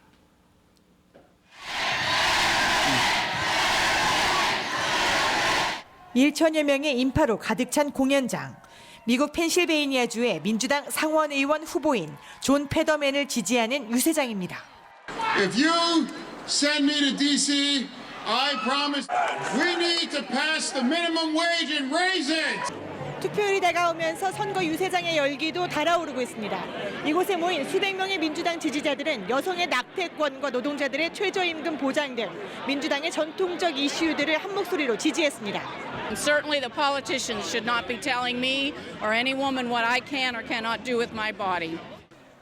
(1천여) 명의 인파로 가득 찬 공연장. 미국 펜실베이니아주의 민주당 상원 의원 후보인 존 페더맨을 지지하는 유세장입니다. If you send me to D.C., I promise we need to pass the minimum wage and raise it. 투표율이 다가오면서 선거 유세장의 열기도 달아오르고 있습니다. 이곳에 모인 수백 명의 민주당 지지자들은 여성의 낙태권과 노동자들의 최저임금 보장 등 민주당의 전통적 이슈들을 한 목소리로 지지했습니다. Certainly the politicians should not be telling me or any woman what I can or cannot do with my body.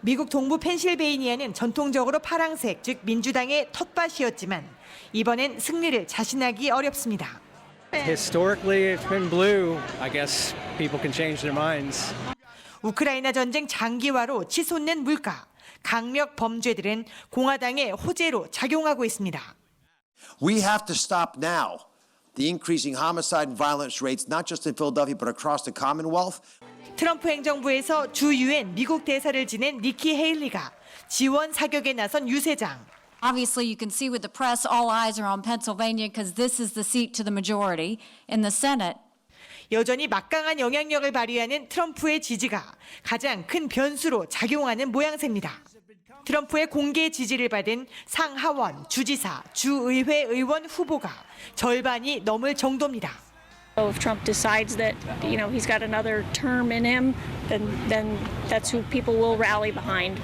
미국 동부 펜실베이니아는 전통적으로 파랑색, 즉 민주당의 텃밭이었지만 이번엔 승리를 자신하기 어렵습니다. Historically, it's been blue. I guess people can change their minds. 우크라이나 전쟁 장기화로 치솟는 물가, 강력 범죄들은 공화당의 호재로 작용하고 있습니다. We have to stop now the increasing homicide and violence rates, not just in Philadelphia, but across the Commonwealth. 트럼프 행정부에서 주 유엔 미국 대사를 지낸 니키 헤일리가 지원 사격에 나선 유세장. Obviously, you can see with the press, all eyes are on Pennsylvania because this is the seat to the majority in the Senate. 여전히 막강한 영향력을 발휘하는 트럼프의 지지가 가장 큰 변수로 작용하는 모양새입니다. 트럼프의 공개 지지를 받은 상하원, 주지사, 주의회 의원 후보가 절반이 넘을 정도입니다. If Trump decides that, he's got another term in him, then that's who people will rally behind.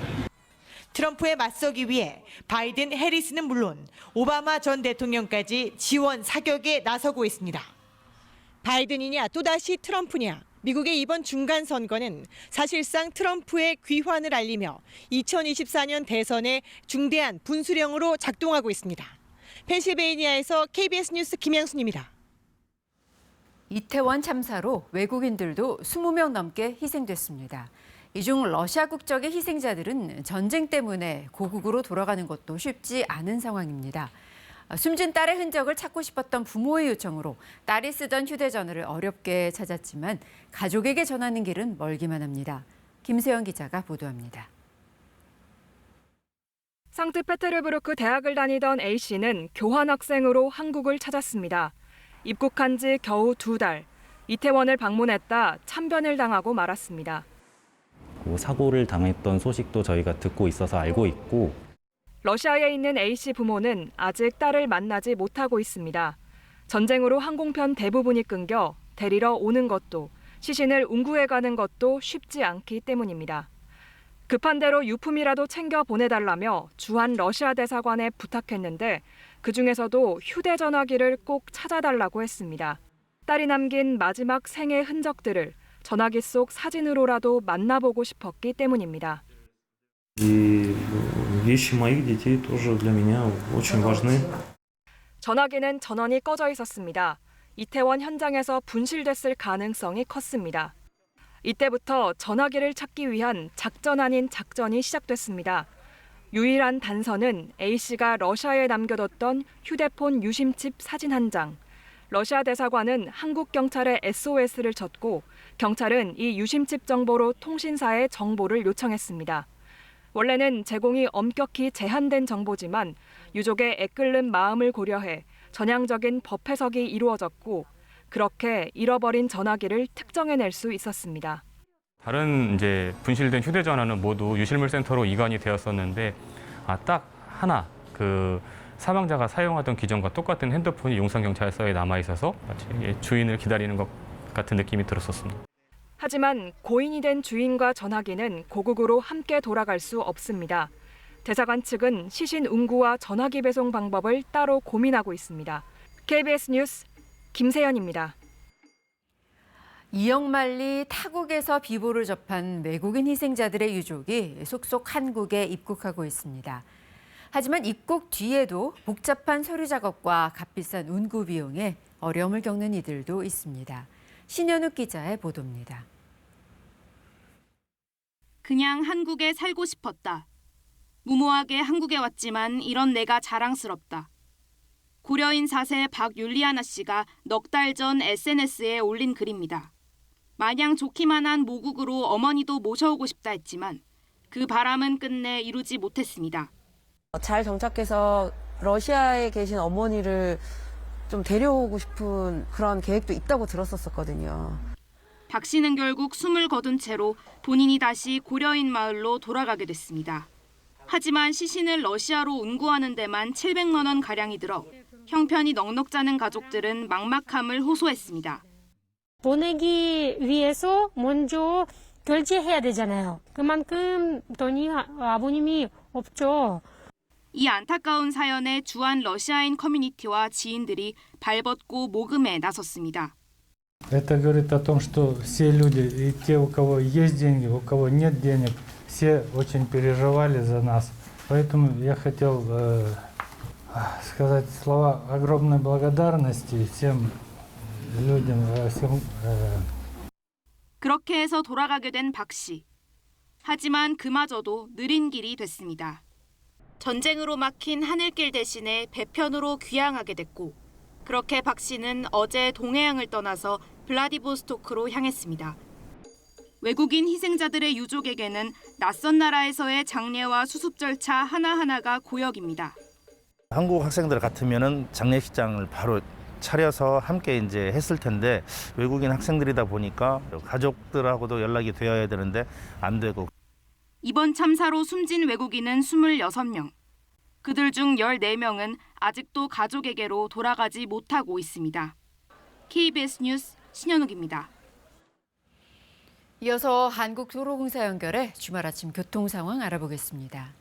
트럼프에 맞서기 위해 바이든, 해리스는 물론 오바마 전 대통령까지 지원 사격에 나서고 있습니다. 바이든이냐 또다시 트럼프냐. 미국의 이번 중간 선거는 사실상 트럼프의 귀환을 알리며 2024년 대선의 중대한 분수령으로 작동하고 있습니다. 펜실베이니아에서 KBS 뉴스 김양순입니다. 이태원 참사로 외국인들도 20명 넘게 희생됐습니다. 이 중 러시아 국적의 희생자들은 전쟁 때문에 고국으로 돌아가는 것도 쉽지 않은 상황입니다. 숨진 딸의 흔적을 찾고 싶었던 부모의 요청으로 딸이 쓰던 휴대전화를 어렵게 찾았지만 가족에게 전하는 길은 멀기만 합니다. 김세영 기자가 보도합니다. 상트페테르부르크 대학을 다니던 A씨는 교환학생으로 한국을 찾았습니다. 입국한 지 겨우 2달, 이태원을 방문했다 참변을 당하고 말았습니다. 사고를 당했던 소식도 저희가 듣고 있어서 알고 있고. 러시아에 있는 A씨 부모는 아직 딸을 만나지 못하고 있습니다. 전쟁으로 항공편 대부분이 끊겨 데리러 오는 것도 시신을 운구해 가는 것도 쉽지 않기 때문입니다. 급한 대로 유품이라도 챙겨 보내달라며 주한 러시아 대사관에 부탁했는데 그중에서도 휴대전화기를 꼭 찾아달라고 했습니다. 딸이 남긴 마지막 생애 흔적들을 전화기 속 사진으로라도 만나보고 싶었기 때문입니다. 전화기는 전원이 꺼져 있었습니다. 이태원 현장에서 분실됐을 가능성이 컸습니다. 이때부터 전화기를 찾기 위한 작전 아닌 작전이 시작됐습니다. 유일한 단서는 A씨가 러시아에 남겨뒀던 휴대폰 유심칩 사진 한 장. 러시아 대사관은 한국 경찰에 SOS를 쳤고 경찰은 이 유심칩 정보로 통신사에 정보를 요청했습니다. 원래는 제공이 엄격히 제한된 정보지만 유족의 애끓는 마음을 고려해 전향적인 법 해석이 이루어졌고 그렇게 잃어버린 전화기를 특정해낼 수 있었습니다. 다른 이제 분실된 휴대전화는 모두 유실물 센터로 이관이 되었었는데 딱 하나 그 사망자가 사용하던 기종과 똑같은 핸드폰이 용산경찰서에 남아 있어서 마치 주인을 기다리는 것 같은 느낌이 들었었습니다. 하지만 고인이 된 주인과 전화기는 고국으로 함께 돌아갈 수 없습니다. 대사관 측은 시신 운구와 전화기 배송 방법을 따로 고민하고 있습니다. KBS 뉴스 김세연입니다. 이영만리 타국에서 비보를 접한 외국인 희생자들의 유족이 속속 한국에 입국하고 있습니다. 하지만 입국 뒤에도 복잡한 서류 작업과 값비싼 운구 비용에 어려움을 겪는 이들도 있습니다. 신현욱 기자의 보도입니다. 그냥 한국에 살고 싶었다. 무모하게 한국에 왔지만 이런 내가 자랑스럽다. 고려인 4세 박율리아나 씨가 넉 달 전 SNS에 올린 글입니다. 마냥 좋기만 한 모국으로 어머니도 모셔오고 싶다 했지만 그 바람은 끝내 이루지 못했습니다. 잘 정착해서 러시아에 계신 어머니를 좀 데려오고 싶은 그런 계획도 있다고 들었었거든요. 박 씨는 결국 숨을 거둔 채로 본인이 다시 고려인 마을로 돌아가게 됐습니다. 하지만 시신을 러시아로 운구하는 데만 700만 원 가량이 들어 형편이 넉넉 자는 가족들은 막막함을 호소했습니다. 보내기 위해서 먼저 결제해야 되잖아요. 그만큼 돈이 아버님이 없죠. 이 안타까운 사연에 주한 러시아인 커뮤니티와 지인들이 발벗고 모금에 나섰습니다. Это говорит о том, что все люди, и те, у кого есть деньги, у кого нет денег, все очень переживали за нас. Поэтому я хотел сказать слова огромной благодарности всем людям, всем. 그렇게 해서 돌아가게 된 박 씨. 하지만 그마저도 느린 길이 됐습니다. 전쟁으로 막힌 하늘길 대신에 배편으로 귀향하게 됐고 그렇게 박 씨는 어제 동해안을 떠나서 블라디보스토크로 향했습니다. 외국인 희생자들의 유족에게는 낯선 나라에서의 장례와 수습 절차 하나하나가 고역입니다. 한국 학생들 같으면은 장례식장을 바로 차려서 함께 이제 했을 텐데 외국인 학생들이다 보니까 가족들하고도 연락이 되어야 되는데 안 되고. 이번 참사로 숨진 외국인은 26명. 그들 중 14명은 아직도 가족에게로 돌아가지 못하고 있습니다. KBS 뉴스 신현욱입니다. 이어서 한국도로공사 연결해 주말 아침 교통 상황 알아보겠습니다.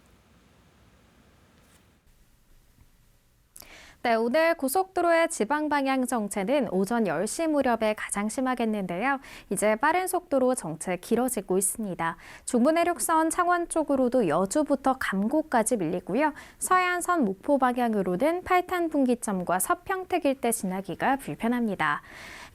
네, 오늘 고속도로의 지방 방향 정체는 오전 10시 무렵에 가장 심하겠는데요. 이제 빠른 속도로 정체 길어지고 있습니다. 중부내륙선 창원 쪽으로도 여주부터 감곡까지 밀리고요. 서해안선 목포 방향으로는 팔탄 분기점과 서평택 일대 지나기가 불편합니다.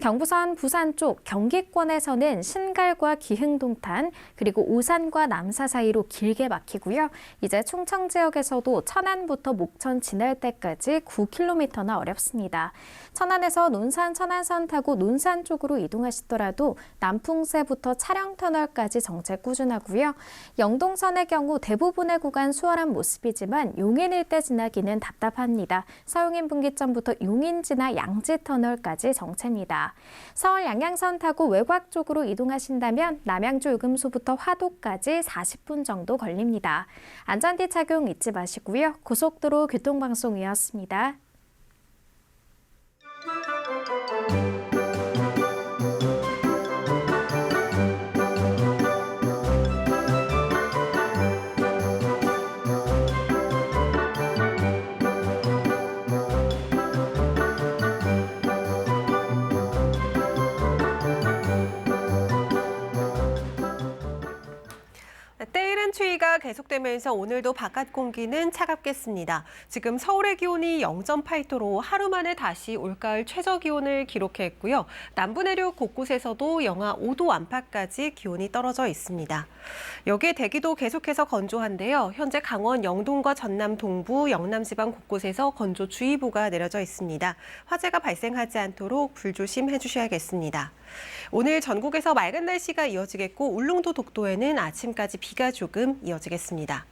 경부선 부산 쪽 경기권에서는 신갈과 기흥동탄 그리고 오산과 남사 사이로 길게 막히고요. 이제 충청 지역에서도 천안부터 목천 지날 때까지 9km나 어렵습니다. 천안에서 논산 천안선 타고 논산 쪽으로 이동하시더라도 남풍새부터 차량터널까지 정체 꾸준하고요. 영동선의 경우 대부분의 구간 수월한 모습이지만 용인 일대 지나기는 답답합니다. 서용인 분기점부터 용인 지나 양지터널까지 정체입니다. 서울 양양선 타고 외곽 쪽으로 이동하신다면 남양주 요금소부터 화도까지 40분 정도 걸립니다. 안전띠 착용 잊지 마시고요. 고속도로 교통방송이었습니다. 때이른 추위가 계속되면서 오늘도 바깥 공기는 차갑겠습니다. 지금 서울의 기온이 0.8도로 하루 만에 다시 올가을 최저 기온을 기록했고요. 남부 내륙 곳곳에서도 영하 5도 안팎까지 기온이 떨어져 있습니다. 여기에 대기도 계속해서 건조한데요. 현재 강원 영동과 전남 동부, 영남 지방 곳곳에서 건조주의보가 내려져 있습니다. 화재가 발생하지 않도록 불조심해 주셔야겠습니다. 오늘 전국에서 맑은 날씨가 이어지겠고 울릉도 독도에는 아침까지 비가 조금 이어지겠습니다.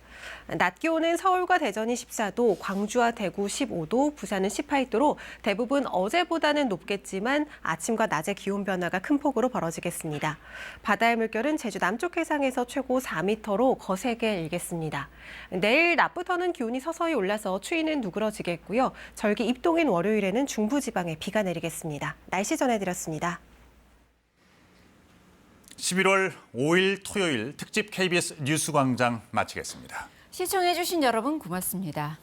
낮 기온은 서울과 대전이 14도, 광주와 대구 15도, 부산은 18도로 대부분 어제보다는 높겠지만 아침과 낮의 기온 변화가 큰 폭으로 벌어지겠습니다. 바다의 물결은 제주 남쪽 해상에서 최고 4m로 거세게 일겠습니다. 내일 낮부터는 기온이 서서히 올라서 추위는 누그러지겠고요. 절기 입동인 월요일에는 중부지방에 비가 내리겠습니다. 날씨 전해드렸습니다. 11월 5일 토요일 특집 KBS 뉴스광장 마치겠습니다. 시청해주신 여러분 고맙습니다.